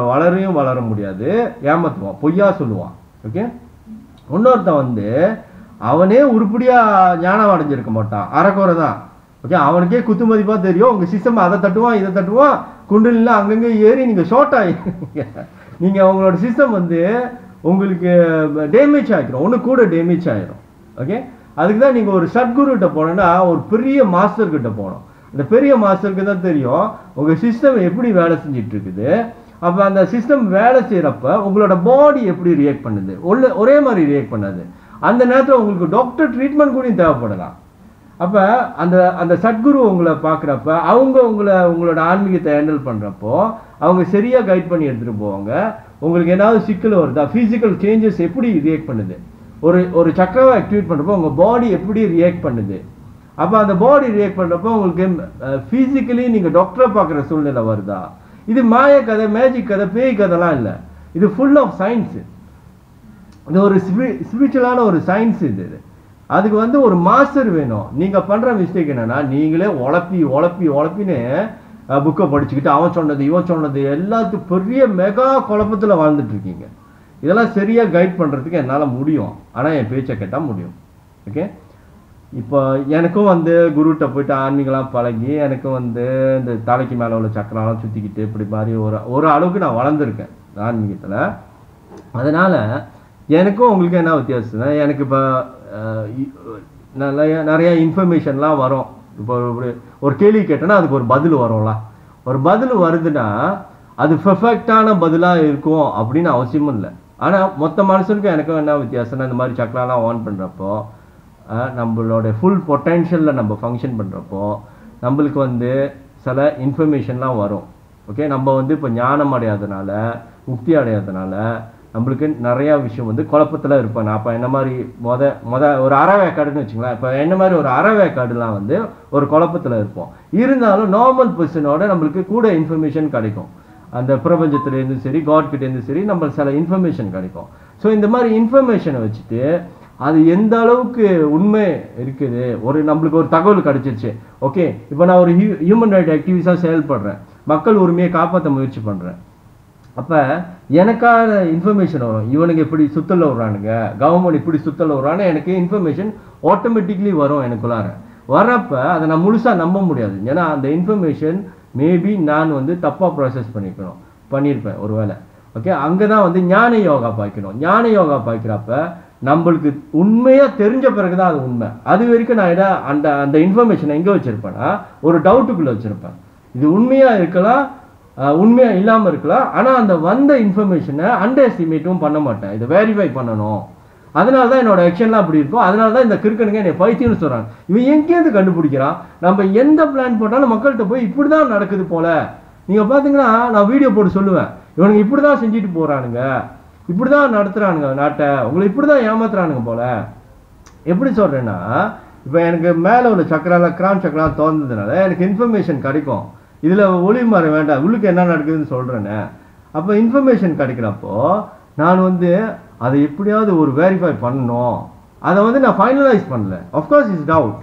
[SPEAKER 1] வளர முடியாது. ஏமாத்துவான், பொய்யா சொல்லுவான். ஓகே. இன்னொருத்தன் வந்து அவனே உருப்படியா ஞானம் அடைஞ்சிருக்க மாட்டான், அறக்குறை தான். ஓகே. அவனுக்கே குத்து மதிப்பா தெரியும். உங்க சிஸ்டம் அதை தட்டுவான் இதை தட்டுவான், குண்டலில அங்கங்க ஏறி நீங்க ஷார்ட் ஆகிடுவீங்க. நீங்க உங்களோட சிஸ்டம் வந்து உங்களுக்கு டேமேஜ் ஆகிடும், ஒன்று கூட டேமேஜ் ஆகிடும். ஓகே. அதுக்கு தான் நீங்கள் ஒரு சத்குருகிட்ட போனோன்னா ஒரு பெரிய மாஸ்டர்கிட்ட போகணும். இந்த பெரிய மாஸ்டருக்கு தான் தெரியும் உங்கள் சிஸ்டம் எப்படி வேலை செஞ்சிட்டு இருக்குது. அப்போ அந்த சிஸ்டம் வேலை செய்கிறப்ப உங்களோட பாடி எப்படி ரியாக்ட் பண்ணுது, ஒரே மாதிரி ரியாக்ட் பண்ணாது. அந்த நேரத்தில் உங்களுக்கு டாக்டர் ட்ரீட்மெண்ட் கூட தேவைப்படலாம். அப்போ அந்த அந்த சத்குரு உங்களை பார்க்குறப்ப உங்களோட ஆன்மீகத்தை ஹேண்டில் பண்ணுறப்போ அவங்க சரியாக கைட் பண்ணி எடுத்துகிட்டு போவாங்க. உங்களுக்கு ஏதாவது சிக்கல் வருதா, ஃபிசிக்கல் சேஞ்சஸ் எப்படி ரியாக்ட் பண்ணுது, ஒரு சக்கரவை ஆக்டிவேட் பண்ணுறப்போ உங்கள் பாடி எப்படி ரியாக்ட் பண்ணுது. அப்போ அந்த பாடி ரியாக்ட் பண்ணுறப்போ உங்களுக்கு ஃபிசிக்கலி நீங்கள் டாக்டரை பார்க்குற சூழ்நிலை வருதா. இது மாய கதை, மேஜிக் கதை, பேய் கதைலாம் இல்லை. இது ஃபுல் ஆஃப் சயின்ஸு. இது ஒரு ஸ்பிரிச்சுவலான ஒரு சயின்ஸ். இது அதுக்கு வந்து ஒரு மாஸ்டர் வேணும். நீங்கள் பண்ணுற மிஸ்டேக் என்னென்னா நீங்களே உழப்பின்னு புக்கை படிச்சுக்கிட்டு அவன் சொன்னது இவன் சொன்னது எல்லாத்துக்கும் பெரிய மெகா குழப்பத்தில் வாழ்ந்துட்டு இருக்கீங்க. இதெல்லாம் சரியாக கைட் பண்ணுறதுக்கு என்னால் முடியும், ஆனால் என் பேச்சை கேட்டால் முடியும். ஓகே. இப்போ எனக்கும் வந்து குருகிட்ட போயிட்டு ஆன்மீகலாம் பழகி எனக்கும் வந்து இந்த தலைக்கு மேலே உள்ள சக்கரெல்லாம் சுற்றிக்கிட்டு இப்படி மாதிரி ஒரு அளவுக்கு நான் வளர்ந்துருக்கேன் ஆன்மீகத்தில். அதனால் எனக்கும் உங்களுக்கு என்ன வித்தியாசம்னா, எனக்கு இப்போ நிறையா இன்ஃபர்மேஷன்லாம் வரும். இப்போ ஒரு கேள்வி கேட்டேன்னா அதுக்கு ஒரு பதில் வரும்ல. ஒரு பதில் வருதுன்னா அது பெர்ஃபெக்டான பதிலாக இருக்கும் அப்படின்னு அவசியமும் இல்லை. ஆனால் மொத்த மனுஷனுக்கும் எனக்கும் என்ன வித்தியாசம்னா, இந்த மாதிரி சக்கரெல்லாம் ஆன் பண்ணுறப்போ நம்மளோட ஃபுல் பொட்டென்ஷியலில் நம்ம ஃபங்க்ஷன் பண்ணுறப்போ நம்மளுக்கு வந்து சில இன்ஃபர்மேஷன்லாம் வரும். ஓகே. நம்ம வந்து இப்போ ஞானம் அடையாதனால, முக்தி அடையாதனால நம்மளுக்கு நிறையா விஷயம் வந்து குழப்பத்தில் இருப்பேன். நான் அப்போ என்ன மாதிரி ஒரு அறவேக்காடுன்னு வச்சுங்களேன். இப்போ என்ன மாதிரி ஒரு அறவேக்காடுலாம் வந்து ஒரு குழப்பத்தில் இருப்போம். இருந்தாலும் நார்மல் பர்சனோட நம்மளுக்கு கூட இன்ஃபர்மேஷன் கிடைக்கும். அந்த பிரபஞ்சத்துலேருந்து சரி, காட்கிட்டேருந்து சரி, நம்ம சில இன்ஃபர்மேஷன் கிடைக்கும். ஸோ இந்த மாதிரி இன்ஃபர்மேஷனை வச்சுட்டு அது எந்த அளவுக்கு உண்மை இருக்குது, நம்மளுக்கு ஒரு தகவல் கிடைச்சிருச்சு. ஓகே. இப்போ நான் ஒரு ஹியூமன் ரைட் ஆக்டிவிஸ்டாக செயல்படுறேன், மக்கள் உரிமையை காப்பாற்ற முயற்சி பண்ணுறேன். அப்போ எனக்கான இன்ஃபர்மேஷன் வரும். இவனுக்கு எப்படி சுத்தல விட்றானுங்க, கவர்மெண்ட் இப்படி சுத்தல விட்றான்னு எனக்கு இன்ஃபர்மேஷன் ஆட்டோமேட்டிக்லி வரும் எனக்குள்ளார. வரப்போ அதை நான் முழுசாக நம்ப முடியாது. ஏன்னா அந்த இன்ஃபர்மேஷன் மேபி நான் வந்து தப்பாக ப்ராசஸ் பண்ணியிருப்பேன் ஒரு வேளை. ஓகே. அங்கே தான் வந்து ஞான யோகா பாய்க்கணும். ஞான யோகா பாய்க்கிறப்ப நம்மளுக்கு உண்மையாக தெரிஞ்ச பிறகு தான் அது உண்மை. அது வரைக்கும் நான் அந்த இன்ஃபர்மேஷனை எங்கே வச்சுருப்பேன்னா ஒரு டவுட்டுக்குள்ளே வச்சுருப்பேன். இது உண்மையாக இருக்கலாம், உண்மையாக இல்லாமல் இருக்கலாம். ஆனால் அந்த வந்த இன்ஃபர்மேஷனை அண்டர் எஸ்டிமேட்டும் பண்ண மாட்டேன், இதை வெரிஃபை பண்ணணும். அதனால தான் என்னோட ஆக்ஷன்லாம் அப்படி இருக்கும். அதனால தான் இந்த கிறுக்கனுங்க என்னை பைத்தியம்னு சொல்கிறாங்க. இவன் எங்கேருந்து கண்டுபிடிக்கிறான்? நம்ம எந்த பிளான் போட்டாலும் மக்கள்கிட்ட போய் இப்படி தான் நடக்குது போல். நீங்கள் பார்த்தீங்கன்னா நான் வீடியோ போட்டு சொல்லுவேன், இவனுங்க இப்படி தான் செஞ்சுட்டு போகிறானுங்க, இப்படி தான் நடத்துகிறானுங்க நாட்டை, உங்களை இப்படி தான் ஏமாத்துறானுங்க போல். எப்படி சொல்கிறேன்னா, இப்போ எனக்கு மேலே உள்ள கிரான் சக்கரெல்லாம் திறந்ததுனால எனக்கு இன்ஃபர்மேஷன் கிடைக்கும். இதில் ஒளி மாற வேண்டாம், உள்ளுக்கு என்ன நடக்குதுன்னு சொல்கிறேன்னு. அப்போ இன்ஃபர்மேஷன் கிடைக்கிறப்போ நான் வந்து அதை எப்படியாவது ஒரு வெரிஃபை பண்ணணும். அதை வந்து நான் ஃபைனலைஸ் பண்ணல. ஆஃப்கோர்ஸ் இட்ஸ் டவுட்,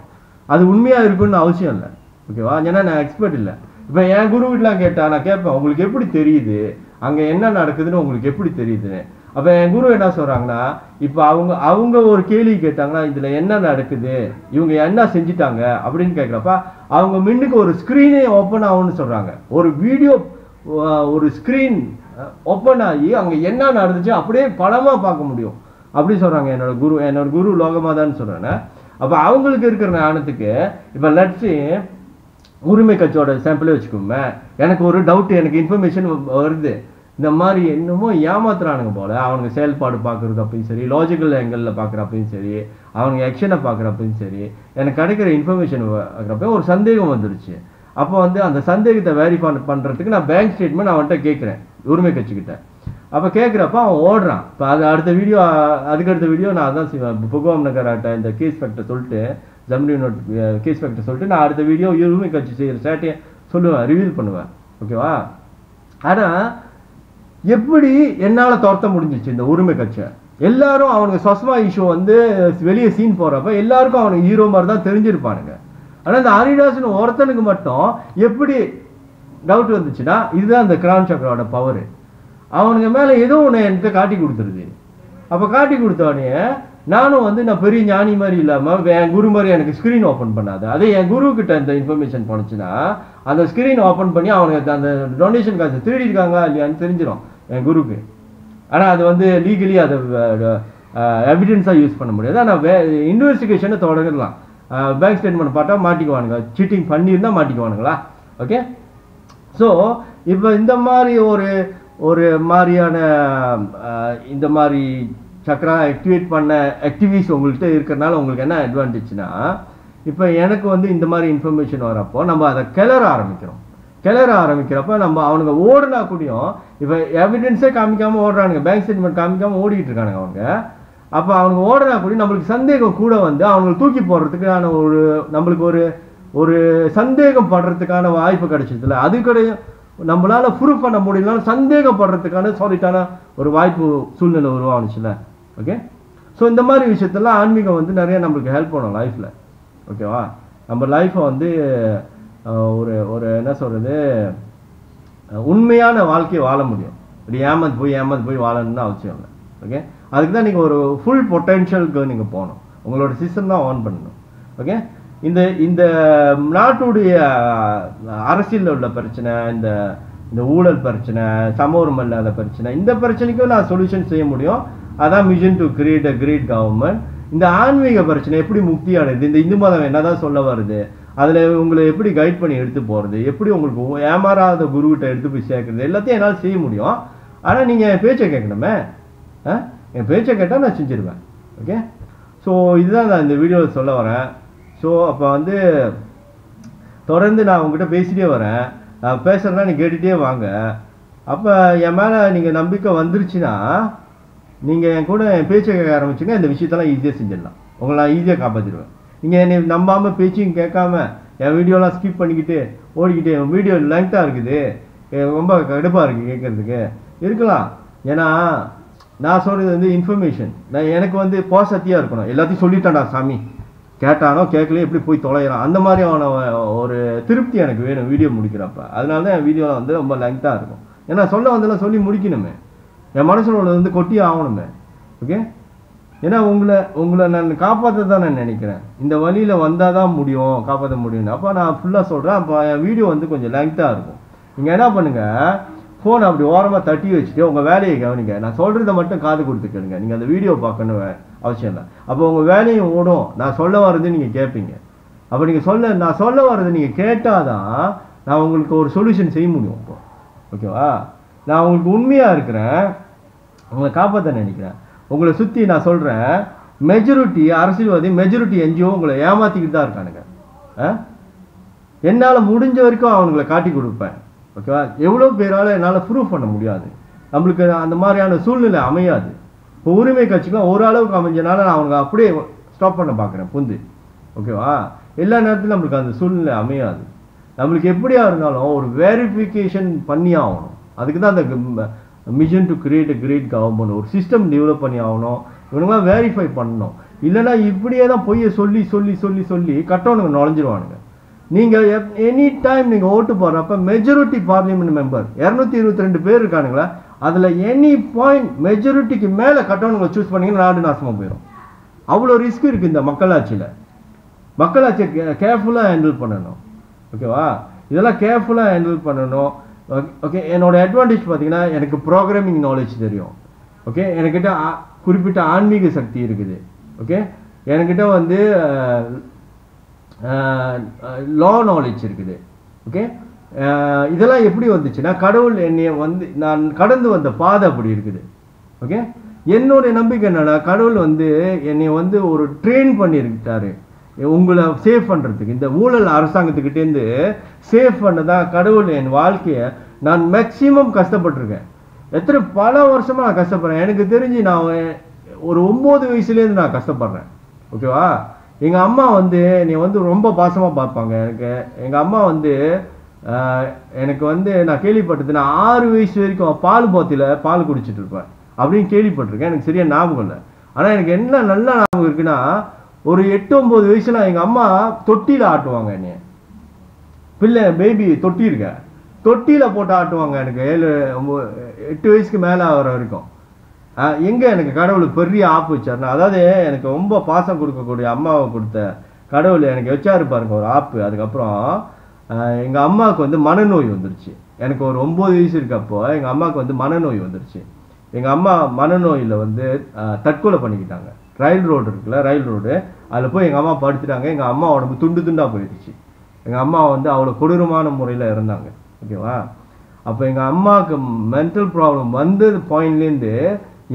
[SPEAKER 1] அது உண்மையாக இருக்குன்னு அவசியம் இல்லை. ஓகேவா. ஏன்னா நான் எக்ஸ்பர்ட் இல்லை. இப்போ என் குரு வீட்டெலாம் கேட்டால் நான் கேட்பேன், உங்களுக்கு எப்படி தெரியுது அங்கே என்ன நடக்குதுன்னு உங்களுக்கு எப்படி தெரியுதுன்னு. அப்போ என் குரு என்ன சொல்கிறாங்கன்னா, இப்போ அவங்க ஒரு கேள்வி கேட்டாங்கன்னா இதில் என்ன நடக்குது, இவங்க என்ன செஞ்சிட்டாங்க அப்படின்னு கேட்குறப்ப அவங்க மின்னுக்கு ஒரு ஸ்க்ரீனே ஓப்பன் ஆகும்னு சொல்கிறாங்க. ஒரு வீடியோ ஒரு ஸ்க்ரீன் ஓப்பன் ஆகி அங்கே என்ன நடந்துச்சு அப்படியே படமாக பார்க்க முடியும் அப்படி சொல்கிறாங்க என்னோட குரு லோகமாதான்னு சொல்கிறேன்னு. அப்போ அவங்களுக்கு இருக்கிற ஞானத்துக்கு இப்போ லட்சி உரிமை கட்சியோட சாம்பிளே வச்சுக்கோமே, எனக்கு ஒரு டவுட், எனக்கு இன்ஃபர்மேஷன் வருது, இந்த மாதிரி என்னமோ ஏமாத்துறானுங்க போல, அவனுங்க செயல்பாடு பார்க்குறது அப்படின்னு சரி, லாஜிக்கல் ஆங்கிளில் பார்க்குறப்பையும் சரி, அவனுங்க ஆக்ஷனை பார்க்குறப்பையும் சரி, எனக்கு கிடைக்கிற இன்ஃபர்மேஷன் பார்க்குறப்ப ஒரு சந்தேகம் வந்துருச்சு. அப்போ வந்து அந்த சந்தேகத்தை வெரிஃபை பண்ணுறதுக்கு நான் பேங்க் ஸ்டேட்மெண்ட் அவன்கிட்ட கேட்குறேன் உரிமை கட்சிக்கிட்ட. அப்போ கேட்குறப்ப அவன் ஓடுறான். இப்போ அதுக்கடுத்த வீடியோ நான் அதான் செய்வேன். புகவாம் நகர் ஆட்ட இந்த கேஸ் ஃபேக்டர் சொல்லிட்டு, ஜம்ரி நோட் கேஸ் ஃபேக்டர் சொல்லிட்டு நான் அடுத்த வீடியோ உரிமை கட்சி செய்கிற சேட்டையை சொல்லுவேன், ரிவீல் பண்ணுவேன். ஓகேவா. ஆனால் எப்படி என்னால் துரத்த முடிஞ்சிச்சு இந்த உரிமை கட்சியை? எல்லாரும் அவனுக்கு சொஸ்மா இஷ்யூ வந்து வெளியே சீன் போகிறப்ப எல்லாருக்கும் அவனுக்கு ஹீரோ மாதிரி தான் தெரிஞ்சிருப்பானுங்க. ஆனால் இந்த ஹரிதாஸ்னு ஒருத்தனுக்கு மட்டும் எப்படி டவுட் வந்துச்சுன்னா இதுதான் அந்த கிரவுன் சக்கரோட பவர். அவனுக்கு மேலே ஏதோ ஒன்று என்கிட்ட காட்டி கொடுத்துருது. அப்போ காட்டி கொடுத்தோடனே நானும் வந்து நான் பெரிய ஞானி மாதிரி இல்லாமல் என் குரு மாதிரி எனக்கு ஸ்க்ரீன் ஓப்பன் பண்ணாது. அதே என் குரு கிட்ட இந்த இன்ஃபர்மேஷன் போனுச்சுன்னா அந்த ஸ்க்ரீன் ஓப்பன் பண்ணி அவனுக்கு அந்த டொனேஷன் காசு திருடிருக்காங்க இல்லையான்னு தெரிஞ்சிடும் என் குருக்கு. ஆனால் அது வந்து லீகலி அதை எவிடன்ஸாக யூஸ் பண்ண முடியாது. ஆனால் இன்வெஸ்டிகேஷனை தொடரலாம். பேங்க் ஸ்டேட்மெண்ட் பார்த்தா மாட்டிக்குவானுங்க, சீட்டிங் பண்ணியிருந்தா மாட்டிக்குவானுங்களா? ஓகே. ஸோ இப்போ இந்த மாதிரி ஒரு மாதிரியான இந்த மாதிரி சக்கரா ஆக்டிவேட் பண்ண ஆக்டிவிஸ்ட் உங்கள்கிட்ட இருக்கிறனால உங்களுக்கு என்ன அட்வான்டேஜ்னா, இப்போ எனக்கு வந்து இந்த மாதிரி இன்ஃபர்மேஷன் வரப்போ நம்ம அதை கிளற ஆரம்பிக்கிறப்ப நம்ம அவனுங்க ஓடுனா கூடியும் இப்போ எவிடன்ஸே காமிக்காமல் ஓடுறானுங்க, பேங்க் ஸ்டேட்மெண்ட் காமிக்காமல் ஓடிட்டு இருக்கானுங்க அவங்க. அப்போ அவனுங்க ஓடுனா கூடி நம்மளுக்கு சந்தேகம் கூட வந்து அவங்களை தூக்கி போடுறதுக்கான நம்மளுக்கு ஒரு சந்தேகம் படுறதுக்கான வாய்ப்பு கிடைச்சதுல அது கிடையாது. நம்மளால ப்ரூஃப் பண்ண முடியலனாலும் சந்தேகப்படுறதுக்கான சாலிட்டான ஒரு வாய்ப்பு சூழ்நிலை உருவானுச்சுல. ஓகே. ஸோ இந்த மாதிரி விஷயத்தெல்லாம் ஆன்மீகம் வந்து நிறைய நம்மளுக்கு ஹெல்ப் பண்ணும் லைஃப்பில். ஓகேவா? நம்ம லைஃப்பை வந்து ஒரு என்ன சொல்கிறது, உண்மையான வாழ்க்கையை வாழ முடியும். இப்படி ஏமாந்து போய் வாழணும்னு அவசியம் இல்லை. ஓகே. அதுக்கு தான் நீங்கள் ஒரு ஃபுல் பொட்டென்ஷியலுக்கு நீங்கள் போகணும். உங்களோட சிஸ்டம் தான் ஆன் பண்ணணும். ஓகே. இந்த நாட்டுடைய அரசியலில் உள்ள பிரச்சனை, இந்த ஊழல் பிரச்சனை, சமூகம் இல்லாத பிரச்சனை, இந்த பிரச்சனைக்கும் நான் சொல்யூஷன் செய்ய முடியும். அதான் mission to create a great government. இந்த ஆன்மீக பிரச்சனை எப்படி முக்தி அடையுது, இந்த இந்து மதம் என்னதான் சொல்ல வருது, அதில் உங்களை எப்படி கைட் பண்ணி எடுத்து போகிறது, எப்படி உங்களுக்கு ஏமாறாத குருக்கிட்ட எடுத்து போய் சேர்க்குறது, எல்லாத்தையும் என்னால் செய்ய முடியும். ஆனால் நீங்கள் என் பேச்சை கேட்கணுமே. என் பேச்சை கேட்டால் நான் செஞ்சிருவேன். ஓகே. ஸோ இதுதான் நான் இந்த வீடியோவில் சொல்ல வரேன். ஸோ அப்போ வந்து தொடர்ந்து நான் உங்ககிட்ட பேசிகிட்டே வரேன். நான் பேசுகிறேன்னா நீங்கள் கேட்டுகிட்டே வாங்க. அப்போ என் மேலே நீங்கள் நம்பிக்கை வந்துருச்சுன்னா நீங்கள் என் கூட என் பேச்சை கேட்க ஆரம்பிச்சுங்க, இந்த விஷயத்தெல்லாம் ஈஸியாக செஞ்சிடலாம். உங்களை நான் ஈஸியாக காப்பாற்றிடுவேன். நீங்கள் என்னை நம்பாமல் பேச்சையும் கேட்காம என் வீடியோலாம் ஸ்கிப் பண்ணிக்கிட்டு ஓடிக்கிட்டு என் வீடியோ லெங்க்த்தாக இருக்குது, ரொம்ப கடுப்பாக இருக்குது கேட்குறதுக்கு இருக்கலாம். ஏன்னா நான் சொல்கிறது வந்து இன்ஃபர்மேஷன். எனக்கு வந்து பாசிட்டிவாக இருக்கணும். எல்லாத்தையும் சொல்லிட்டான்டா சாமி, கேட்டானோ கேட்கலையே எப்படி போய் தொலைகிறான், அந்த மாதிரியான ஒரு திருப்தி எனக்கு வேணும் வீடியோ முடிக்கிறப்ப. அதனால தான் என் வீடியோவில் வந்து ரொம்ப லெங்க்த்தாக இருக்கும். ஏன்னா சொல்ல வந்தெல்லாம் சொல்லி முடிக்கணுமே, என் மனசில் வந்து கொட்டி ஆகணுமே. ஓகே. ஏன்னா உங்களை நான் காப்பாற்ற தான் நான் நினைக்கிறேன். இந்த வழியில் வந்தால் தான் முடியும், காப்பாற்ற முடியும். அப்போ நான் ஃபுல்லாக சொல்கிறேன். அப்போ என் வீடியோ வந்து கொஞ்சம் லெங்க்த்தாக இருக்கும். நீங்கள் என்ன பண்ணுங்கள், ஃபோனை அப்படி ஓரமாக தட்டி வச்சுட்டு உங்கள் வேலையை கவனிங்க. நான் சொல்கிறத மட்டும் காது கொடுத்துக்கணுங்க. நீங்கள் அந்த வீடியோ பார்க்கணும் அவசியம் இல்லை. அப்போ உங்கள் வேலையும் ஓடும், நான் சொல்ல வர்றது நீங்கள் கேட்பீங்க. அப்போ நீங்கள் நான் சொல்ல வர்றது நீங்கள் கேட்டால் தான் நான் உங்களுக்கு ஒரு சொல்யூஷன் செய்ய முடியும். இப்போ ஓகேவா? நான் உங்களுக்கு உண்மையாக இருக்கிறேன், உங்களை காப்பாற்ற நினைக்கிறேன். உங்களை சுற்றி நான் சொல்கிறேன், மெஜாரிட்டி அரசியல்வாதி, மெஜாரிட்டி என்ஜிஓ உங்களை ஏமாற்றிக்கிட்டு தான் இருக்கானுங்க. என்னால் முடிஞ்ச வரைக்கும் அவங்களை காட்டி கொடுப்பேன். ஓகேவா? எவ்வளோ பேரால் என்னால் ப்ரூவ் பண்ண முடியாது, நம்மளுக்கு அந்த மாதிரியான சூழ்நிலை அமையாது. இப்போ உரிமை கட்சிக்கெலாம் ஓரளவுக்கு அமைஞ்சனால நான் அவங்க அப்படியே ஸ்டாப் பண்ண பார்க்குறேன் புந்து. ஓகேவா? எல்லா நேரத்திலும் நம்மளுக்கு அந்த சூழ்நிலை அமையாது. நம்மளுக்கு எப்படியா இருந்தாலும் ஒரு வெரிஃபிகேஷன் பண்ணி ஆகணும். அதுக்கு தான் அந்த mission to create a great government ஒரு சிஸ்டம் டெவலப் பண்ணி ஆகணும். இவனுங்களாம் வெரிஃபை பண்ணணும். இல்லைன்னா இப்படியே தான் பொய்யை சொல்லி சொல்லி சொல்லி சொல்லி கட்டவனுங்க நுழைஞ்சிருவானுங்க. நீங்கள் எனி டைம் நீங்கள் ஓட்டு போடுறப்ப மெஜாரிட்டி பார்லிமெண்ட் மெம்பர் 222 பேர் இருக்கானுங்களா, அதில் எனி பாயிண்ட் மெஜாரிட்டிக்கு மேலே கட்டவனுங்களை சூஸ் பண்ணிங்கன்னா நாடு நாசமாக போயிடும். அவ்வளோ ரிஸ்க் இருக்குது இந்த மக்களாட்சியில். மக்களாட்சியை கேர்ஃபுல்லாக ஹேண்டில் பண்ணணும். ஓகேவா? இதெல்லாம் கேர்ஃபுல்லாக ஹேண்டில் பண்ணணும். ஓகே. என்னோட அட்வான்டேஜ் பார்த்தீங்கன்னா எனக்கு ப்ரோக்ராமிங் நாலேஜ் தெரியும். ஓகே. என்கிட்ட குறிப்பிட்ட ஆன்மீக சக்தி இருக்குது. ஓகே. என்கிட்ட வந்து லா நாலேஜ் இருக்குது. ஓகே. இதெல்லாம் எப்படி வந்துச்சுன்னா கடவுள் என்னை வந்து நான் கடந்து வந்த பாதை அப்படி இருக்குது. ஓகே. என்னுடைய நம்பிக்கை என்னன்னா, கடவுள் வந்து என்னை வந்து ஒரு ட்ரெயின் பண்ணியிருக்காரு உங்களை சேவ் பண்ணுறதுக்கு. இந்த ஊழல் அரசாங்கத்துக்கிட்டேருந்து சேவ் பண்ண தான் கடவுள் என் வாழ்க்கையை நான் மேக்சிமம் கஷ்டப்பட்டிருக்கேன். பல வருஷமாக நான் கஷ்டப்படுறேன். எனக்கு தெரிஞ்சு நான் ஒரு 9 வயசுலேருந்து நான் கஷ்டப்படுறேன். ஓகேவா? எங்கள் அம்மா வந்து நீ வந்து ரொம்ப பாசமாக பார்ப்பாங்க. எங்கள் அம்மா வந்து எனக்கு வந்து நான் கேள்விப்பட்டது, நான் 6 வயசு வரைக்கும் பால் பாத்தியில் பால் குடிச்சிட்டு இருப்பேன் அப்படின்னு கேள்விப்பட்டிருக்கேன். எனக்கு சரியாக ஞாபகம் இல்லை. ஆனால் எனக்கு என்ன நல்ல ஞாபகம் இருக்குன்னா, ஒரு 8-9 வயசுல எங்கள் அம்மா தொட்டியில் ஆட்டுவாங்க என்னைய. பிள்ளை பேபி தொட்டி இருக்க தொட்டியில் போட்டு ஆட்டுவாங்க எனக்கு 7-8 வயசுக்கு மேலே ஆகிற வரைக்கும். எங்கே எனக்கு கடவுள் பெரிய ஆப்பு வச்சாருன்னா, அதாவது எனக்கு ரொம்ப பாசம் கொடுக்கக்கூடிய அம்மாவை கொடுத்த கடவுள் எனக்கு வச்சாரு பாருங்க ஒரு ஆப்பு. அதுக்கப்புறம் எங்கள் அம்மாவுக்கு வந்து மனநோய் வந்துருச்சு. எனக்கு ஒரு 9 வயசு இருக்கப்போ எங்கள் அம்மாவுக்கு வந்து மனநோய் வந்துருச்சு. எங்கள் அம்மா மனநோயில் வந்து தற்கொலை பண்ணிக்கிட்டாங்க. ரயில் ரோடு இருக்குல்ல, ரயில் ரோடு, அதில் போய் எங்கள் அம்மா படுத்துட்டாங்க. எங்கள் அம்மா உடம்பு துண்டு துண்டாக போயிடுச்சு. எங்கள் அம்மா வந்து அவ்வளோ கொடூரமான முறையில் இருந்தாங்க. ஓகேவா? அப்போ எங்கள் அம்மாவுக்கு மென்டல் ப்ராப்ளம் வந்தது பாயிண்ட்லேருந்து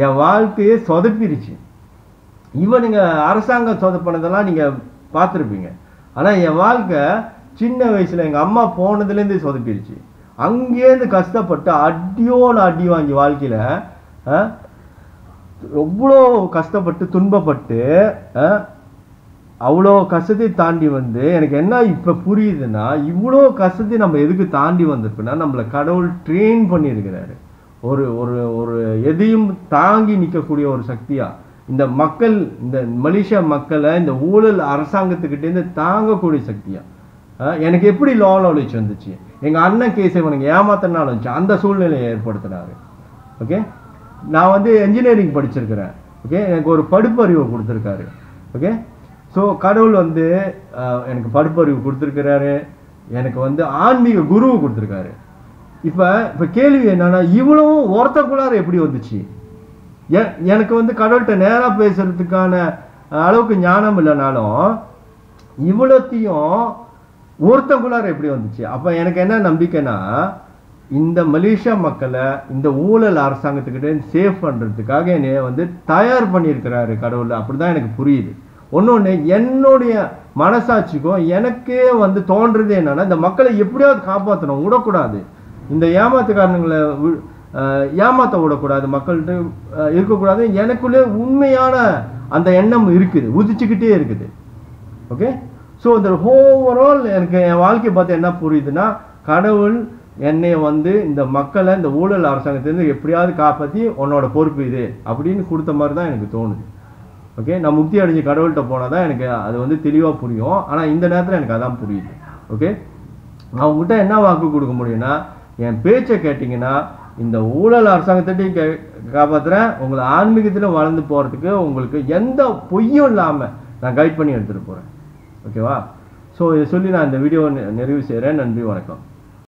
[SPEAKER 1] என் வாழ்க்கையே சொதப்பிடுச்சு. நீங்கள் அரசாங்கம் சொதப்பினதெல்லாம் நீங்கள் பார்த்துருப்பீங்க. ஆனால் என் வாழ்க்கை சின்ன வயசில் எங்கள் அம்மா போனதுலேருந்து சொதப்பிடுச்சு. அங்கேருந்து கஷ்டப்பட்டு அடியோடு அடி வாங்கி வாழ்க்கையில் எவ்வளோ கஷ்டப்பட்டு துன்பப்பட்டு அவ்வளோ கஷ்டத்தை தாண்டி வந்து எனக்கு என்ன இப்போ புரியுதுன்னா, இவ்வளோ கஷ்டத்தை நம்ம எதுக்கு தாண்டி வந்திருக்குன்னா, நம்மளை கடவுள் ட்ரெயின் பண்ணியிருக்கிறாரு. ஒரு ஒரு ஒரு எதையும் தாங்கி நிற்கக்கூடிய ஒரு சக்தியா இந்த மக்கள், இந்த மலேசியா மக்களை இந்த ஊழல் அரசாங்கத்துக்கிட்டேருந்து தாங்கக்கூடிய சக்தியா. எனக்கு எப்படி லா நாலேஜ் வந்துச்சு? எங்கள் அண்ணன் கேசவனுக்கு ஏமாத்தினால வந்துச்சு. அந்த சூழ்நிலையை ஏற்படுத்தினாரு. ஓகே, நான் வந்து என்ஜினியரிங் படிச்சிருக்கிறேன். ஓகே, எனக்கு ஒரு படுப்பறிவை கொடுத்துருக்காரு. ஓகே, ஸோ கடவுள் வந்து எனக்கு படுப்பறிவு கொடுத்துருக்கிறாரு. எனக்கு வந்து ஆன்மீக குருவை கொடுத்துருக்காரு. இப்போ கேள்வி என்னன்னா, இவ்வளவும் ஒருத்தக்குள்ளார எப்படி வந்துச்சு? எனக்கு வந்து கடவுள்கிட்ட நேராக பேசுறதுக்கான அளவுக்கு ஞானம் இல்லைனாலும் இவ்வளோத்தையும் ஒருத்தக்குள்ளார எப்படி வந்துச்சு? அப்போ எனக்கு என்ன நம்பிக்கைன்னா, இந்த மலேசியா மக்களை இந்த ஊழல் அரசாங்கத்துக்கிட்டே சேஃப் பண்ணுறதுக்காக என்னை வந்து தயார் பண்ணியிருக்கிறாரு கடவுள். அப்படிதான் எனக்கு புரியுது. ஒன்று என்னுடைய மனசாட்சிக்கும் எனக்கே வந்து தோன்றது என்னன்னா, இந்த மக்களை எப்படியாவது காப்பாற்றணும், விடக்கூடாது. இந்த ஏமாத்துக்காரங்களை ஏமாற்ற விடக்கூடாது, மக்கள்கிட்ட இருக்கக்கூடாது. எனக்குள்ளே உண்மையான அந்த எண்ணம் இருக்குது, உதிச்சுக்கிட்டே இருக்குது. ஓகே, ஸோ இந்த ஓவரால் எனக்கு என் வாழ்க்கையை பார்த்து என்ன புரியுதுன்னா, கடவுள் என்னை வந்து இந்த மக்களை இந்த ஊழல் அரசாங்கத்திலேருந்து எப்படியாவது காப்பாற்றி உன்னோட பொறுப்பு இது அப்படின்னு கொடுத்த மாதிரி தான் எனக்கு தோணுது. ஓகே, நான் முக்தி அடைஞ்சு கடவுள்கிட்ட போனால் தான் எனக்கு அது வந்து தெளிவாக புரியும். ஆனால் இந்த நேரத்தில் எனக்கு அதான் புரியுது. ஓகே, நான் உங்ககிட்ட என்ன வாக்கு கொடுக்க முடியும்னா, என் பேச்சை கேட்டிங்கன்னா இந்த ஊழல் அரசாங்கத்தையும் காப்பாற்றுறேன், உங்களை ஆன்மீகத்தில் வளர்ந்து போகிறதுக்கு உங்களுக்கு எந்த பொய்யும் இல்லாமல் நான் கைட் பண்ணி எடுத்துகிட்டு போகிறேன். ஓகேவா? ஸோ இதை சொல்லி நான் இந்த வீடியோ நிறைவு செய்கிறேன். நன்றி, வணக்கம்.